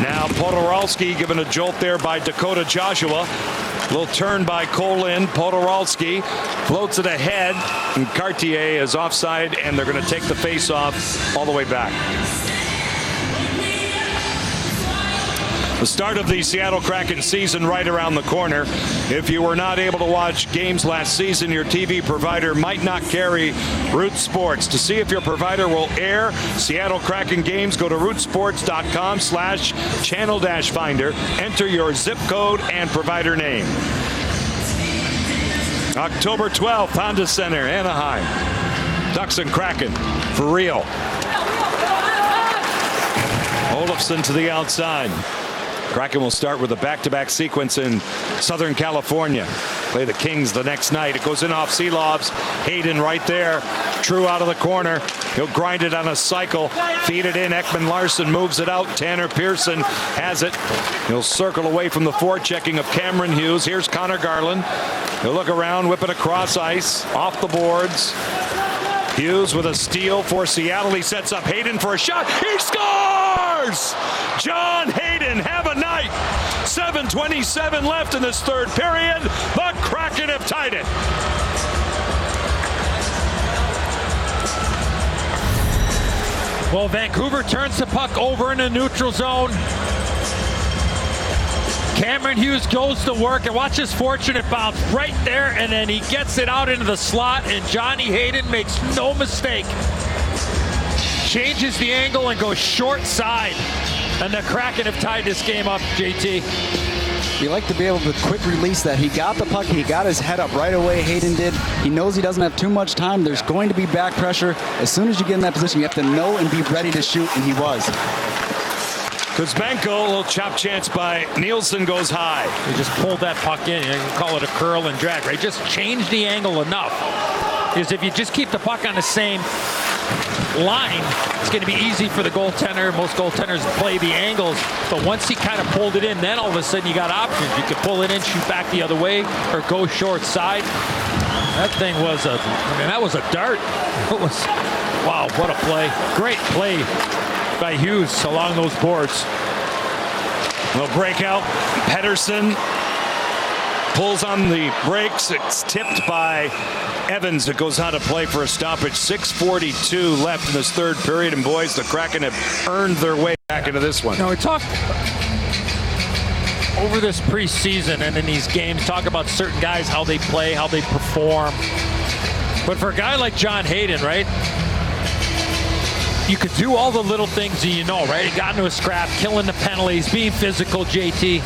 Now Podorowski given a jolt there by Dakota Joshua. Little turn by Colin. Podorowski floats it ahead, and Cartier is offside, and they're going to take the face off all the way back. The start of the Seattle Kraken season right around the corner. If you were not able to watch games last season, your TV provider might not carry Root Sports. To see if your provider will air Seattle Kraken games, go to rootsports.com/channel-finder. Enter your zip code and provider name. October 12th, Honda Center, Anaheim. Ducks and Kraken, for real. Olofsson to the outside. Kraken will start with a back-to-back sequence in Southern California. Play the Kings the next night. It goes in off Seelobs. Hayden right there. True out of the corner. He'll grind it on a cycle. Feed it in. Ekman Larson moves it out. Tanner Pearson has it. He'll circle away from the forechecking of Cameron Hughes. Here's Connor Garland. He'll look around, whip it across ice. Off the boards. Hughes with a steal for Seattle. He sets up Hayden for a shot. He scores! John Hayden, have a night. 7:27 left in this third period. The Kraken have tied it. Well, Vancouver turns the puck over in the neutral zone. Cameron Hughes goes to work, and watch his fortunate bounce right there, and then he gets it out into the slot, and Johnny Hayden makes no mistake. changes the angle and goes short side. And the Kraken have tied this game up, JT. You like to be able to quick release that. He got the puck. He got his head up right away. Hayden did. He knows he doesn't have too much time. There's going to be back pressure. As soon as you get in that position, you have to know and be ready to shoot, and he was. Kuzmenko, a little chop chance by Nielsen, goes high. He just pulled that puck in. You can call it a curl and drag, right? Just change the angle enough. Because if you just keep the puck on the same line, it's going to be easy for the goaltender. Most goaltenders play the angles, but once he kind of pulled it in, then all of a sudden you got options. You could pull it in, shoot back the other way, or go short side. That thing was that was a dart. It was, wow, what a play. Great play by Hughes along those boards. Little breakout. Pettersson pulls on the brakes. It's tipped by Evans. It goes out of play for a stoppage. 6:42 left in this third period. And boys, the Kraken have earned their way back into this one. Now we talked over this preseason and in these games, talk about certain guys, how they play, how they perform. But for a guy like John Hayden, right? You could do all the little things that you know, right? He got into a scrap, killing the penalties, being physical, JT.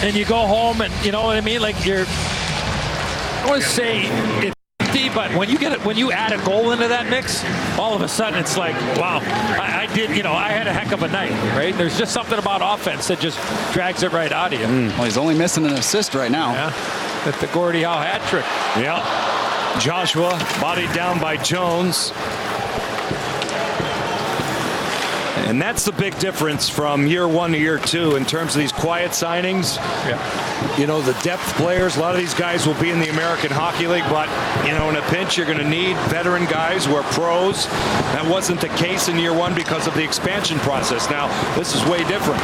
And you go home and, you know what I mean? Like you're, I want to say it's empty, but when you add a goal into that mix, all of a sudden it's like, wow, I had a heck of a night, right? There's just something about offense that just drags it right out of you. Well, he's only missing an assist right now. Yeah, at the Gordie Howe hat trick. Yeah. Joshua bodied down by Jones. And that's the big difference from year one to year two in terms of these quiet signings. Yeah. You know, the depth players, a lot of these guys will be in the American Hockey League, but, you know, in a pinch, you're going to need veteran guys who are pros. That wasn't the case in year one because of the expansion process. Now, this is way different.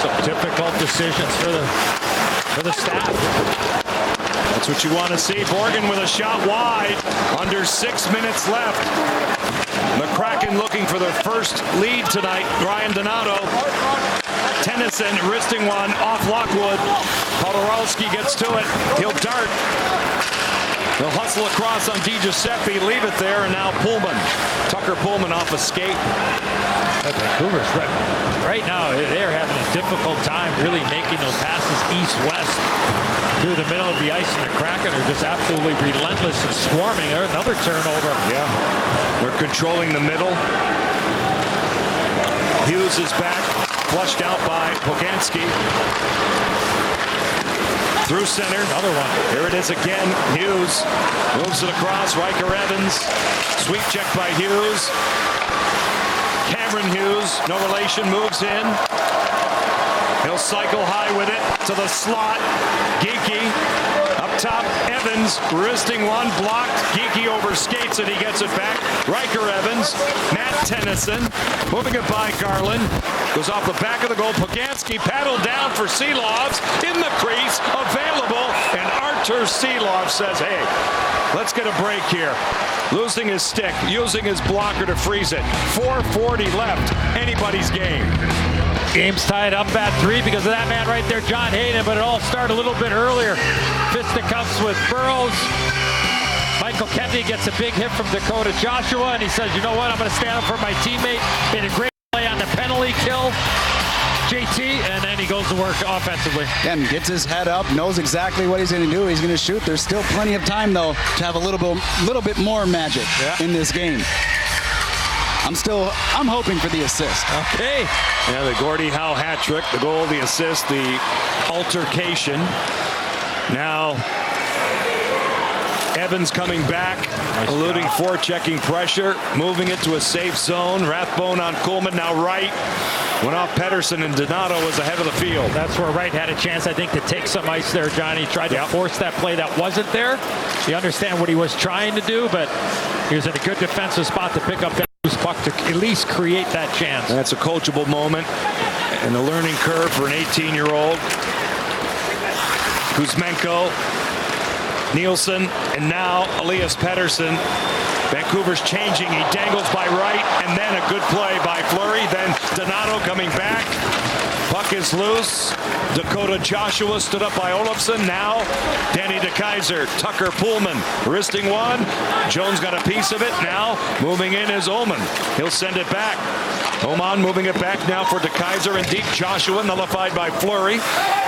Some difficult decisions for the staff. That's what you want to see. Borgen with a shot wide. Under 6 minutes left. The Kraken looking for their first lead tonight. Ryan Donato. Tennyson wristing one off Lockwood. Podorowski gets to it. He'll dart. They'll hustle across on DiGiuseppe. Leave it there. And now Pullman. Tucker Pullman off a skate. Vancouver's right now, they're having a difficult time really making those passes east-west through the middle of the ice, and the Kraken are just absolutely relentless and swarming. There's another turnover. Yeah. They're controlling the middle. Hughes is back, flushed out by Poganski. Through center. Another one. Here it is again. Hughes moves it across. Riker Evans. Sweep check by Hughes. Cameron Hughes, no relation, moves in. He'll cycle high with it to the slot. Geekie up top. Evans wristing one, blocked. Geekie overskates it. He gets it back. Riker Evans, Matt Tennyson, moving it by Garland. Goes off the back of the goal. Poganski paddled down for Seelovs in the crease, available, and Artur Seelov says, "Hey, let's get a break here." Losing his stick, using his blocker to freeze it. 4:40 left. Anybody's game. Game's tied up at 3 because of that man right there, John Hayden, but it all started a little bit earlier. Fisticuffs with Burrows. Michael Kennedy gets a big hit from Dakota Joshua, and he says, you know what, I'm going to stand up for my teammate. Made a great play on the penalty kill. JT, and then he goes to work offensively. And gets his head up, knows exactly what he's going to do. He's going to shoot. There's still plenty of time, though, to have a little bit more magic in this game. I'm hoping for the assist. Okay. Yeah, the Gordie Howe hat trick, the goal, the assist, the altercation. Now, Evans coming back, eluding forechecking pressure, moving it to a safe zone. Rathbone on Kuhlman, now Wright. Went off Pettersson, and Donato was ahead of the field. That's where Wright had a chance, I think, to take some ice there, Johnny. Tried to force that play that wasn't there. You understand what he was trying to do, but he was in a good defensive spot to pick up that loose puck to at least create that chance. That's a coachable moment and a learning curve for an 18-year-old. Kuzmenko, Nielsen, and now Elias Pettersson. Vancouver's changing. He dangles by Wright, and then a good play by Fleury. Then Donato coming back. Puck Puck is loose. Dakota Joshua stood up by Olofsson. Now Danny DeKeyser, Tucker Pullman, wristing one. Jones got a piece of it. Now moving in is Ullman. He'll send it back. Oman moving it back now for DeKeyser and deep. Joshua nullified by Fleury.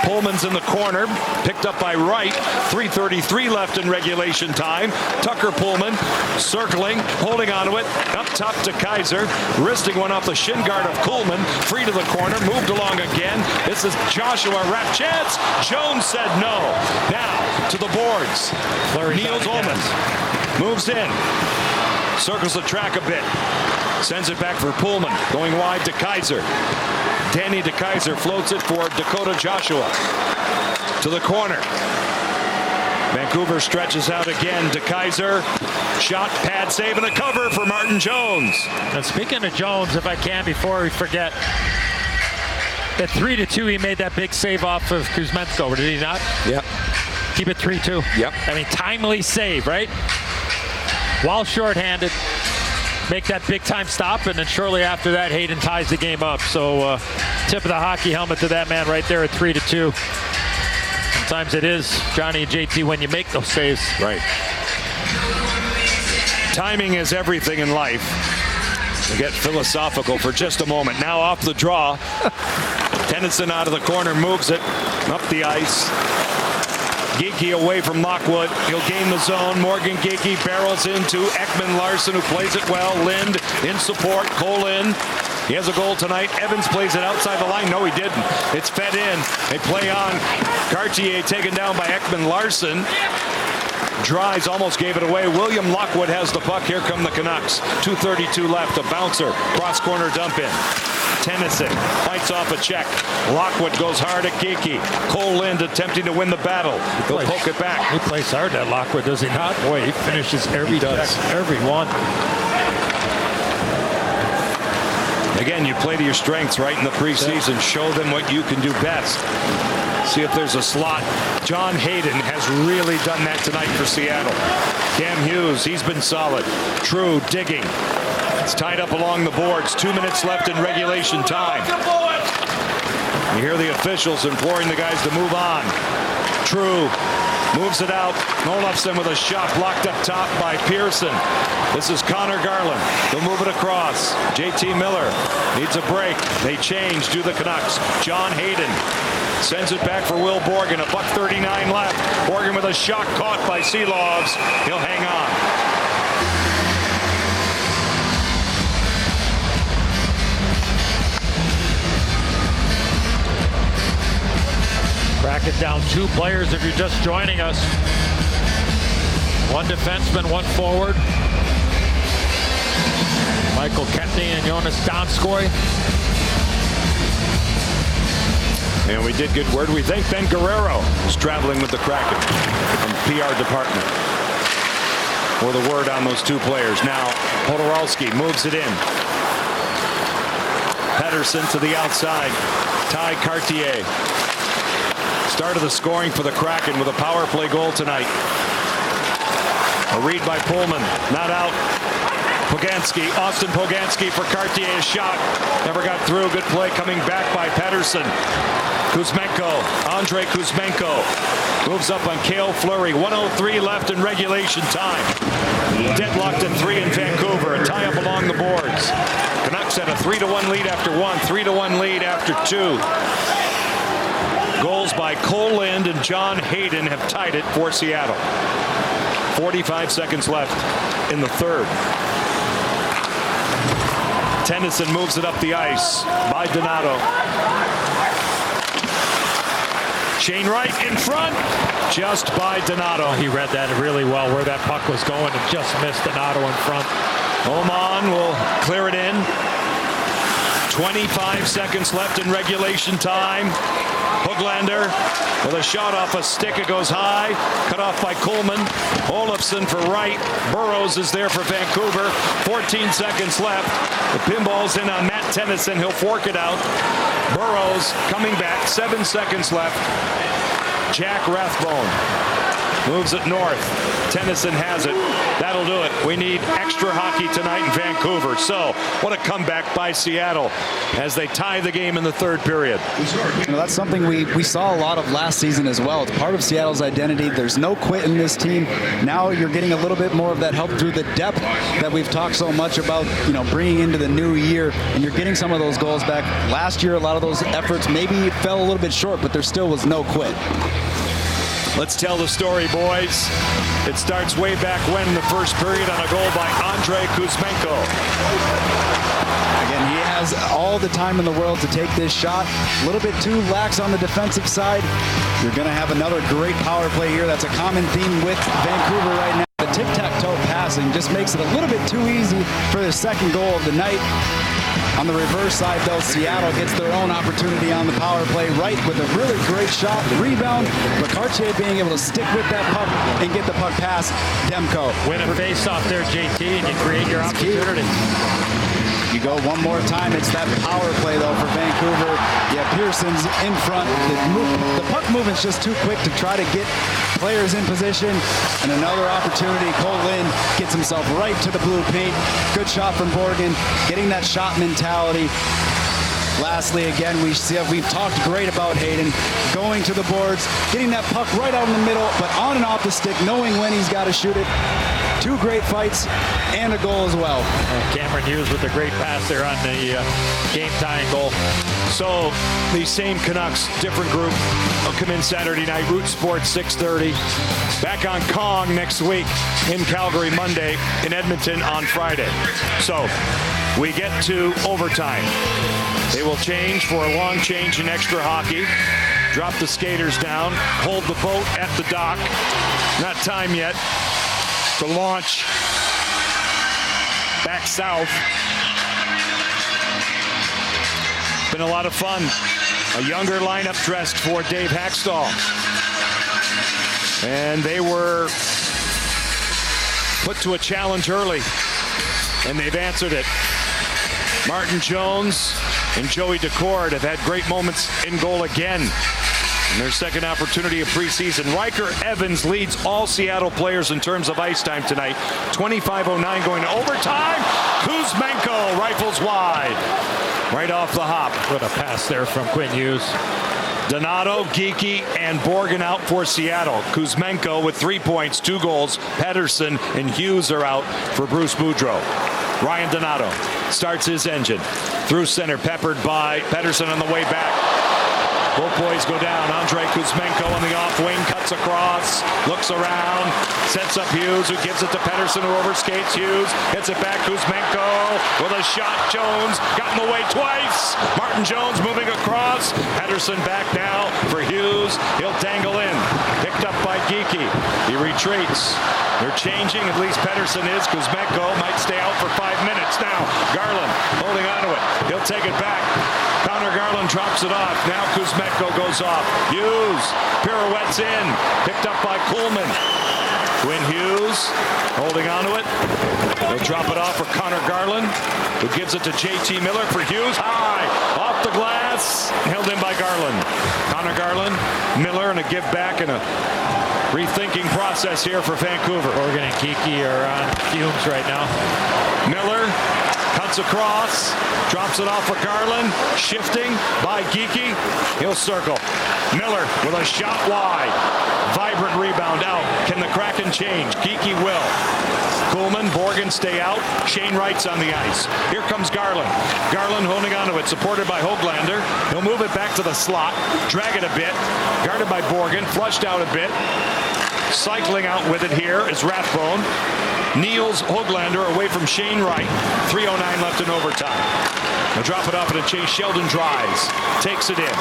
Pullman's in the corner, picked up by Wright. 3:33 left in regulation time. Tucker Pullman circling, holding onto it. Up top to Kaiser, wristing one off the shin guard of Kuhlman. Free to the corner, moved along again. This is Joshua, wrap chance. Jones said no. Now to the boards. Niels Ullman moves in, circles the track a bit. Sends it back for Pullman, going wide to Kaiser. Danny DeKeyser floats it for Dakota Joshua. To the corner. Vancouver stretches out again. DeKeyser, shot, pad save, and a cover for Martin Jones. And speaking of Jones, if I can, before we forget, at 3-2, he made that big save off of Kuzmenko, did he not? Yep. Keep it 3-2. Yep. I mean, timely save, right? While shorthanded. Make that big-time stop, and then shortly after that, Hayden ties the game up. So tip of the hockey helmet to that man right there at 3-2. Sometimes it is, Johnny and JT, when you make those saves. Right. Timing is everything in life. We get philosophical for just a moment. Now off the draw. Tennyson out of the corner, moves it up the ice. Geekie away from Lockwood. He'll gain the zone. Morgan Geekie barrels into Ekman Larson, who plays it well. Lind in support. Cole in. He has a goal tonight. Evans plays it outside the line. No, he didn't. It's fed in. They play on. Cartier taken down by Ekman Larson. Dries almost gave it away. William Lockwood has the puck. Here come the Canucks. 2:32 left. A bouncer. Cross corner dump in. Tennyson fights off a check. Lockwood goes hard at Geekie. Cole Lind attempting to win the battle. He'll poke it back. He plays hard at Lockwood, does he not? Boy, he finishes every check, every one. Again, you play to your strengths right in the preseason. Show them what you can do best. See if there's a slot. John Hayden has really done that tonight for Seattle. Cam Hughes, he's been solid. True digging. It's tied up along the boards. 2 minutes left in regulation time. You hear the officials imploring the guys to move on. True moves it out. Olofsson with a shot blocked up top by Pearson. This is Connor Garland. They'll move it across. JT Miller needs a break. They change, do the Canucks. John Hayden sends it back for Will Borgen. $1:39 left. Borgen with a shot caught by Seelovs. He'll hang on. Kraken down 2 players if you're just joining us. 1 defenseman, 1 forward. Michael Kempney and Jonas Donskoy. And we did good word. We thank Ben Guerrero, who's traveling with the Kraken from PR department, for the word on those 2 players. Now Podorowski moves it in. Pettersson to the outside. Ty Cartier. Start of the scoring for the Kraken with a power play goal tonight. A read by Pullman, not out. Poganski, Austin Poganski for Cartier's shot. Never got through. Good play coming back by Pettersson. Kuzmenko, Andre Kuzmenko moves up on Cale Fleury. 1:03 left in regulation time. Deadlocked at 3 in Vancouver. A tie up along the boards. Canucks had a 3-1 lead after 1, 3-1 lead after 2. Goals by Cole Lind and John Hayden have tied it for Seattle. 45 seconds left in the third. Tennyson moves it up the ice by Donato. Shane Wright in front, just by Donato. He read that really well, where that puck was going, and just missed Donato in front. Oman will clear it in. 25 seconds left in regulation time. Höglander with a shot off a stick. It goes high. Cut off by Coleman. Olofsson for Wright. Burrows is there for Vancouver. 14 seconds left. The pinball's in on Matt Tennyson. He'll fork it out. Burrows coming back. 7 seconds left. Jack Rathbone moves it north. Tennyson has it. That'll do it. We need extra hockey tonight in Vancouver. So what a comeback by Seattle as they tie the game in the third period. That's something we saw a lot of last season as well. It's part of Seattle's identity. There's no quit in this team. Now you're getting a little bit more of that help through the depth that we've talked so much about, bringing into the new year, and you're getting some of those goals back. Last year, a lot of those efforts maybe fell a little bit short, but there still was no quit. Let's tell the story, boys. It starts way back when in the first period on a goal by Andrei Kuzmenko. Again, he has all the time in the world to take this shot. A little bit too lax on the defensive side. You're going to have another great power play here. That's a common theme with Vancouver right now. The tic-tac-toe passing just makes it a little bit too easy for the second goal of the night. On the reverse side, though, Seattle gets their own opportunity on the power play, right, with a really great shot, rebound, but Cartier being able to stick with that puck and get the puck past Demko. Win a face-off there, JT, and you create your opportunity. You go one more time. It's that power play, though, for Vancouver. Yeah, Pearson's in front. The puck movement's just too quick to try to get players in position. And another opportunity. Cole Lynn gets himself right to the blue paint. Good shot from Borgen, getting that shot mentality. Lastly, again, we've talked great about Hayden going to the boards, getting that puck right out in the middle, but on and off the stick, knowing when he's got to shoot it. Two great fights and a goal as well. Cameron Hughes with a great pass there on the game-tying goal. So the same Canucks, different group, will come in Saturday night. Root Sports 6:30. Back on Kong next week. In Calgary Monday. In Edmonton on Friday. So we get to overtime. They will change for a long change in extra hockey. Drop the skaters down. Hold the boat at the dock. Not time yet to launch back south. Been a lot of fun. A younger lineup dressed for Dave Hackstall. And they were put to a challenge early, and they've answered it. Martin Jones and Joey Decord have had great moments in goal again. In their second opportunity of preseason. Riker Evans leads all Seattle players in terms of ice time tonight. 25:09 going to overtime. Kuzmenko rifles wide. Right off the hop. What a pass there from Quinn Hughes. Donato, Geekie, and Borgen out for Seattle. Kuzmenko with 3 points, 2 goals. Pettersson and Hughes are out for Bruce Boudreau. Ryan Donato starts his engine. Through center, peppered by Pettersson on the way back. Both boys go down. Andrei Kuzmenko on the off wing, cuts across, looks around, sets up Hughes, who gives it to Pettersson, who overskates Hughes, hits it back. Kuzmenko with a shot. Jones got in the way twice. Martin Jones moving across. Pettersson back now for Hughes. He'll dangle in. Picked up by Geekie. He retreats. They're changing. At least Pettersson is. Kuzmenko might stay out for 5 minutes now. Garland holding on to it. He'll take it back. Connor Garland drops it off. Now Kuzmenko goes off. Hughes pirouettes in. Picked up by Kuhlman. Quinn Hughes holding on to it. He'll drop it off for Connor Garland, who gives it to JT Miller for Hughes. High off the glass. Held in by Garland. Connor Garland, Miller, and a give back and a rethinking process here for Vancouver. Borgen and Geekie are on fumes right now. Miller cuts across, drops it off for Garland, shifting by Geekie. He'll circle. Miller with a shot wide. Vibrant rebound out. Can the Kraken change? Geekie will. Kuhlman, Borgen stay out. Shane Wright's on the ice. Here comes Garland. Garland holding onto it, supported by Höglander. He'll move it back to the slot, drag it a bit, guarded by Borgen, flushed out a bit. Cycling out with it here is Rathbone. Niels Höglander away from Shane Wright. 3:09 left in overtime. They'll drop it off at a chase. Sheldon drives. Takes it in.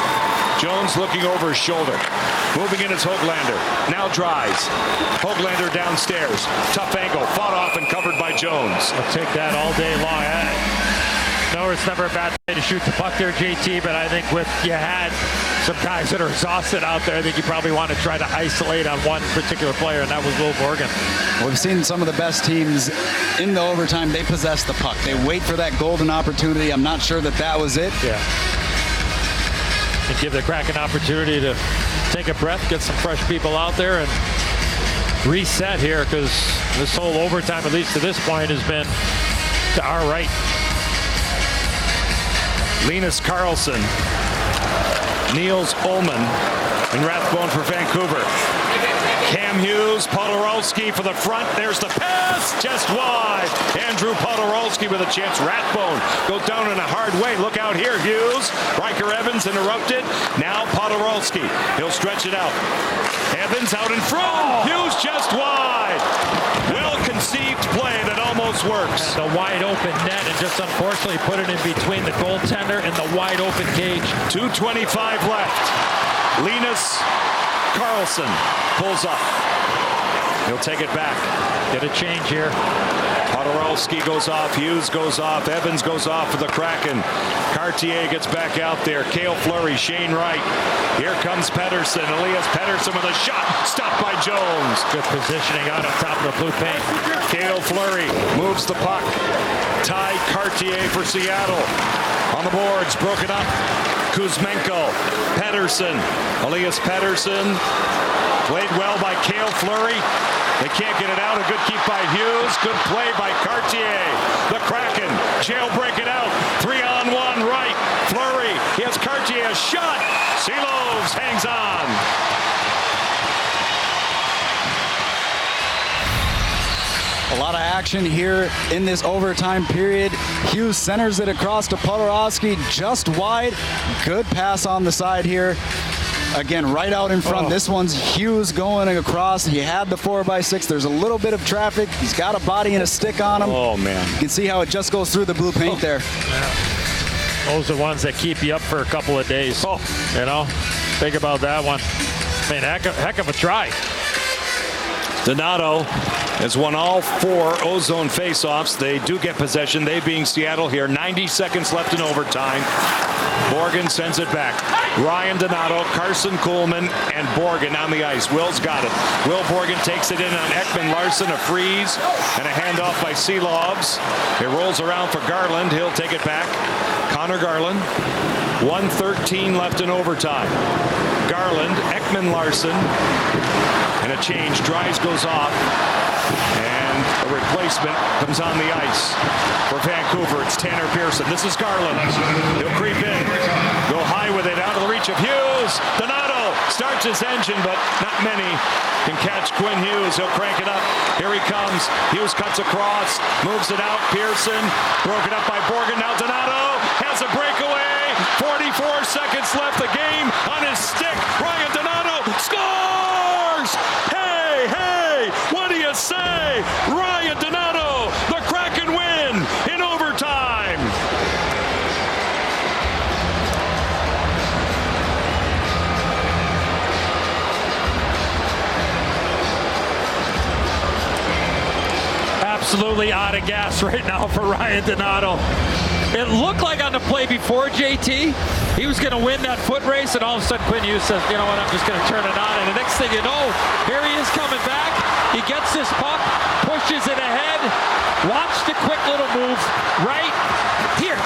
Jones looking over his shoulder. Moving in is Höglander. Now drives. Höglander downstairs. Tough angle. Fought off and covered by Jones. I'll take that all day long. No, it's never a bad way to shoot the puck there, JT, but I think you had some guys that are exhausted out there, I think you probably want to try to isolate on one particular player, and that was Will Borgen. Well, we've seen some of the best teams in the overtime. They possess the puck. They wait for that golden opportunity. I'm not sure that was it. Yeah. And give the Kraken opportunity to take a breath, get some fresh people out there, and reset here because this whole overtime, at least to this point, has been to our right. Linus Karlsson, Niels Ullmann, and Rathbone for Vancouver. Cam Hughes, Podorowski for the front. There's the pass, just wide. Andrew Podorowski with a chance. Rathbone goes down in a hard way. Look out here, Hughes. Riker Evans interrupted. Now Podorowski. He'll stretch it out. Evans out in front. Hughes just wide. Well-conceived play that almost works. The wide open net, and just unfortunately put it in between the goaltender and the wide open cage. 2:25 left. Linus Karlsson pulls up. He'll take it back. Get a change here. Podorowski goes off. Hughes goes off. Evans goes off for the Kraken. Cartier gets back out there. Cale Fleury, Shane Wright. Here comes Pettersson. Elias Pettersson with a shot. Stopped by Jones. Good positioning out on top of the blue paint. Cale Fleury moves the puck. Ty Cartier for Seattle. On the boards, broken up. Kuzmenko, Pettersson, Elias Pettersson, played well by Cale Fleury. They can't get it out. A good keep by Hughes. Good play by Cartier. The Kraken jailbreak it out. 3-on-1 right. Fleury. He has Cartier a shot. Seeloves hangs on. A lot of action here in this overtime period. Hughes centers it across to Podorowski, just wide. Good pass on the side here. Again, right out in front. This one's Hughes going across. He had the 4x6. There's a little bit of traffic. He's got a body and a stick on him. Oh, man. You can see how it just goes through the blue paint there. Yeah. Those are the ones that keep you up for a couple of days. You know, think about that one. I mean, heck of a try. Donato has won all 4 ozone faceoffs. They do get possession, they being Seattle here. 90 seconds left in overtime. Borgen sends it back. Ryan Donato, Carson Kuhlman, and Borgen on the ice. Will's got it. Will Borgen takes it in on Ekman Larson, a freeze, and a handoff by Seeloves. It rolls around for Garland. He'll take it back. Connor Garland. 1:13 left in overtime. Garland, Ekman Larson, and a change. Dries goes off. And a replacement comes on the ice for Vancouver. It's Tanner Pearson. This is Garland. He'll creep in. Go high with it out of the reach of Hughes. Donato starts his engine, but not many can catch Quinn Hughes. He'll crank it up. Here he comes. Hughes cuts across. Moves it out. Pearson. Broken up by Borgen. Now Donato has a breakaway. 44 seconds left. The game on his stick. Ryan Donato scores! Hey, hey! What do you say? Ryan Donato, the Kraken win in overtime. Absolutely out of gas right now for Ryan Donato. It looked like on the play before, JT, he was going to win that foot race, and all of a sudden Quinn Hughes says, you know what, I'm just going to turn it on. And the next thing you know, here he is coming back. He gets this puck, pushes it ahead. Watch the quick little move right here.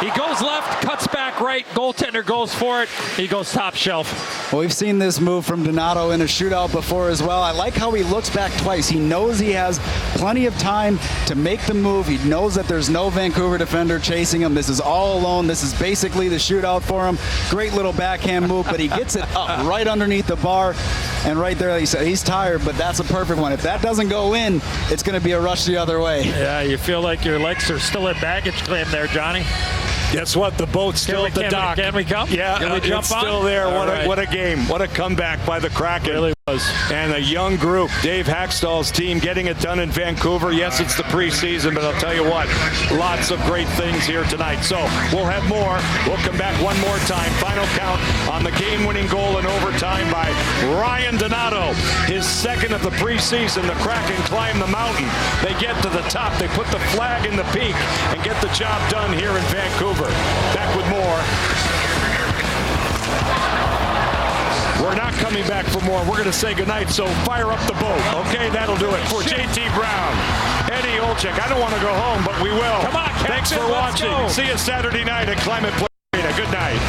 He goes left, cuts back right, goaltender goes for it, he goes top shelf. Well, we've seen this move from Donato in a shootout before as well. I like how he looks back twice. He knows he has plenty of time to make the move. He knows that there's no Vancouver defender chasing him. This is all alone. This is basically the shootout for him. Great little backhand move, but he gets it up right underneath the bar. And right there, he said he's tired, but that's a perfect one. If that doesn't go in, it's going to be a rush the other way. Yeah, you feel like your legs are still at baggage claim there, Johnny. Guess what? The boat's still at the dock. Can we come? Yeah, can we jump it's on? still there. Right. What a game. What a comeback by the Kraken. It really was. And a young group. Dave Hackstall's team getting it done in Vancouver. Yes, it's the preseason, but I'll tell you what, lots of great things here tonight. So we'll have more. We'll come back one more time. Final count on the game-winning goal in overtime by Ryan Donato. His second of the preseason. The Kraken climb the mountain. They get to the top. They put the flag in the peak and get the job done here in Vancouver. Back with more. We're not coming back for more. We're going to say goodnight, so fire up the boat. Okay, that'll do it. For JT Brown, Eddie Olczyk. I don't want to go home, but we will. Come on, Captain, thanks for watching. Go. See you Saturday night at Climate Play Arena. Good night.